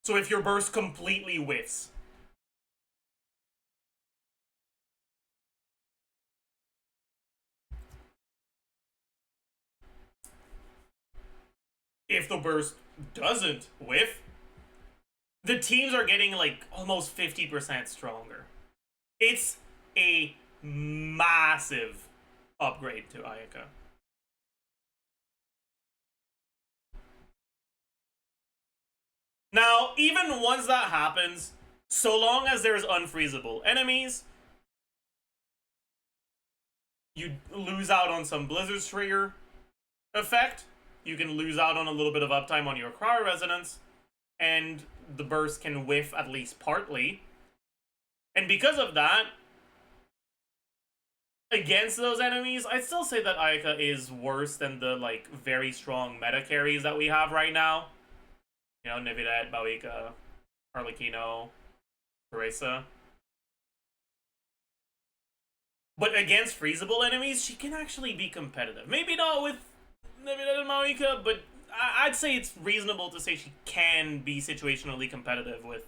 So if your burst completely whiffs. If the burst doesn't whiff, the teams are getting like almost 50% stronger. It's a massive upgrade to Ayaka. Now, even once that happens, so long as there's unfreezable enemies, you lose out on some Blizzard Trigger effect. You can lose out on a little bit of uptime on your Cryo Resonance, and the burst can whiff at least partly. And because of that, against those enemies, I'd still say that Ayaka is worse than the like very strong meta carries that we have right now. You know, Nividet, Bawika, Arlecchino, Teresa. But against freezable enemies, she can actually be competitive. Maybe not with Nividet and Bawika, but I'd say it's reasonable to say she can be situationally competitive with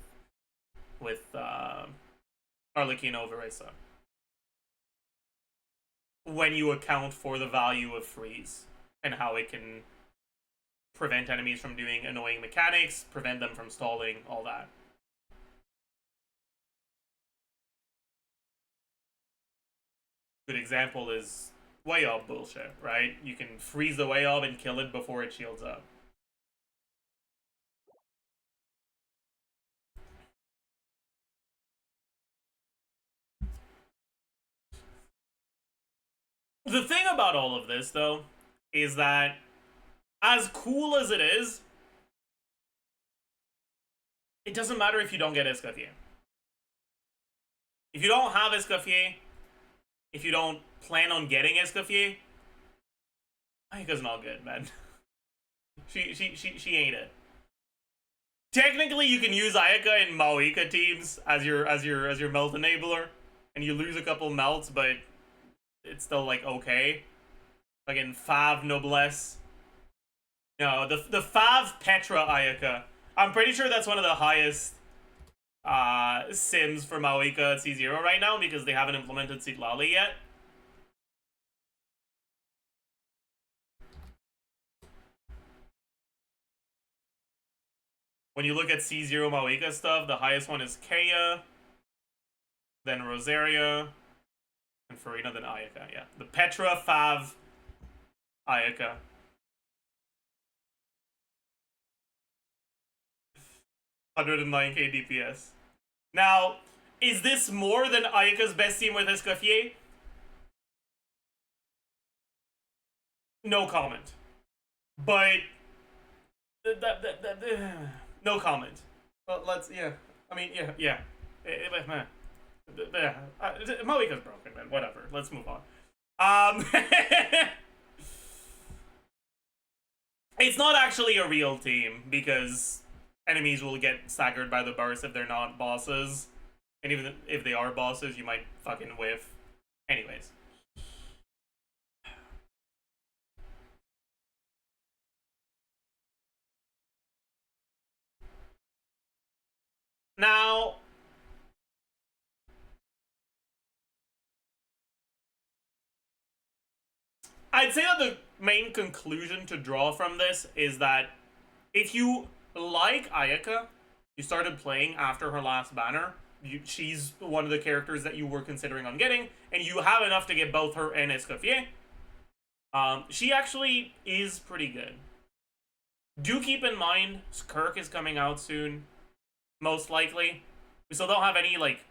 Arlecchino, Teresa. When you account for the value of freeze and how it can prevent enemies from doing annoying mechanics, prevent them from stalling, all that. Good example is way up bullshit, right? You can freeze the way up and kill it before it shields up. The thing about all of this, though, is that as cool as it is, it doesn't matter if you don't get Escoffier. If you don't have Escoffier, if you don't plan on getting Escoffier, Ayaka's not good, man. She ain't it. Technically, you can use Ayaka in Maoika teams as your melt enabler, and you lose a couple melts, but it's still like okay. Like in Fav Noblesse. No, the Fav Petra Ayaka. I'm pretty sure that's one of the highest sims for Maoika at C0 right now because they haven't implemented Sitlali yet. When you look at C0 Maoika stuff, the highest one is Kea, then Rosaria, and Farina, then Ayaka. Yeah, the Petra Fav Ayaka. $109k DPS. Now, is this more than Ayaka's best team with Escoffier? No comment. But no comment. Well, let's I mean Maoika's broken, man. Whatever. Let's move on. It's not actually a real team because enemies will get staggered by the burst if they're not bosses. And even if they are bosses, you might fucking whiff. Anyways. Now, I'd say that the main conclusion to draw from this is that if you like Ayaka, you started playing after her last banner, she's one of the characters that you were considering on getting, and you have enough to get both her and Escoffier. She actually is pretty good. Do keep in mind, Kirk is coming out soon, most likely. We still don't have any, like,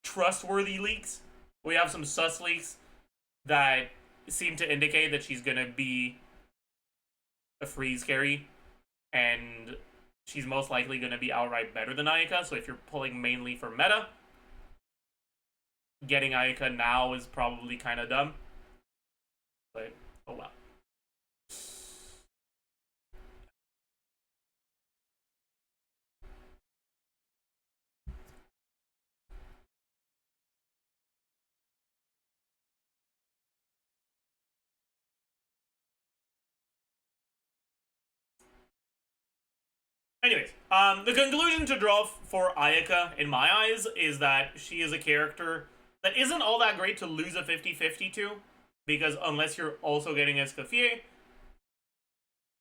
trustworthy leaks. We have some sus leaks that seem to indicate that she's gonna be a freeze carry, and she's most likely going to be outright better than Ayaka, so if you're pulling mainly for meta, getting Ayaka now is probably kind of dumb. But, oh well. Anyways, the conclusion to draw for Ayaka, in my eyes, is that she is a character that isn't all that great to lose a 50-50 to, because unless you're also getting Escoffier,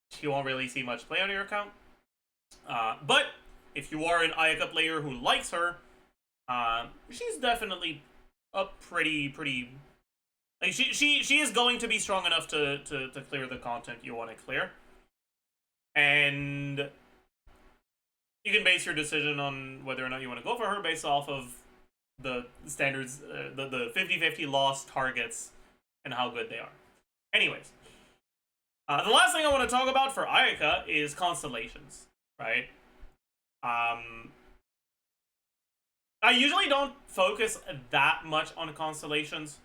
she won't really see much play on your account. But if you are an Ayaka player who likes her, she's definitely a pretty like she is going to be strong enough to clear the content you want to clear, and you can base your decision on whether or not you want to go for her based off of the standards, the 50-50 loss targets, and how good they are. Anyways, the last thing I want to talk about for Ayaka is constellations, right? I usually don't focus that much on constellations,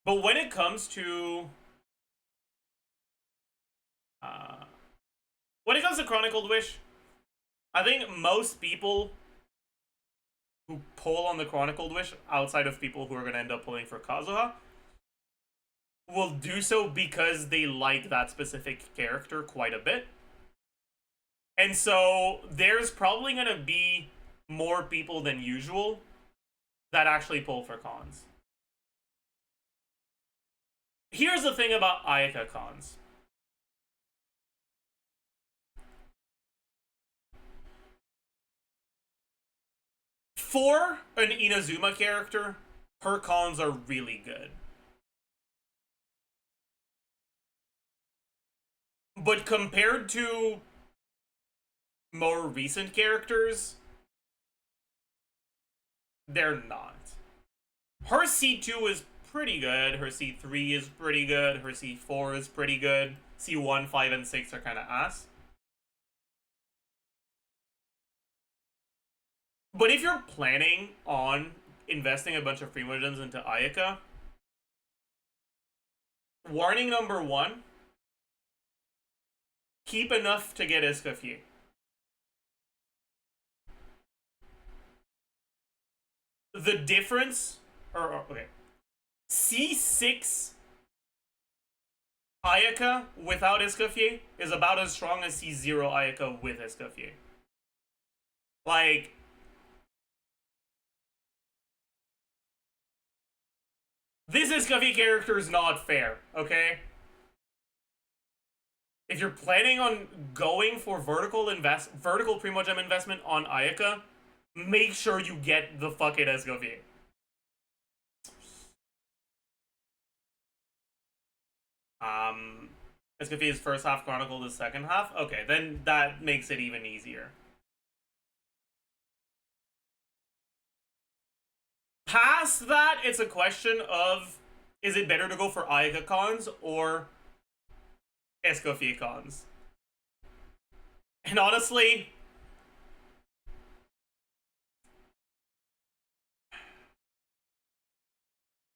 but when it comes to Chronicled Wish, I think most people who pull on the Chronicled Wish, outside of people who are going to end up pulling for Kazuha, will do so because they like that specific character quite a bit. And so there's probably going to be more people than usual that actually pull for cons. Here's the thing about Ayaka cons. For an Inazuma character, her cons are really good. But compared to more recent characters, they're not. Her C2 is pretty good, her C3 is pretty good, her C4 is pretty good, C1, 5, and 6 are kind of ass. But if you're planning on investing a bunch of Primogems into Ayaka, warning number 1, keep enough to get Escoffier. The difference, okay, C6 Ayaka without Escoffier is about as strong as C0 Ayaka with Escoffier. Like, this Escoffier character is not fair, okay? If you're planning on going for vertical Primogem investment on Ayaka, make sure you get the fucking Escoffier. Escoffier's first half, Chronicled is second half? Okay, then that makes it even easier. Past that, it's a question of, is it better to go for Ayaka cons or Escoffier cons? And honestly,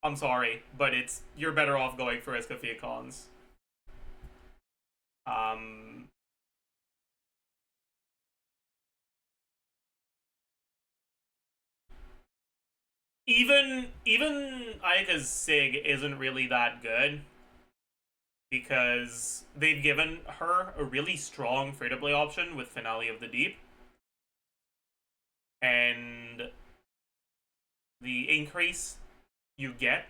I'm sorry, but you're better off going for Escoffier cons. Even Ayaka's Sig isn't really that good because they've given her a really strong free-to-play option with Finale of the Deep, and the increase you get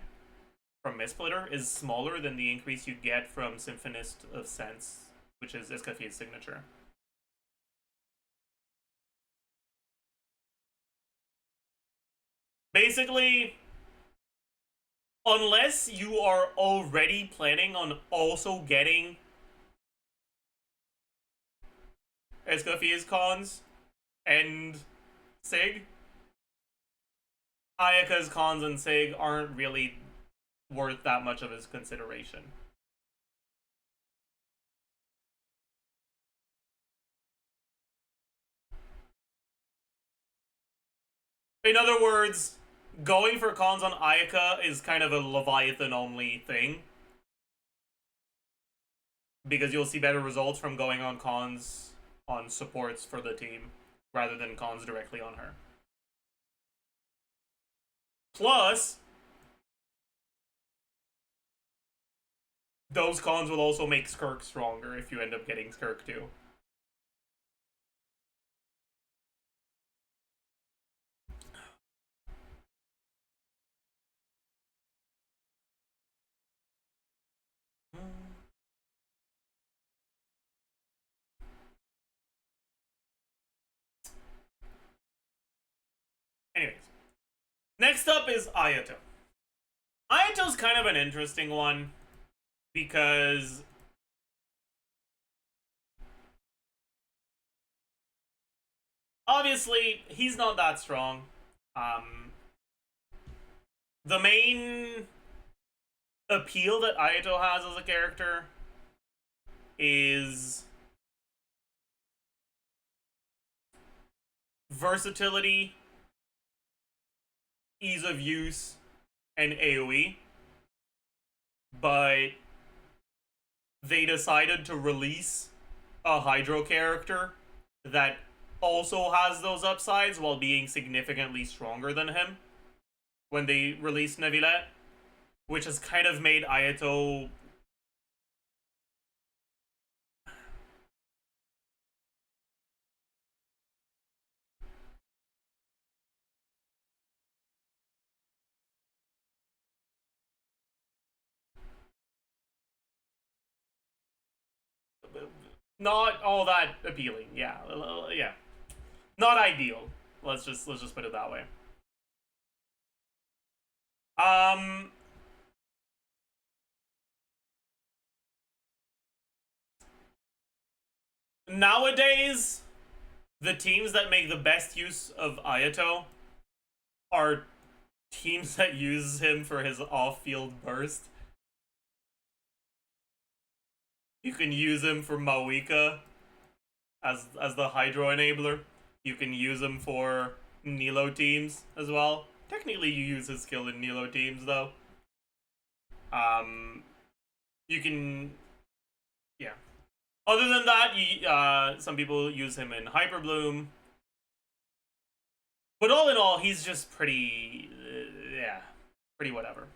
from Mistsplitter is smaller than the increase you get from Symphonist of Sense, which is Escoffier's signature. Basically, unless you are already planning on also getting Escoffier's cons and Sig, Ayaka's cons and Sig aren't really worth that much of his consideration. In other words, going for cons on Ayaka is kind of a Leviathan-only thing, because you'll see better results from going on cons on supports for the team, rather than cons directly on her. Plus, those cons will also make Skirk stronger if you end up getting Skirk too. Next up is Ayato. Ayato's kind of an interesting one because obviously he's not that strong. The main appeal that Ayato has as a character is versatility, ease of use, and AoE. But they decided to release a Hydro character that also has those upsides while being significantly stronger than him when they released Neuvillette, which has kind of made Ayato not all that appealing. Yeah, yeah, not ideal. Let's just put it that way. Nowadays, the teams that make the best use of Ayato are teams that use him for his off-field burst. You can use him for Mawika as the Hydro enabler. You can use him for Nilo teams as well. Technically, you use his skill in Nilo teams, though. You can... yeah. Other than that, some people use him in Hyper Bloom. But all in all, he's just pretty... yeah. Pretty whatever.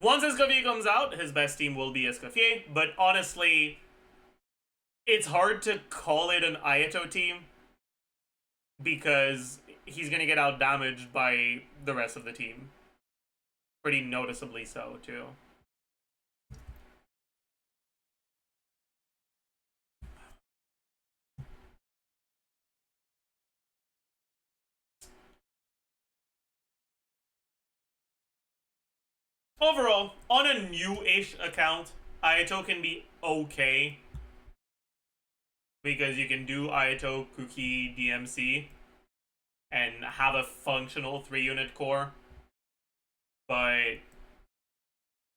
Once Escoffier comes out, his best team will be Escoffier. But honestly, it's hard to call it an Ayato team because he's going to get out damaged by the rest of the team. Pretty noticeably so, too. Overall, on a new-ish account, Ayato can be okay. Because you can do Ayato, Kuki, DMC, and have a functional 3-unit core. But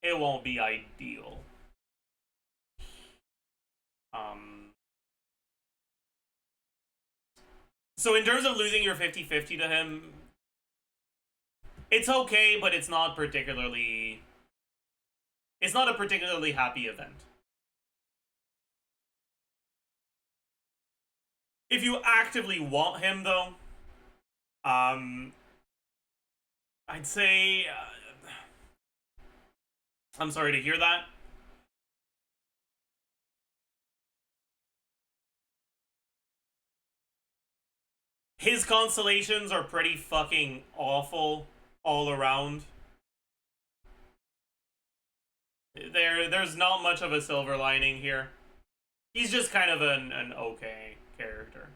it won't be ideal. So in terms of losing your 50-50 to him, it's okay, but it's not particularly... it's not a particularly happy event. If you actively want him, though, I'd say... I'm sorry to hear that. His constellations are pretty fucking awful all around. There's not much of a silver lining here. He's just kind of an okay character.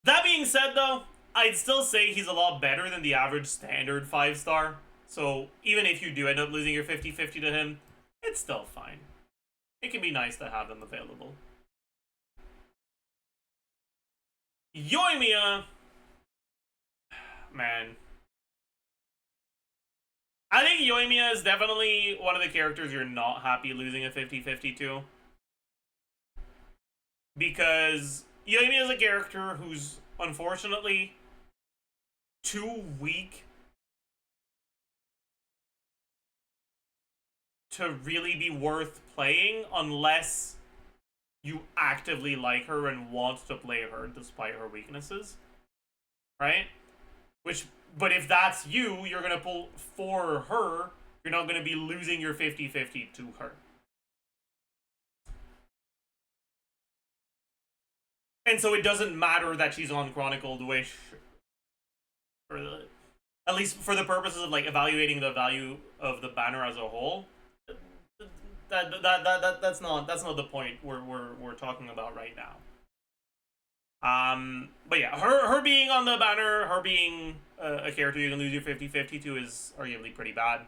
That being said, though, I'd still say he's a lot better than the average standard 5-star. So even if you do end up losing your 50-50 to him, it's still fine. It can be nice to have him available. Yoimiya, man. I think Yoimiya is definitely one of the characters you're not happy losing a 50-50 to. Because Yoimiya is a character who's, unfortunately, too weak to really be worth playing unless you actively like her and want to play her despite her weaknesses. Right? But if that's you, you're going to pull for her. You're not going to be losing your 50-50 to her. And so it doesn't matter that she's on Chronicled, which, at least for the purposes of like evaluating the value of the banner as a whole, that's not the point we're talking about right now. But yeah, her being on the banner, her being a character you can lose your 50-50 to is arguably pretty bad.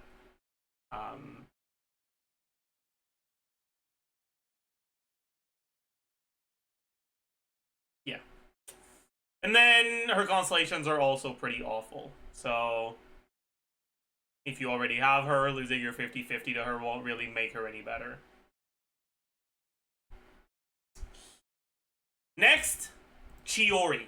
Yeah. And then her constellations are also pretty awful. So if you already have her, losing your 50-50 to her won't really make her any better. Next, Chiori.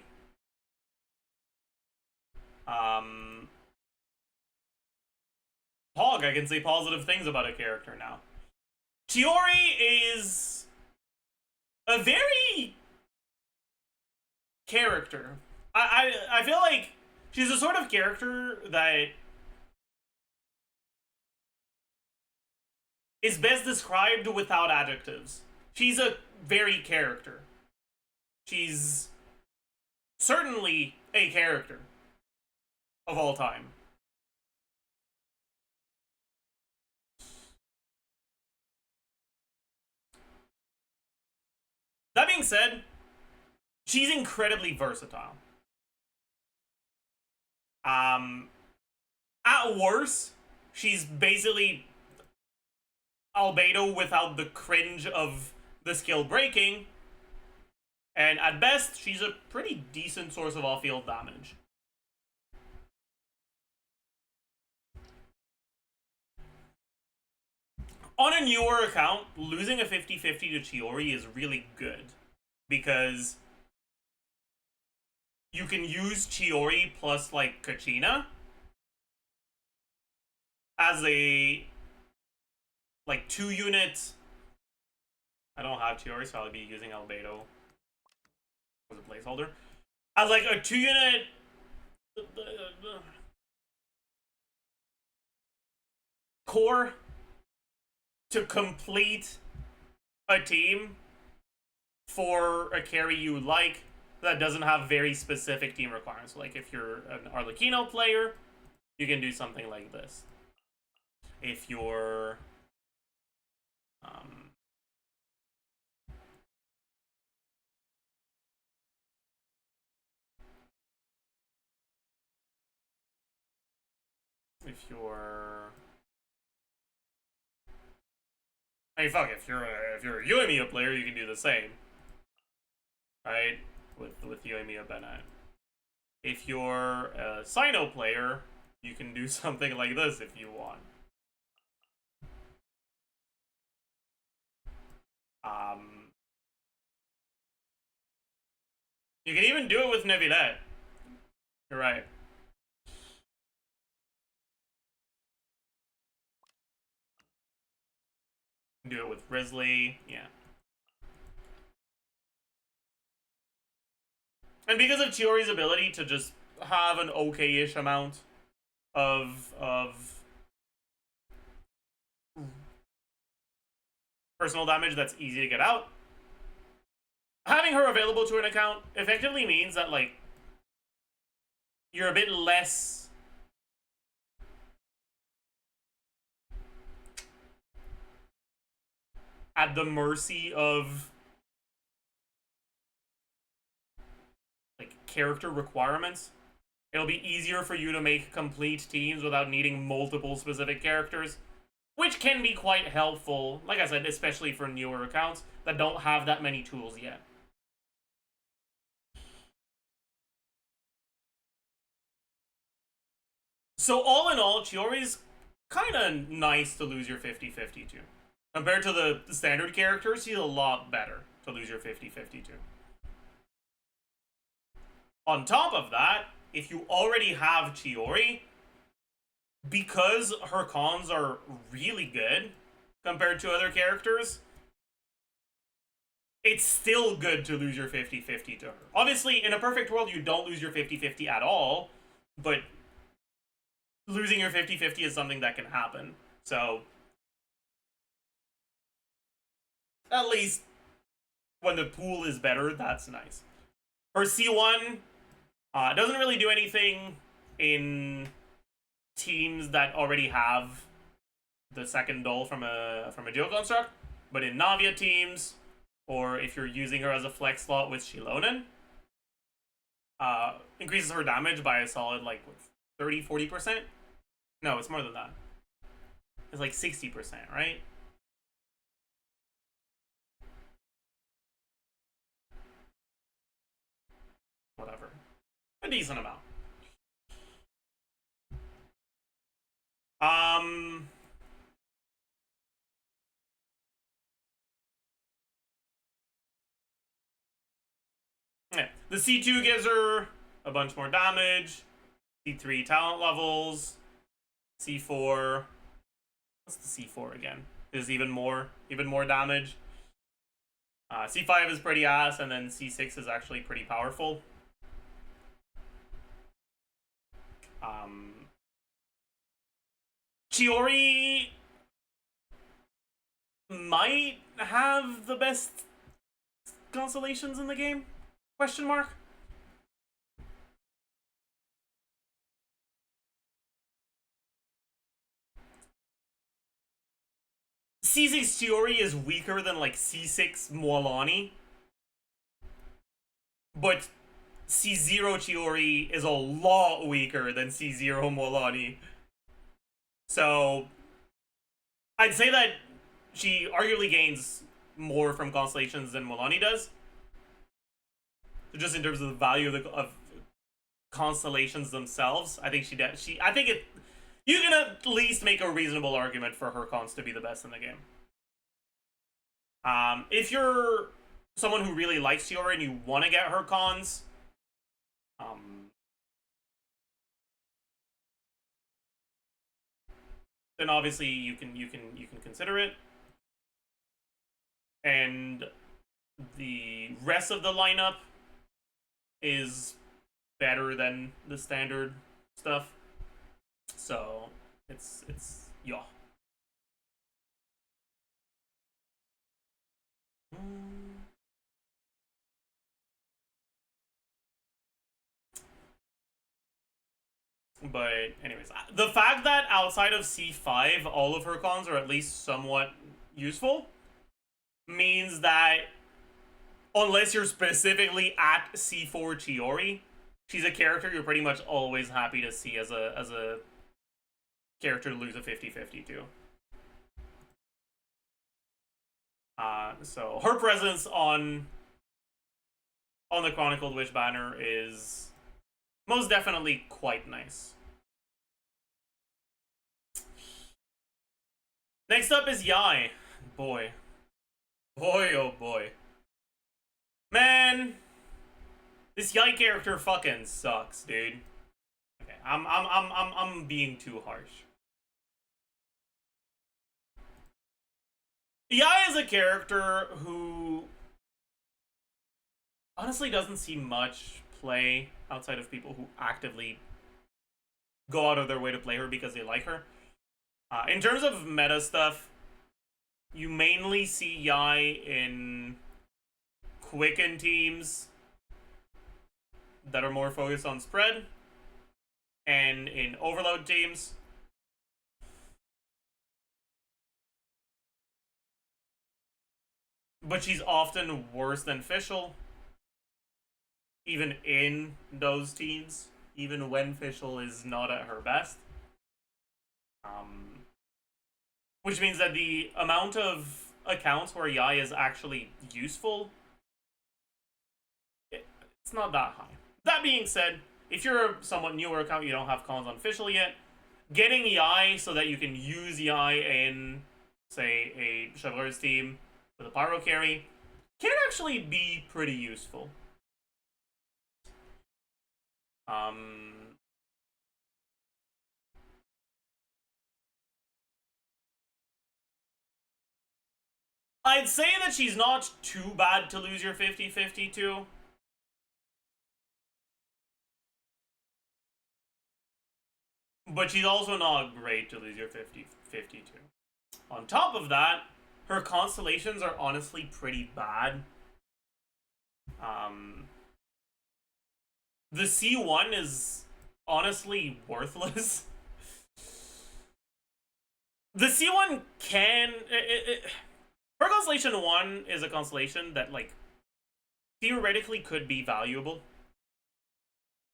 Hog, I can say positive things about a character now. Chiori is a very character. I feel like she's a sort of character that is best described without adjectives. She's a very character. She's certainly a character of all time. That being said, she's incredibly versatile. At worst, she's basically Albedo without the cringe of the skill breaking. And at best, she's a pretty decent source of off-field damage. On a newer account, losing a 50-50 to Chiori is really good. Because you can use Chiori plus, like, Kachina as a, like, 2-unit... I don't have Chiori, so I'll be using Albedo as a placeholder. As, like, a 2-unit... core to complete a team for a carry you like that doesn't have very specific team requirements. Like if you're an Arlecchino player, you can do something like this. If you're I mean, fuck, if you're a Uemia player, you can do the same, right? With Uemia Bennett. If you're a Sino player, you can do something like this if you want. You can even do it with Nevilette. You're right. Do it with Risley, yeah. And because of Chiori's ability to just have an okay-ish amount of personal damage that's easy to get out, having her available to an account effectively means that, like, you're a bit less at the mercy of, like, character requirements. It'll be easier for you to make complete teams without needing multiple specific characters, which can be quite helpful, like I said, especially for newer accounts that don't have that many tools yet. So all in all, Chiori's kind of nice to lose your 50-50 to. Compared to the standard characters, he's a lot better to lose your 50-50 to. On top of that, if you already have Chiori, because her cons are really good compared to other characters, it's still good to lose your 50-50 to her. Obviously, in a perfect world, you don't lose your 50-50 at all, but losing your 50-50 is something that can happen. So at least when the pool is better, that's nice. Her C1 doesn't really do anything in teams that already have the second dull from a dual construct, but in Navia teams, or if you're using her as a flex slot with Shilonen, increases her damage by a solid, like, 30-40%? No, it's more than that. It's like 60%, right? Whatever. A decent amount. Yeah. The C2 gives her a bunch more damage. C3 talent levels. C4. What's the C4 again? Is even more damage. C5 is pretty ass, and then C6 is actually pretty powerful. Chiori might have the best constellations in the game? Question mark? C6 Chiori is weaker than like C6 Mualani, but C0 Chiori is a lot weaker than C0 Mualani. So I'd say that she arguably gains more from constellations than Mualani does. Just in terms of the value of constellations themselves, I think you can at least make a reasonable argument for her cons to be the best in the game. If you're someone who really likes Chiori and you want to get her cons, then obviously you can consider it. And the rest of the lineup is better than the standard stuff. So it's yeah. But anyways, the fact that outside of C5 all of her cons are at least somewhat useful means that unless you're specifically at C4 Chiori, she's a character you're pretty much always happy to see as a character to lose a 50-50 to. So her presence on the Chronicled Witch banner is most definitely quite nice. Next up is Yai. Boy, oh boy. Man, this Yai character fucking sucks, dude. Okay, I'm being too harsh. Yai is a character who honestly doesn't see much play outside of people who actively go out of their way to play her because they like her. In terms of meta stuff, you mainly see Yai in Quicken teams that are more focused on spread, and in Overload teams. But she's often worse than Fischl, even in those teams, even when Fischl is not at her best. Which means that the amount of accounts where Yai is actually useful, it's not that high. That being said, if you're a somewhat newer account, you don't have cons on Fischl yet, getting Yai so that you can use Yai in, say, a Chevaleur's team with a Pyro carry can actually be pretty useful. I'd say that she's not too bad to lose your 50-50 to. But she's also not great to lose your 50-50 to. On top of that, her constellations are honestly pretty bad. The C1 is honestly worthless. The C1 can... her constellation 1 is a constellation that, like, theoretically could be valuable.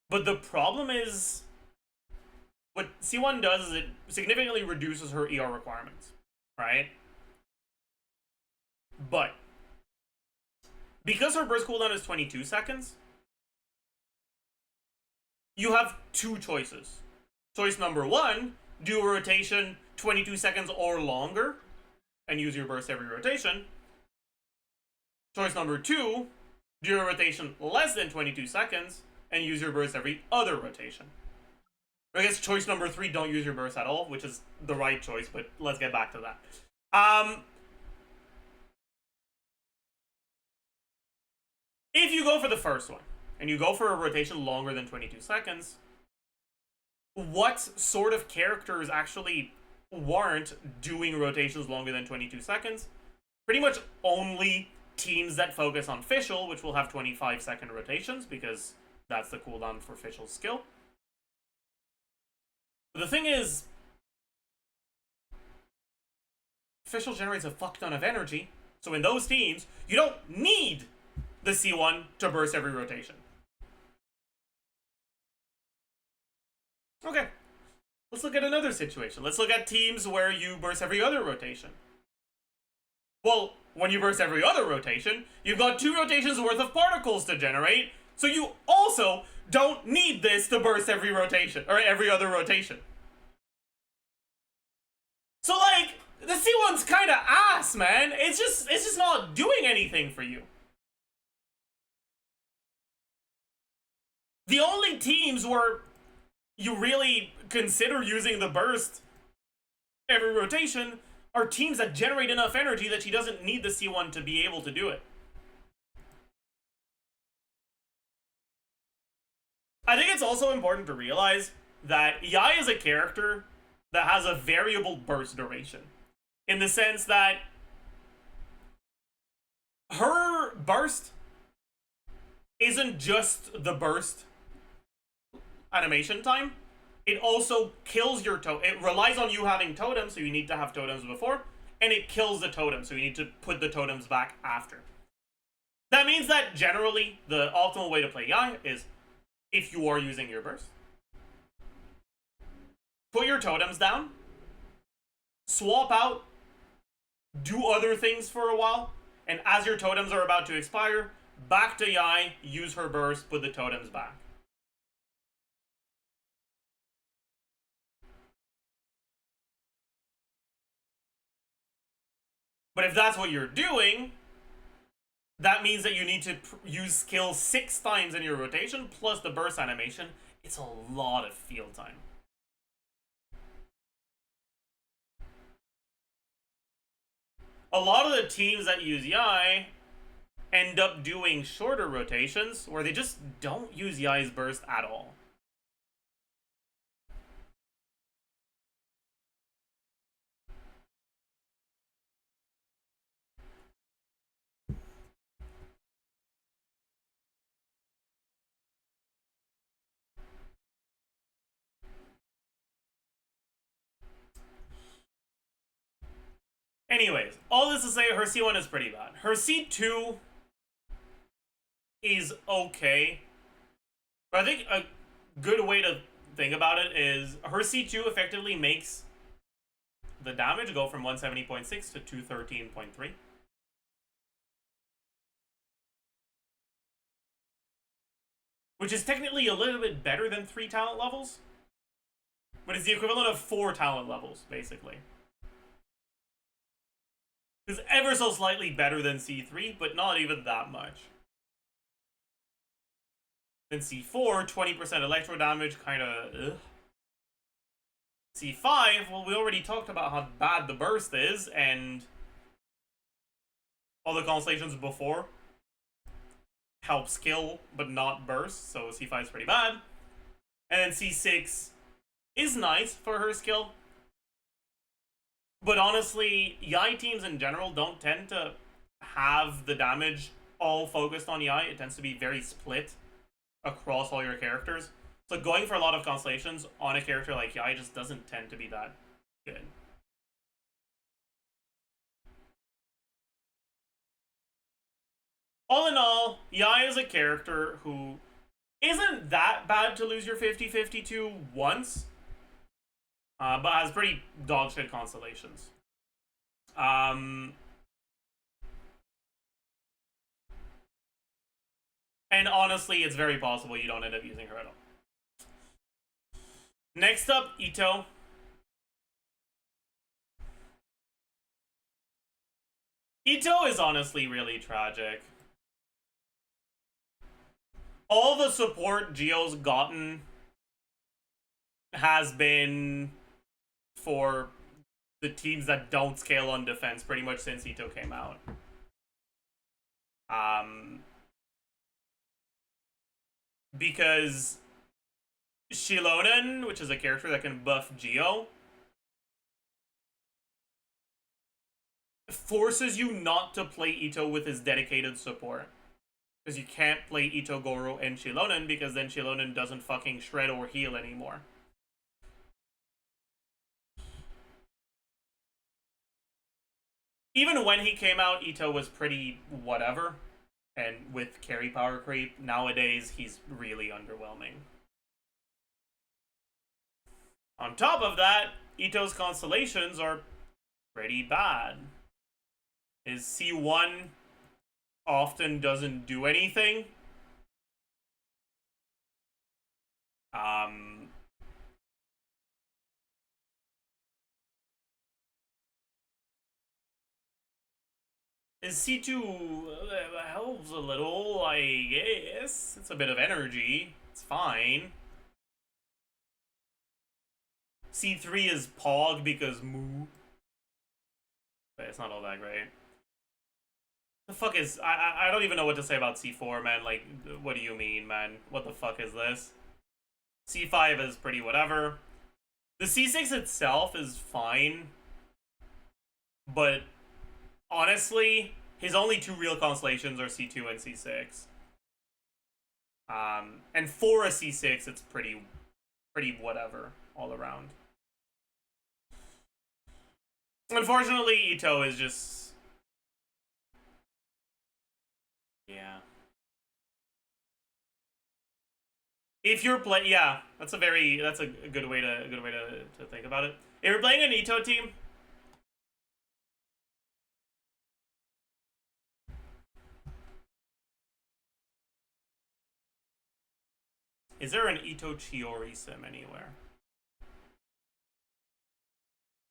But the problem is, what C1 does is it significantly reduces her ER requirements, right? But because her burst cooldown is 22 seconds, you have two choices. Choice number one, do a rotation 22 seconds or longer and use your burst every rotation. Choice number two, do a rotation less than 22 seconds and use your burst every other rotation. I guess choice number three, don't use your burst at all, which is the right choice, but let's get back to that. If you go for the first one, and you go for a rotation longer than 22 seconds, what sort of characters actually warrant doing rotations longer than 22 seconds? Pretty much only teams that focus on Fischl, which will have 25-second rotations, because that's the cooldown for Fischl's skill. The thing is, Fischl generates a fuck ton of energy, so in those teams, you don't need the C1 to burst every rotation. Okay, let's look at another situation. Let's look at teams where you burst every other rotation. Well, when you burst every other rotation, you've got 2 rotations worth of particles to generate, so you also don't need this to burst every rotation, or every other rotation. So like, the C1's kinda ass, man. It's just not doing anything for you. The only teams where you really consider using the burst every rotation are teams that generate enough energy that she doesn't need the C1 to be able to do it. I think it's also important to realize that Yai is a character that has a variable burst duration, in the sense that her burst isn't just the burst animation time, it also kills your totem. It relies on you having totems, so you need to have totems before, and it kills the totem, so you need to put the totems back after. That means that generally, the optimal way to play Yai is, if you are using your burst, put your totems down, swap out, do other things for a while, and as your totems are about to expire, back to Yai, use her burst, put the totems back. But if that's what you're doing, that means that you need to use skill 6 times in your rotation, plus the burst animation. It's a lot of field time. A lot of the teams that use Yai end up doing shorter rotations, where they just don't use Yai's burst at all. Anyways, all this to say, her C1 is pretty bad. Her C2 is okay. But I think a good way to think about it is her C2 effectively makes the damage go from 170.6 to 213.3. Which is technically a little bit better than 3 talent levels. But it's the equivalent of 4 talent levels, basically. It's ever so slightly better than C3, but not even that much. Then C4, 20% electro damage, kinda ugh. C5, well, we already talked about how bad the burst is, and all the constellations before help skill, but not burst, so C5 is pretty bad. And then C6 is nice for her skill. But honestly, Yai teams in general don't tend to have the damage all focused on Yai. It tends to be very split across all your characters. So going for a lot of constellations on a character like Yai just doesn't tend to be that good. All in all, Yai is a character who isn't that bad to lose your 50-50 to once, but has pretty dog shit constellations. And honestly, it's very possible you don't end up using her at all. Next up, Ito. Ito is honestly really tragic. All the support Gio's gotten has been for the teams that don't scale on defense pretty much since Ito came out. Because Shilonen, which is a character that can buff Gio, forces you not to play Ito with his dedicated support. Because you can't play Ito, Goro, and Shilonen because then Shilonen doesn't fucking shred or heal anymore. Even when he came out, Ito was pretty whatever. And with carry power creep, nowadays he's really underwhelming. On top of that, Ito's constellations are pretty bad. His C1 often doesn't do anything. His C2 helps a little, I guess. It's a bit of energy. It's fine. C3 is Pog because moo. But it's not all that great. The fuck is... I don't even know what to say about C4, man. Like, what do you mean, man? What the fuck is this? C5 is pretty whatever. The C6 itself is fine. But, honestly, his only two real constellations are C2 and C6. And for a C6, it's pretty whatever all around. Unfortunately, Ito is just... yeah. If you're yeah, that's a good way to think about it. If you're playing an Ito team, is there an Ito Chiori sim anywhere?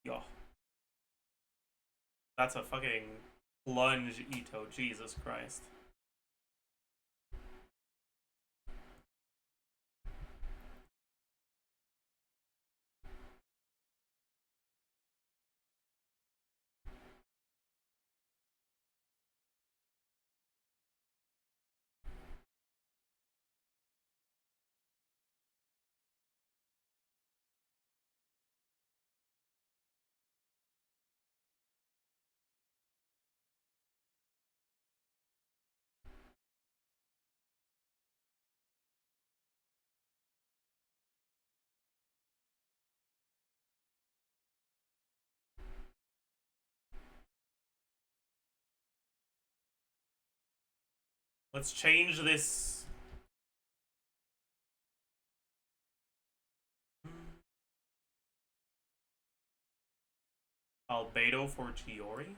Yo. That's a fucking plunge Ito, Jesus Christ. Let's change this. Albedo for Chiori?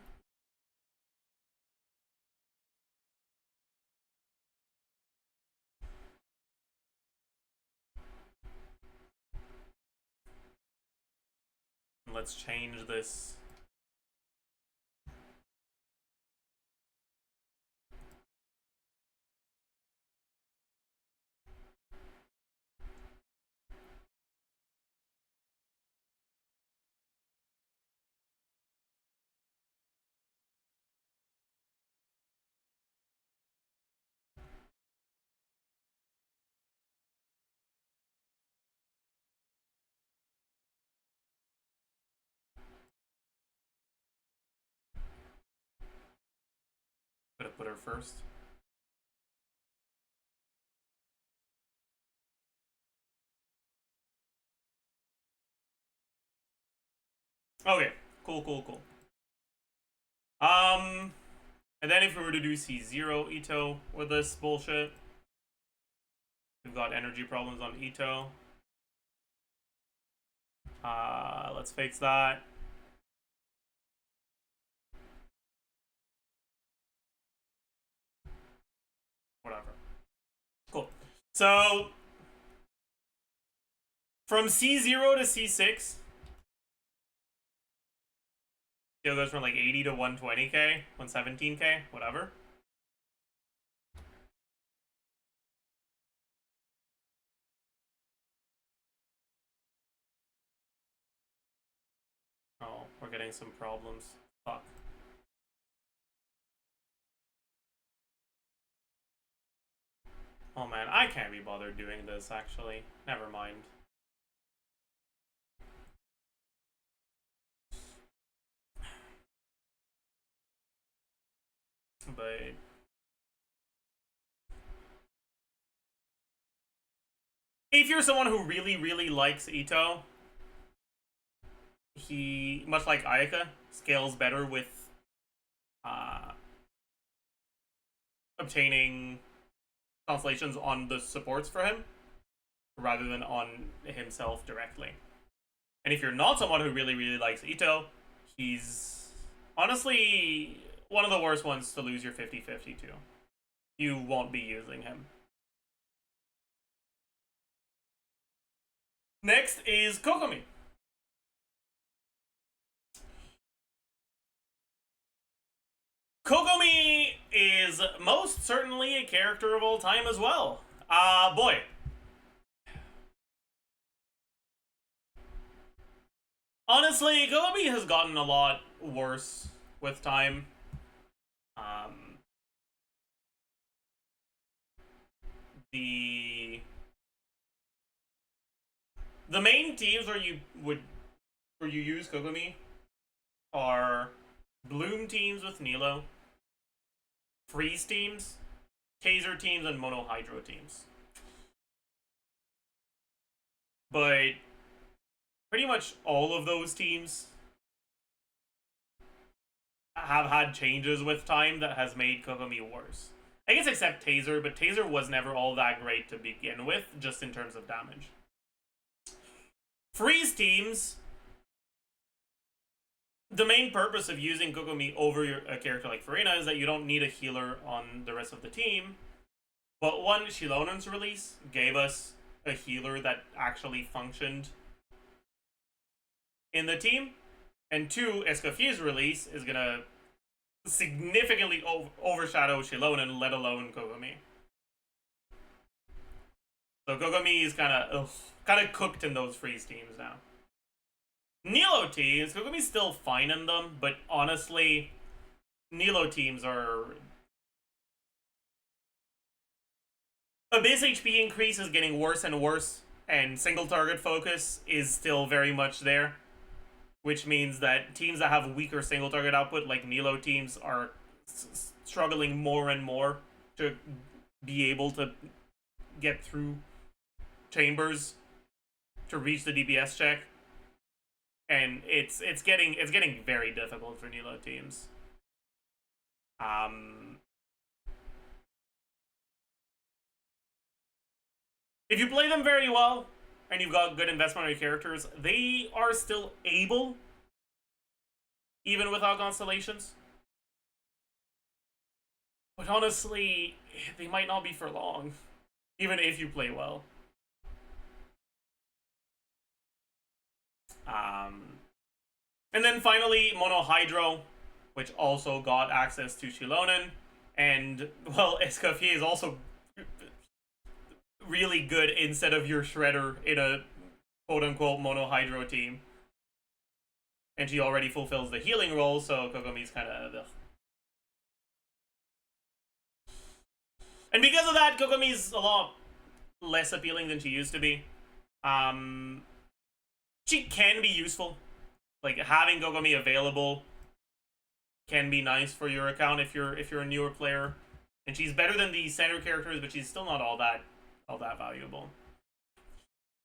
Let's change this. Gonna put her first. Okay, cool. And then if we were to do C0 Ito with this bullshit, We've got energy problems on Ito. Let's fix that. Whatever. Cool. So from C0 to C6, it goes from like 80 to 120k, 117k, whatever. Oh, we're getting some problems. Fuck. Oh man, I can't be bothered doing this actually. Never mind. But if you're someone who really likes Ito, he, much like Ayaka, scales better with obtaining constellations on the supports for him rather than on himself directly. And if you're not someone who really likes Ito, he's honestly one of the worst ones to lose your 50-50 to. You won't be using him. Next is Kokomi. Kokomi is most certainly a character of all time as well. Boy. Honestly, Kokomi has gotten a lot worse with time. The main teams where you use Kokomi are Bloom teams with Nilo, Freeze teams, Taser teams, and Mono Hydro teams. But pretty much all of those teams have had changes with time that has made Kokomi worse. I guess except Taser, but Taser was never all that great to begin with, just in terms of damage. Freeze teams, the main purpose of using Kokomi over a character like Farina is that you don't need a healer on the rest of the team. But one, Shilonen's release gave us a healer that actually functioned in the team. And two, Escoffier's release is gonna significantly overshadow Shilonen, let alone Kokomi. So Kokomi is kind of cooked in those freeze teams now. Nilo teams, Kokomi's still fine in them, but honestly, Nilo teams are... A base HP increase is getting worse and worse, and single target focus is still very much there. Which means that teams that have weaker single target output, like Nilo teams, are struggling more and more to be able to get through chambers to reach the DPS check, and it's getting very difficult for Nilo teams. If you play them very well and you've got good investment on your characters, they are still able, even without constellations. But honestly, they might not be for long, even if you play well. And then finally, Mono Hydro, which also got access to Shilonen, and, well, Escoffier is also really good instead of your Shredder in a quote-unquote Mono Hydro team. And she already fulfills the healing role, so Kokomi's kind of... And because of that, Kokomi's a lot less appealing than she used to be. She can be useful. Like, having Kokomi available can be nice for your account if you're a newer player. And she's better than the center characters, but she's still not all that valuable.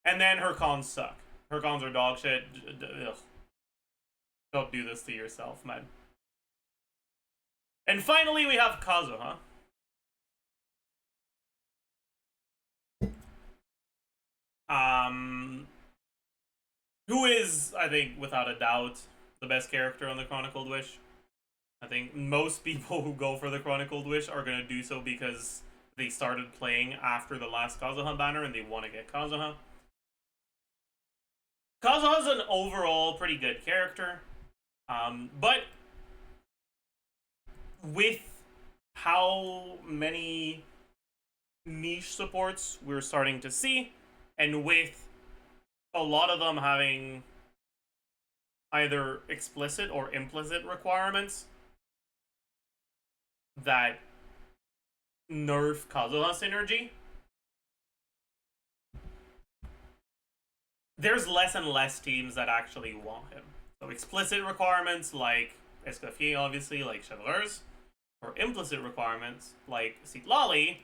And then her cons suck. Her cons are dog shit. Ugh. Don't do this to yourself, man. And finally, we have Kazuha. who is, I think, without a doubt, the best character on the Chronicled Wish. I think most people who go for the Chronicled Wish are going to do so because they started playing after the last Kazuha banner and they want to get Kazuha. Kazuha's an overall pretty good character, but with how many niche supports we're starting to see, and with a lot of them having either explicit or implicit requirements that nerf Kazuha synergy, there's less and less teams that actually want him. So explicit requirements like Escoffier, obviously, like Chevreuse, or implicit requirements like Citlali,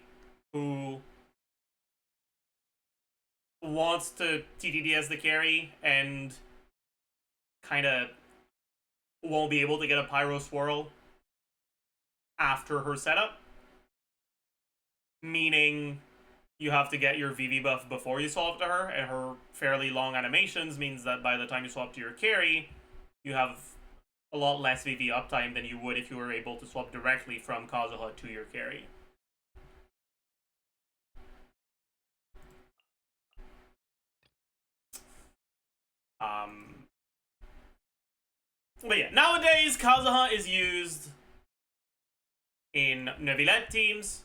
who wants to TTD as the carry and kind of won't be able to get a Pyro Swirl after her setup, meaning you have to get your VV buff before you swap to her, and her fairly long animations means that by the time you swap to your carry, you have a lot less VV uptime than you would if you were able to swap directly from Kazuha to your carry. But yeah, nowadays Kazuha is used in Neuvillette teams.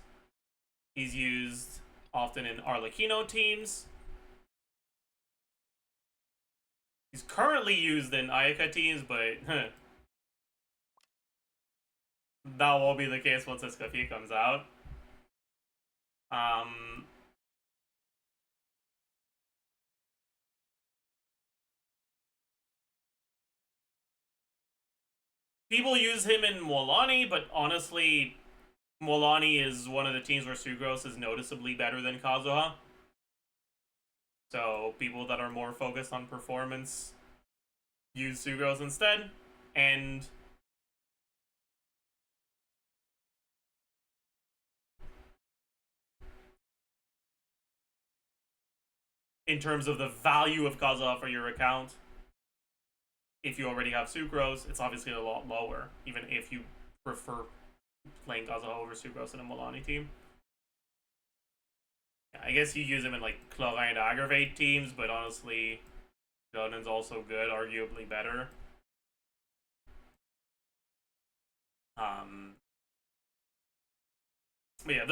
He's used often in Arlecchino teams. He's currently used in Ayaka teams, but that won't be the case once Escoffier comes out. People use him in Mualani, but honestly, Mualani is one of the teams where Sucrose is noticeably better than Kazuha. So people that are more focused on performance use Sucrose instead. And in terms of the value of Kazuha for your account, if you already have Sucrose, it's obviously a lot lower, even if you prefer playing Kazuha over Sucrose in a Mualani team. Yeah, I guess you use him in like Chlorine and Aggravate teams, but honestly, Gonen's also good, arguably better. But yeah,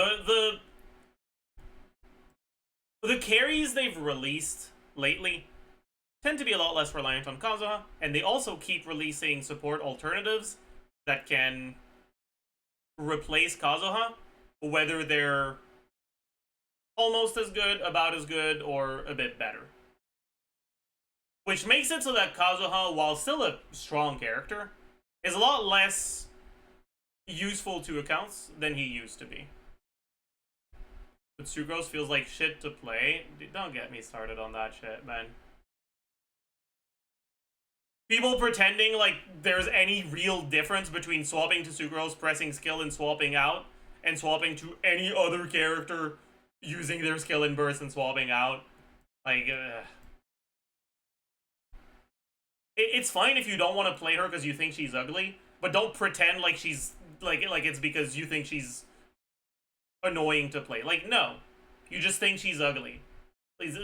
the carries they've released lately tend to be a lot less reliant on Kazuha, and they also keep releasing support alternatives that can replace Kazuha, whether they're almost as good, about as good, or a bit better. Which makes it so that Kazuha, while still a strong character, is a lot less useful to accounts than he used to be. But Sucrose feels like shit to play. Don't get me started on that shit, man. People pretending like there's any real difference between swapping to Sucrose, pressing skill, and swapping out, and swapping to any other character using their skill and burst and swapping out. Like, it's fine if you don't want to play her because you think she's ugly, but don't pretend like she's like it's because you think she's annoying to play. Like, no, you just think she's ugly. Please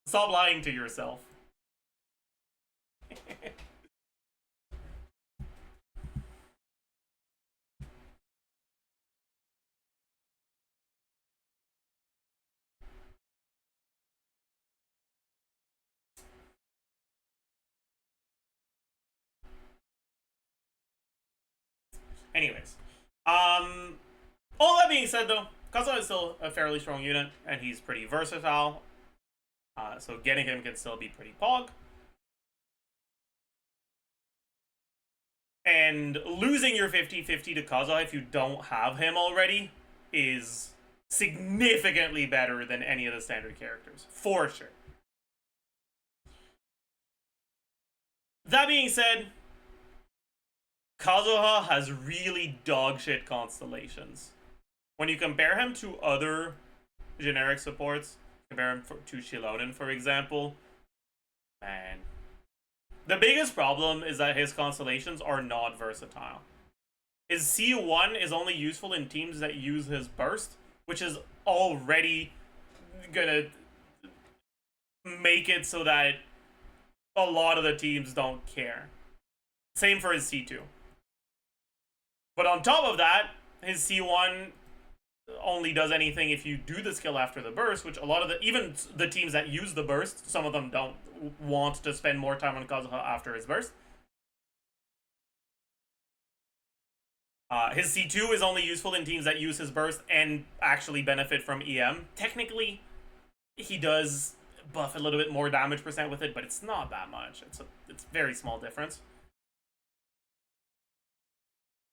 stop lying to yourself. Anyways, all that being said, though, Kazuha is still a fairly strong unit, and he's pretty versatile. So getting him can still be pretty pog. And losing your 50-50 to Kazuha if you don't have him already is significantly better than any of the standard characters, for sure. That being said, Kazuha has really dogshit constellations. When you compare him to other generic supports, compare him to Shilonen, for example, Man. The biggest problem is that his constellations are not versatile. His C1 is only useful in teams that use his burst, which is already gonna make it so that a lot of the teams don't care. Same for his C2. But on top of that, his C1 only does anything if you do the skill after the burst, which a lot of even the teams that use the burst, some of them don't want to spend more time on Kazuha after his burst. His C2 is only useful in teams that use his burst and actually benefit from EM. Technically, he does buff a little bit more damage percent with it, but it's not that much. It's very small difference.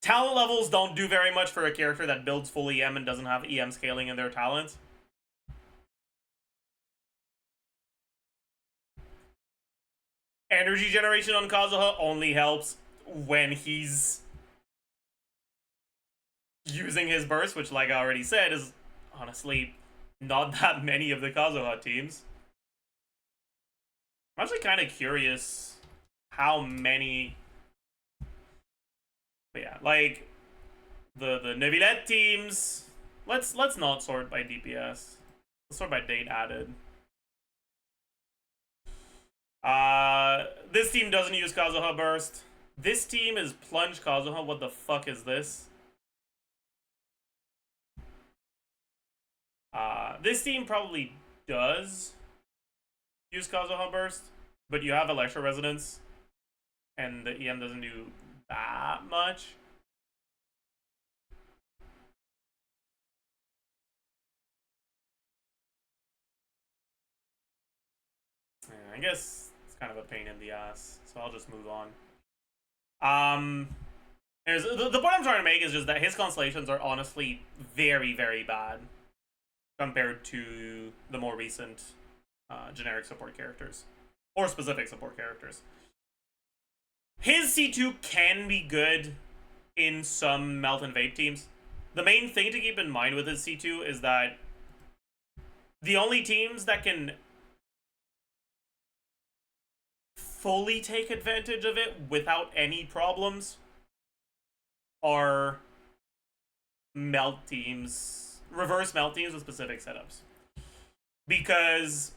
Talent levels don't do very much for a character that builds full EM and doesn't have EM scaling in their talents. Energy generation on Kazuha only helps when he's using his burst, which, like I already said, is honestly not that many of the Kazuha teams. I'm actually kind of curious how many. But yeah, like the Neuvillette teams. Let's not sort by DPS. Let's sort by date added. This team doesn't use Kazuha burst. This team is plunge Kazuha. What the fuck is this? This team probably does use Kazuha burst, but you have Electro Resonance, and the EM doesn't do that much. I guess it's kind of a pain in the ass, so I'll just move on. The point I'm trying to make is just that his constellations are honestly very, very bad compared to the more recent generic support characters, or specific support characters. His C2 can be good in some Melt and Vape teams. The main thing to keep in mind with his C2 is that the only teams that can fully take advantage of it without any problems are melt teams, reverse melt teams with specific setups. Because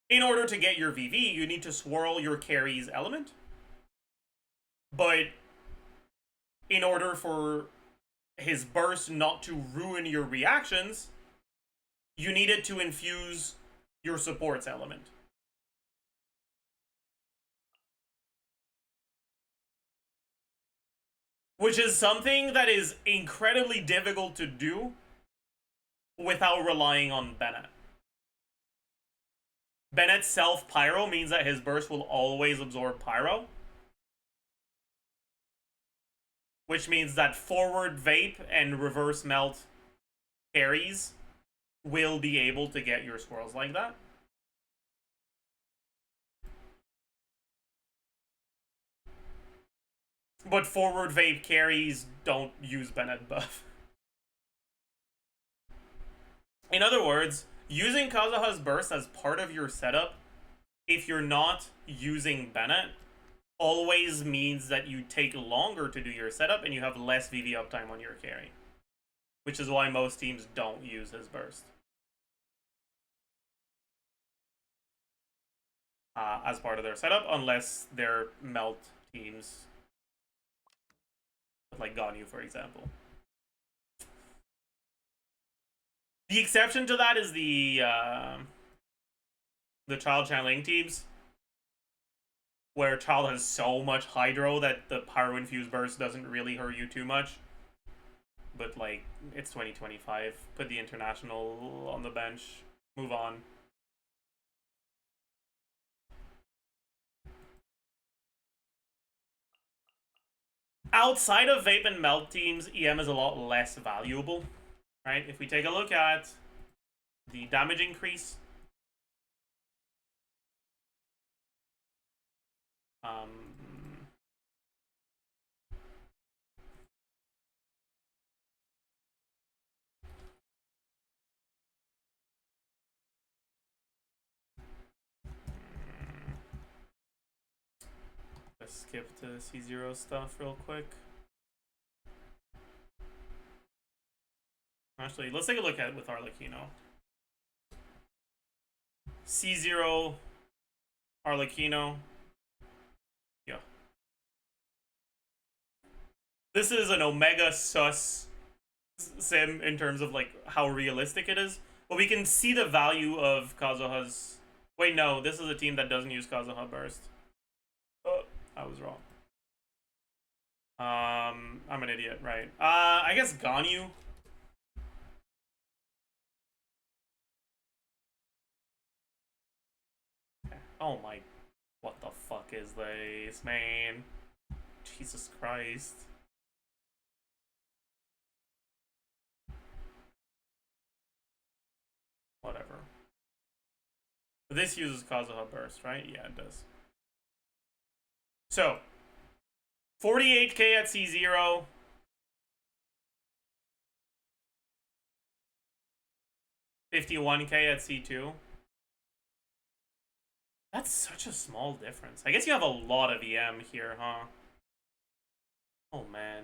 in order to get your VV, you need to swirl your carry's element. But in order for his burst not to ruin your reactions, you need it to infuse your support's element. Which is something that is incredibly difficult to do without relying on Bennett. Bennett's self-pyro means that his burst will always absorb pyro. Which means that forward vape and reverse melt carries will be able to get your swirls like that. But forward vape carries don't use Bennett buff. In other words, using Kazuha's burst as part of your setup, if you're not using Bennett, always means that you take longer to do your setup and you have less VV uptime on your carry. Which is why most teams don't use his burst. As part of their setup, unless they're melt teams. Like Ganyu, for example. The exception to that is the child channeling teams, where child has so much hydro that the pyro infused burst doesn't really hurt you too much. But like, it's 2025. Put the international on the bench. Move on. Outside of vape and melt teams, EM is a lot less valuable, right? If we take a look at the damage increase, skip to C0 stuff real quick. Actually, let's take a look at it with Arlecchino. C0, Arlecchino. Yeah. This is an Omega sus sim in terms of like how realistic it is. But we can see the value of Kazuha's... Wait, no, this is a team that doesn't use Kazuha Burst. Oh, I was wrong. I'm an idiot, right? I guess Ganyu. Oh my... What the fuck is this, man? Jesus Christ. Whatever. This uses Kazuha Burst, right? Yeah, it does. So, 48k at C0. $51k at C2. That's such a small difference. I guess you have a lot of EM here, huh? Oh, man.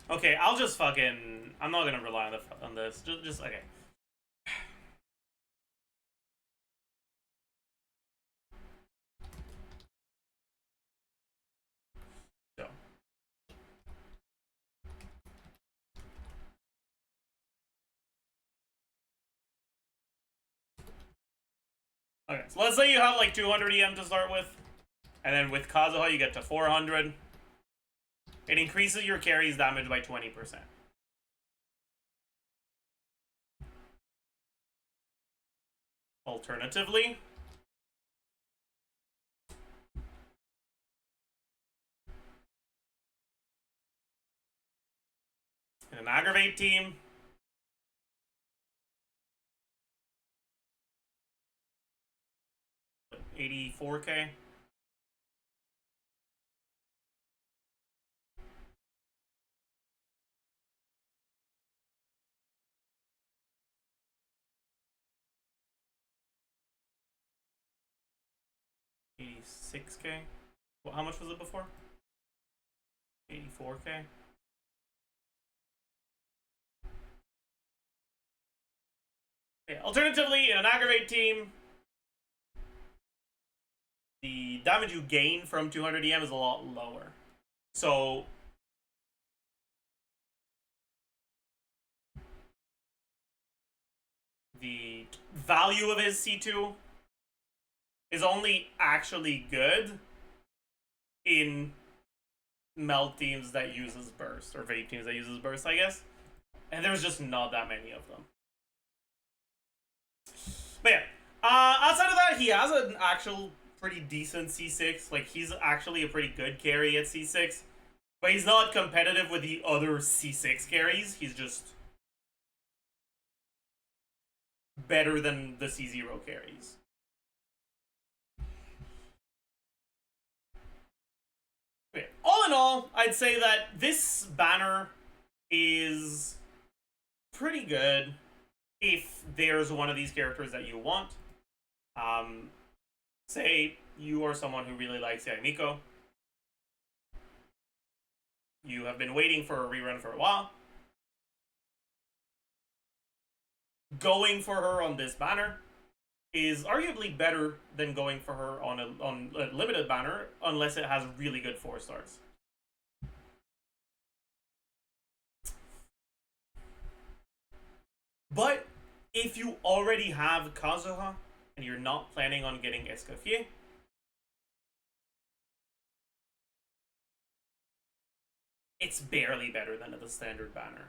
Okay, I'll just fucking... I'm not gonna rely on this. Just okay. So. Okay, so let's say you have like 200 EM to start with. And then with Kazuha you get to 400. It increases your carry's damage by 20%. Alternatively, in an aggravate team, $84k. $86k. Well, how much was it before? $84k. Okay, alternatively, in an aggravate team, the damage you gain from 200 EM is a lot lower. So the value of his C2 is only actually good in melt teams that uses burst, or vape teams that uses burst, I guess. And there's just not that many of them. But yeah, outside of that, he has an actual pretty decent C6. Like, he's actually a pretty good carry at C6. But he's not competitive with the other C6 carries. He's just better than the C0 carries. Okay. All in all, I'd say that this banner is pretty good if there's one of these characters that you want. Say you are someone who really likes Yaimiko. You have been waiting for a rerun for a while. Going for her on this banner is arguably better than going for her on a limited banner, unless it has really good 4 stars. But if you already have Kazuha and you're not planning on getting Escoffier, it's barely better than the standard banner.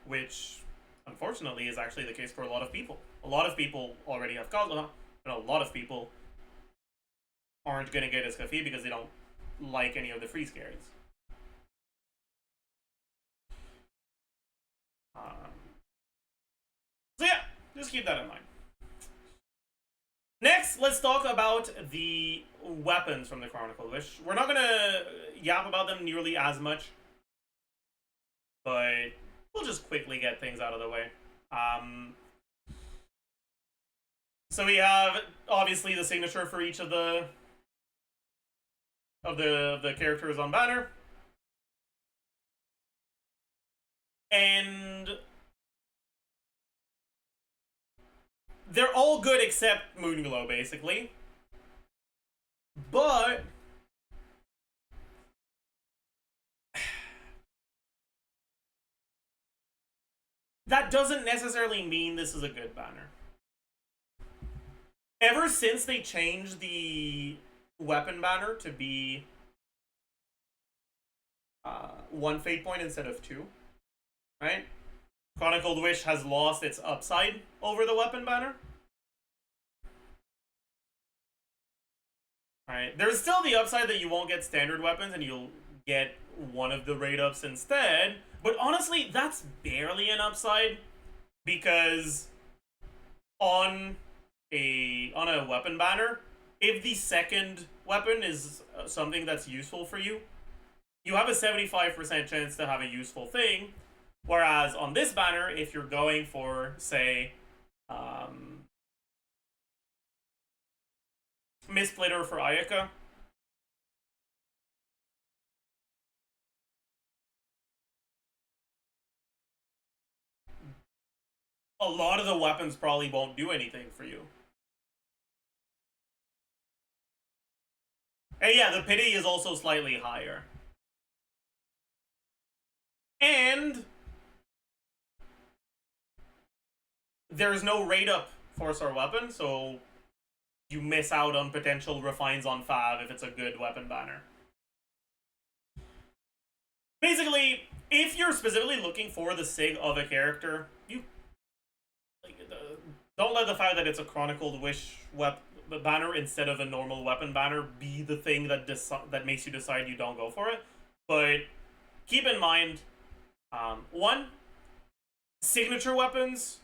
Which, unfortunately, is actually the case for a lot of people. A lot of people already have Kazuha, and a lot of people aren't going to get Escoffier because they don't like any of the freeze carries. So yeah, just keep that in mind. Next let's talk about the weapons from the Chronicled, which we're not gonna yap about them nearly as much, but we'll just quickly get things out of the way. So we have obviously the signature for each of the characters on banner, and they're all good except Moonglow, basically. But that doesn't necessarily mean this is a good banner. Ever since they changed the weapon banner to be 1 fate point instead of 2, right? Chronicled Wish has lost its upside over the weapon banner. Right. There's still the upside that you won't get standard weapons and you'll get one of the raid ups instead. But honestly, that's barely an upside, because on a weapon banner, if the second weapon is something that's useful for you, you have a 75% chance to have a useful thing. Whereas on this banner, if you're going for, say, Mistsplitter for Ayaka, a lot of the weapons probably won't do anything for you. And yeah, the pity is also slightly higher. And there's no rate up 4-star weapon, so you miss out on potential refines on Fav if it's a good weapon banner. Basically, if you're specifically looking for the sig of a character, you don't let the fact that it's a Chronicled Wish banner instead of a normal weapon banner be the thing that makes you decide you don't go for it. But keep in mind, one, signature weapons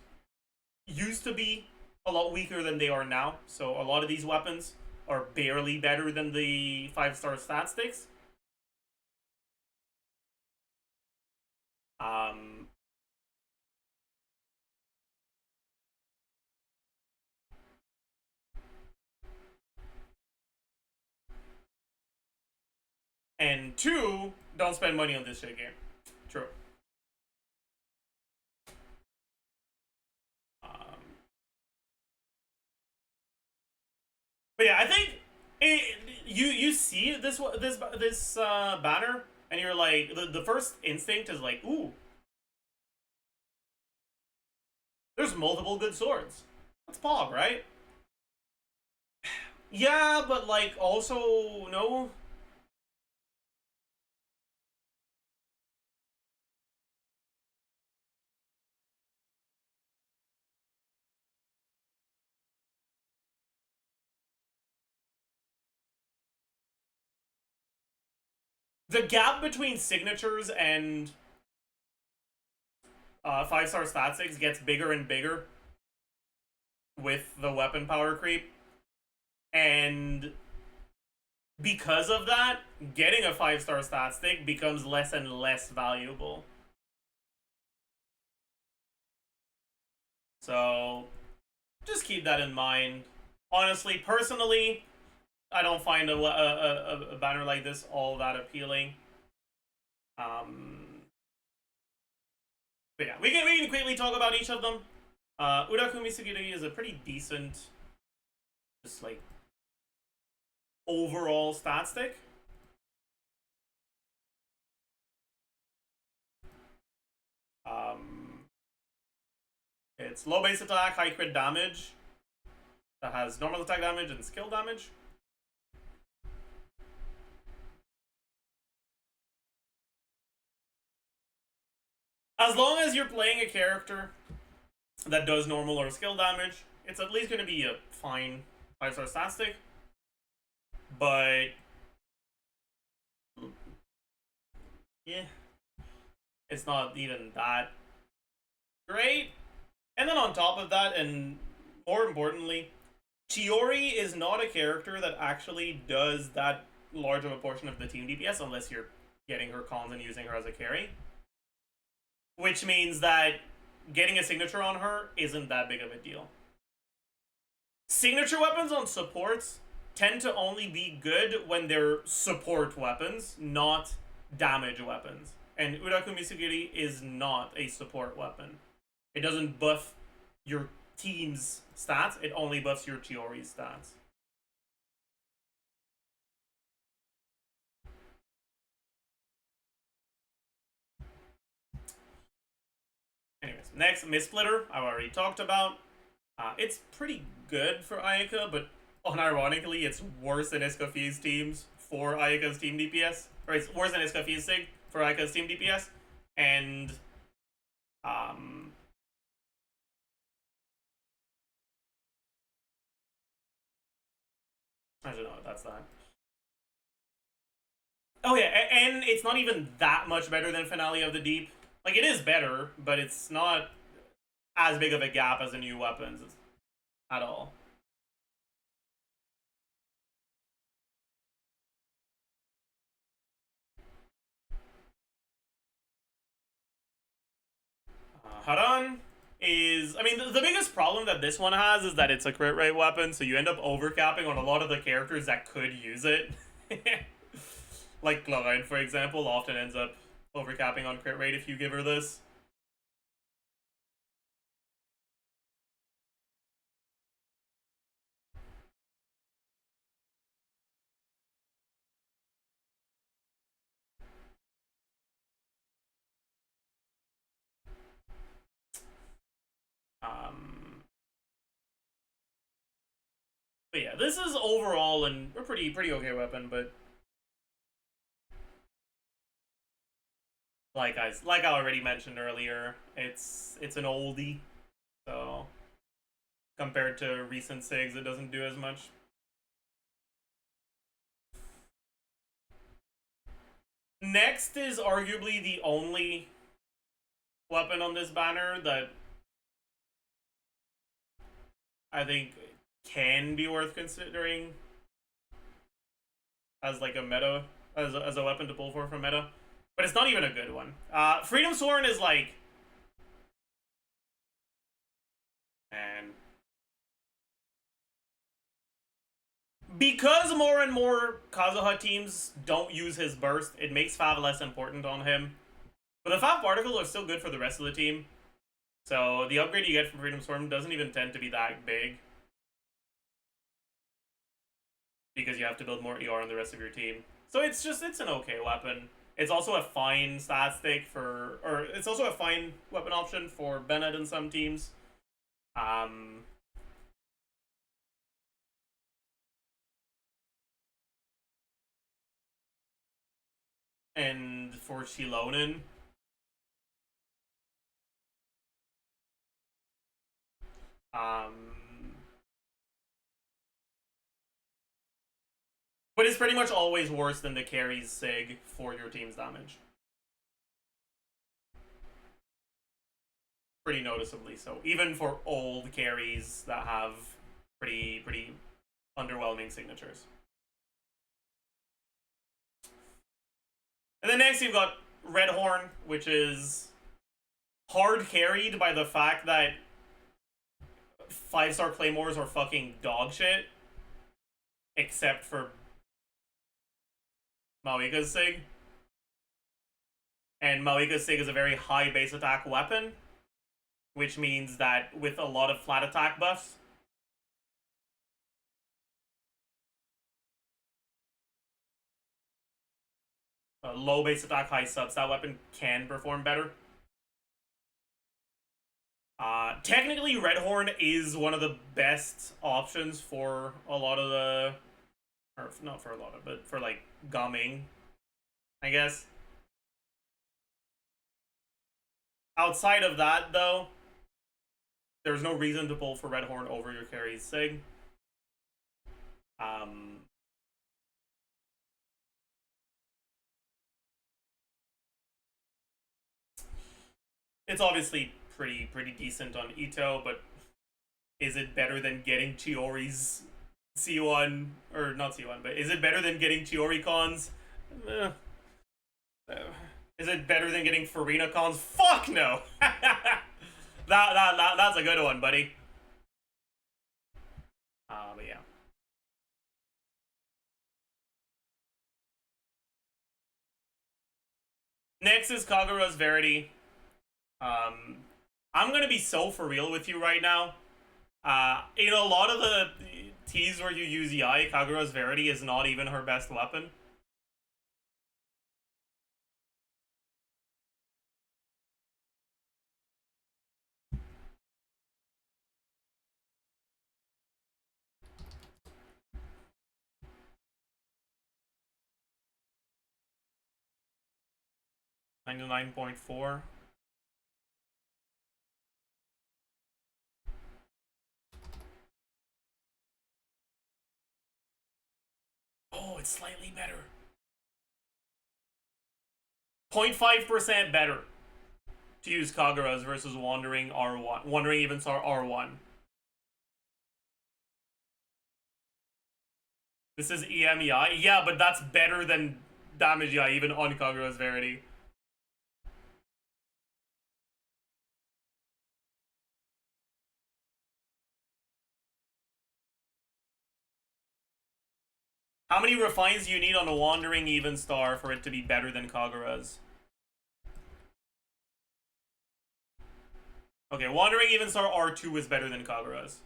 used to be a lot weaker than they are now. So a lot of these weapons are barely better than the 5-star stat sticks. And two, don't spend money on this shit game. True. But yeah, I think you see this banner, and you're like, the first instinct is like, ooh, there's multiple good swords. That's Pog, right? Yeah, but like also no. The gap between signatures and 5-star stat sticks gets bigger and bigger with the weapon power creep. And because of that, getting a 5-star stat stick becomes less and less valuable. So just keep that in mind. Honestly, personally, I don't find a banner like this all that appealing. But yeah, we can quickly talk about each of them. Urakumi Sugiri is a pretty decent, just like, overall stat stick. It's low base attack, high crit damage. That has normal attack damage and skill damage. As long as you're playing a character that does normal or skill damage, it's at least going to be a fine 5-star stat stick. But yeah, it's not even that great. And then on top of that, and more importantly, Chiori is not a character that actually does that large of a portion of the team DPS unless you're getting her cons and using her as a carry. Which means that getting a signature on her isn't that big of a deal. Signature weapons on supports tend to only be good when they're support weapons, not damage weapons. And Uraku Misugiri is not a support weapon. It doesn't buff your team's stats, it only buffs your Chiori's stats. Anyways, next, Mist Splitter, I've already talked about. It's pretty good for Ayaka, but unironically, it's worse than Escoffi's teams for Ayaka's team DPS. Or it's worse than Escoffi's Sig for Ayaka's team DPS. And, I don't know, that's that. Oh yeah, and it's not even that much better than Finale of the Deep. Like, it is better, but it's not as big of a gap as the new weapons at all. Haran is... I mean, the biggest problem that this one has is that it's a crit rate weapon, so you end up overcapping on a lot of the characters that could use it. Like Chlorine, for example, often ends up overcapping on crit rate if you give her this. But yeah, this is overall a pretty okay weapon, but like I already mentioned earlier, it's an oldie, so compared to recent SIGs, it doesn't do as much. Next is arguably the only weapon on this banner that I think can be worth considering as like a meta, as a weapon to pull for from meta. But it's not even a good one. Freedom Sworn is like... And... Because more and more Kazuha teams don't use his burst, it makes Fav less important on him. But the Fav particle is still good for the rest of the team. So the upgrade you get from Freedom Swarm doesn't even tend to be that big. Because you have to build more ER on the rest of your team. So it's an okay weapon. It's also a fine stat stick for... Or it's also a fine weapon option for Bennett in some teams. And for Shilonen. But it's pretty much always worse than the carry's SIG for your team's damage. Pretty noticeably so. Even for old carries that have pretty underwhelming signatures. And then next you've got Red Horn, which is hard carried by the fact that 5-star claymores are fucking dog shit. Except for Maoika's Sig. And Maoika's Sig is a very high base attack weapon, which means that with a lot of flat attack buffs, low base attack, high subs, that weapon can perform better. Technically, Red Horn is one of the best options for a lot of the... Or not for a lot of, but for like gumming, I guess. Outside of that, though, there's no reason to pull for Red Horn over your carry's Sig. It's obviously pretty decent on Ito, but is it better than getting Chiori's C1, or not C1, but is it better than getting Chiori cons? Is it better than getting Farina cons? Fuck no! That's a good one, buddy. But yeah. Next is Kagura's Verity. I'm gonna be so for real with you right now. In a lot of the T's where you use Yai, Kagura's Verity is not even her best weapon. $99.4. Oh, it's slightly better. 0.5% better to use Kagura's versus Wandering R1. Wandering Events are R1. This is EMEI? Yeah, but that's better than damage EI, even on Kagura's Verity. How many refines do you need on a Wandering Even Star for it to be better than Kagura's? Okay, Wandering Even Star R2 is better than Kagura's.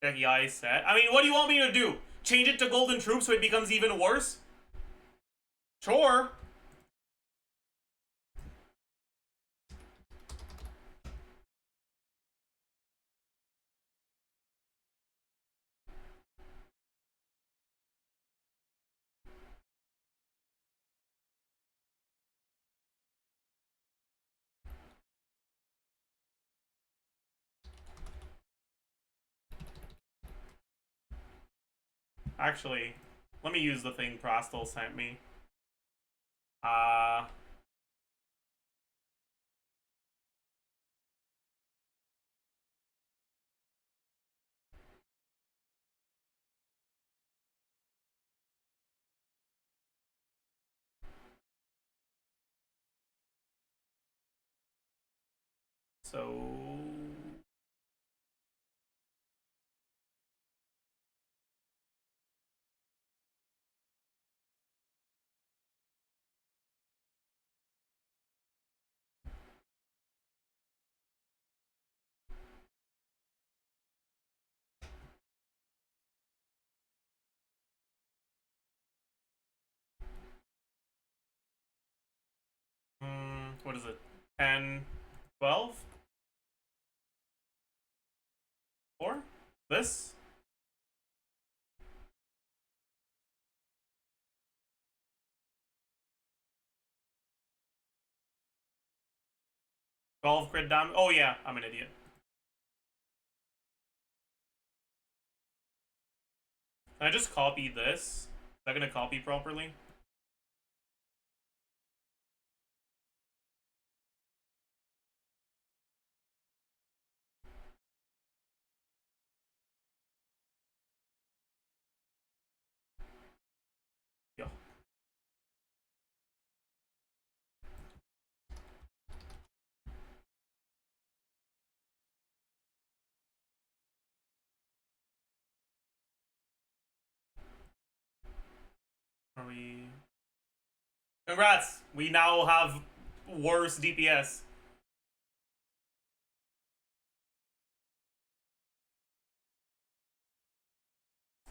Check EI set. I mean, what do you want me to do? Change it to Golden Troop so it becomes even worse? Sure. Actually, let me use the thing Prostel sent me. So... what is it? 10, 12? 4? This? $12 crit damage? Oh yeah, I'm an idiot. Can I just copy this? Is that gonna copy properly? Yeah. Are we... Congrats! We now have worse DPS.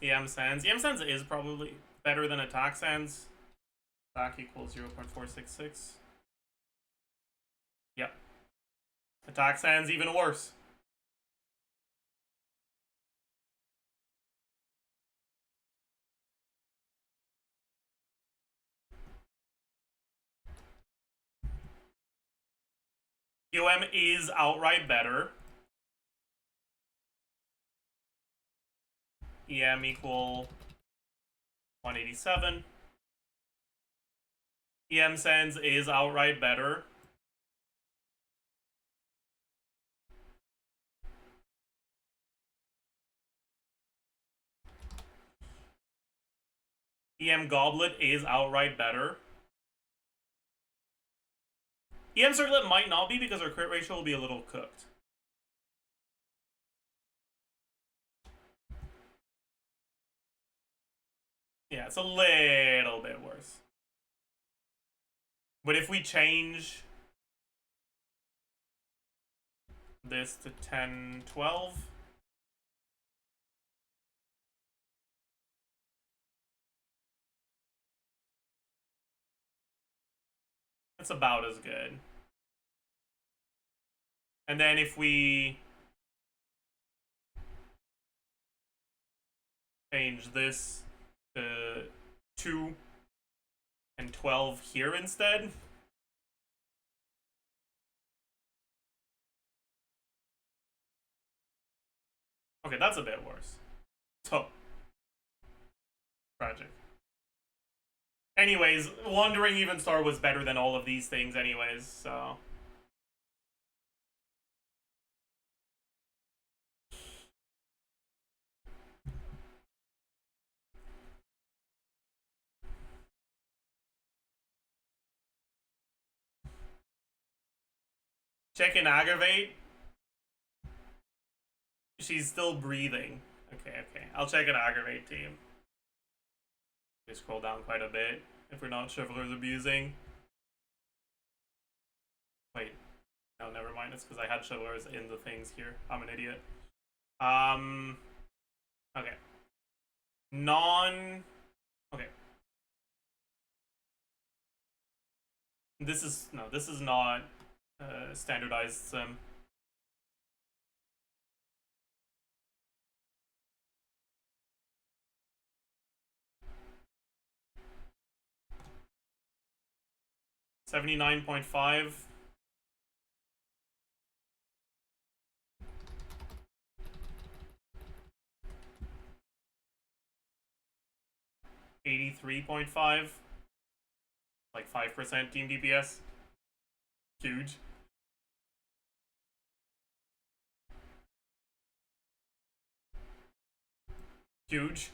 EM Sands. EM Sands is probably better than Attack Sands. Attack equals 0.466. Yep. Attack Sands even worse. UM is outright better. EM equal 187. EM Sands is outright better. EM Goblet is outright better. EM Circlet might not be because our crit ratio will be a little cooked. Yeah, it's a little bit worse. But if we change this to 10, 12... it's about as good. And then if we change this to 2 and 12 here instead. Okay, that's a bit worse. So, tragic. Anyways, Wandering Even Star was better than all of these things anyways, so... check and aggravate. She's still breathing. Okay, okay. I'll check and aggravate, team. We scroll down quite a bit if we're not Chivalry's abusing. Wait. No, never mind. It's because I had Chivalry's in the things here. I'm an idiot. Okay. Okay. This is not standardized sim. $79.5. $83.5. Like 5% team DPS. Huge. Huge.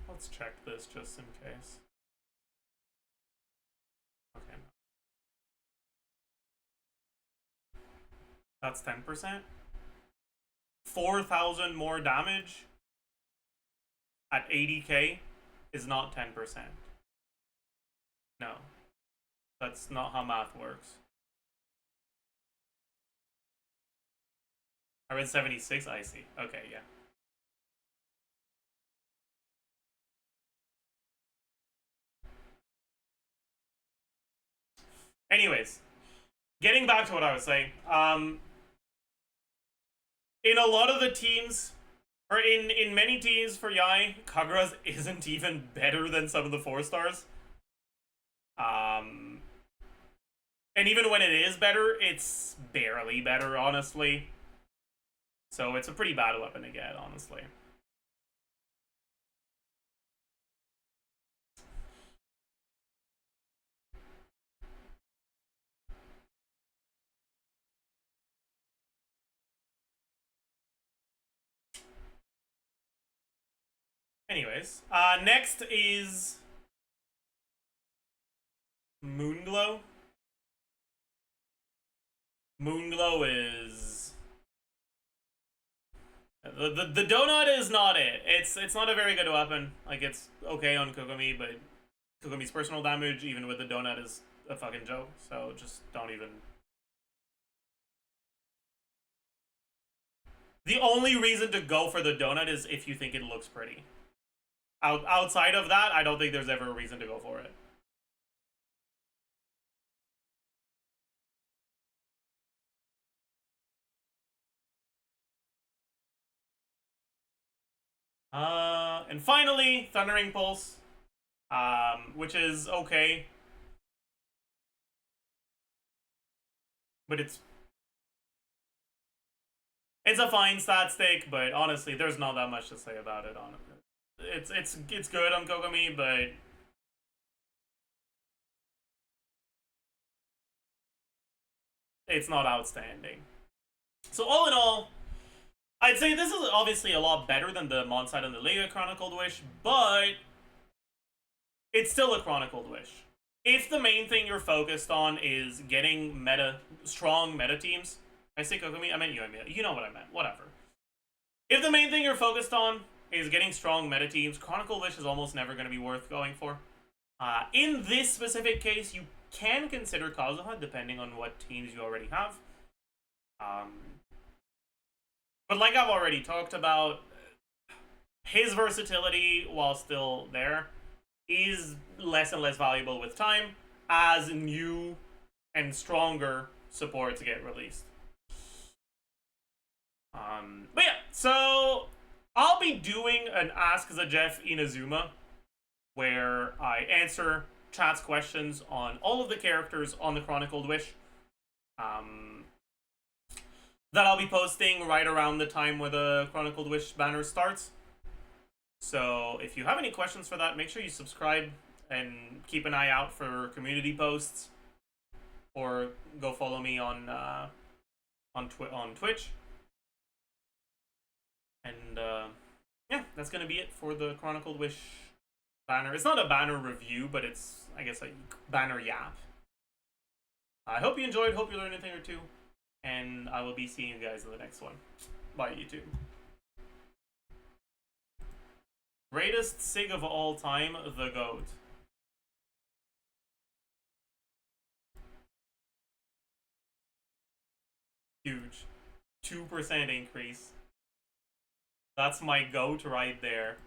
Let's check this just in case. Okay. That's 10%. 4,000 more damage at 80k is not 10%. No. That's not how math works. I read 76, I see. Okay, yeah. Anyways, getting back to what I was saying, in a lot of the teams, or in many teams for Yai, Kagura's isn't even better than some of the 4-stars. And even when it is better, it's barely better, honestly. So it's a pretty bad weapon to get, honestly. Anyways, next is Moonglow. Moonglow is the donut is not it. It's not a very good weapon. Like, it's okay on Kokomi, but Kokomi's personal damage, even with the donut, is a fucking joke. So just don't even. The only reason to go for the donut is if you think it looks pretty. Outside of that, I don't think there's ever a reason to go for it. And finally, Thundering Pulse, which is okay, but it's a fine stat stick. But honestly, there's not that much to say about it. On it, it's good on Kokomi, but it's not outstanding. So all in all, I'd say this is obviously a lot better than the Monside and the Liga Chronicled Wish, but it's still a Chronicled Wish. If the main thing you're focused on is getting strong meta teams, I say Kokomi, I meant you, Emil. You know what I meant, whatever. If the main thing you're focused on is getting strong meta teams, Chronicled Wish is almost never going to be worth going for. In this specific case, you can consider Kazuha, depending on what teams you already have. But like I've already talked about, his versatility, while still there, is less and less valuable with time as new and stronger supports get released. But yeah, so I'll be doing an Ask Zajef Inazuma where I answer chat's questions on all of the characters on the Chronicled Wish. That I'll be posting right around the time where the Chronicled Wish banner starts. So if you have any questions for that, make sure you subscribe and keep an eye out for community posts, or go follow me on Twitch. And yeah, that's gonna be it for the Chronicled Wish banner. It's not a banner review, but it's, I guess, a banner yap. I hope you enjoyed. Hope you learned a thing or two, and I will be seeing you guys in the next one. Bye, YouTube. Greatest SIG of all time, the GOAT. Huge. 2% increase. That's my GOAT right there.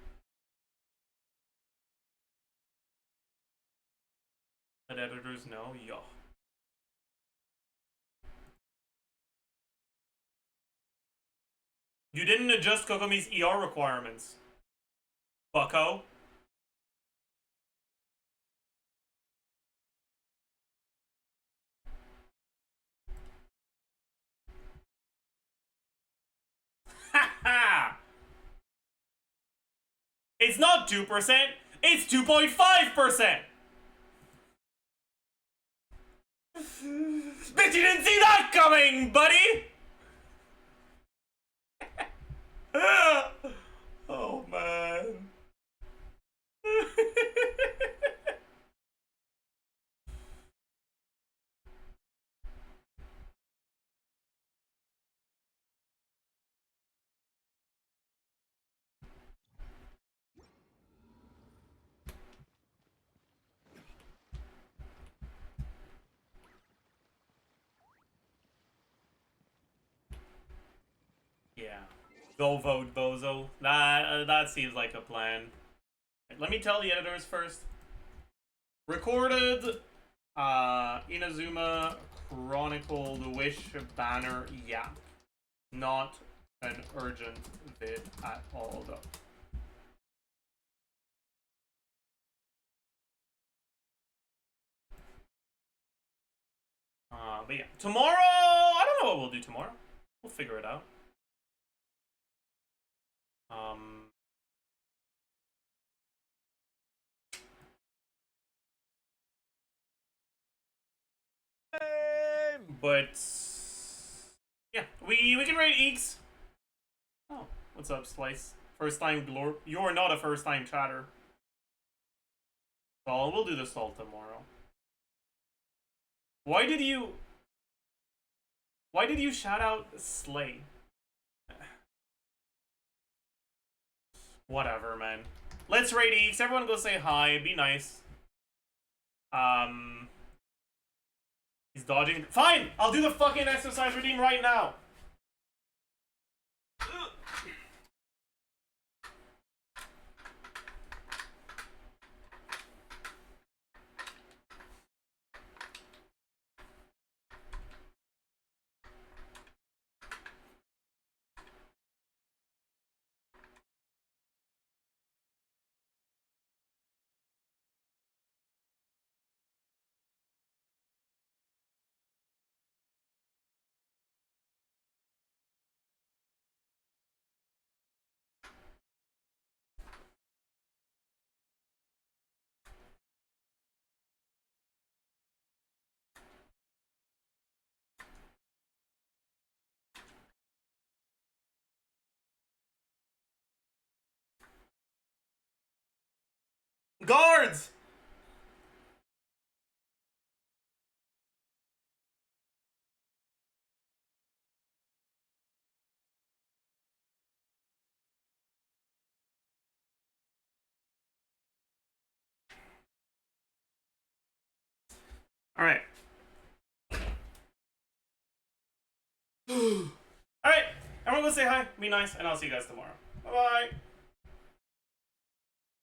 Let editors know, yo. You didn't adjust Kokomi's ER requirements, bucko. Ha! It's not 2%, it's 2.5%! Bet you didn't see that coming, buddy! Oh, man. Yeah. Go vote, bozo. That seems like a plan. Let me tell the editors first. Recorded Inazuma Chronicled Wish banner yap. Not an urgent vid at all, though. But yeah, tomorrow, I don't know what we'll do tomorrow. We'll figure it out. But yeah, we can rate Eeks. Oh, what's up, Slice? First time glor. You're not a first time chatter. So we'll do this all tomorrow. Why did you shout out Slay? Whatever, man. Let's rate Eeks. Everyone go say hi. Be nice. He's dodging. Fine! I'll do the fucking exercise redeem right now. Guards! Alright. Alright, everyone go say hi, be nice, and I'll see you guys tomorrow. Bye-bye.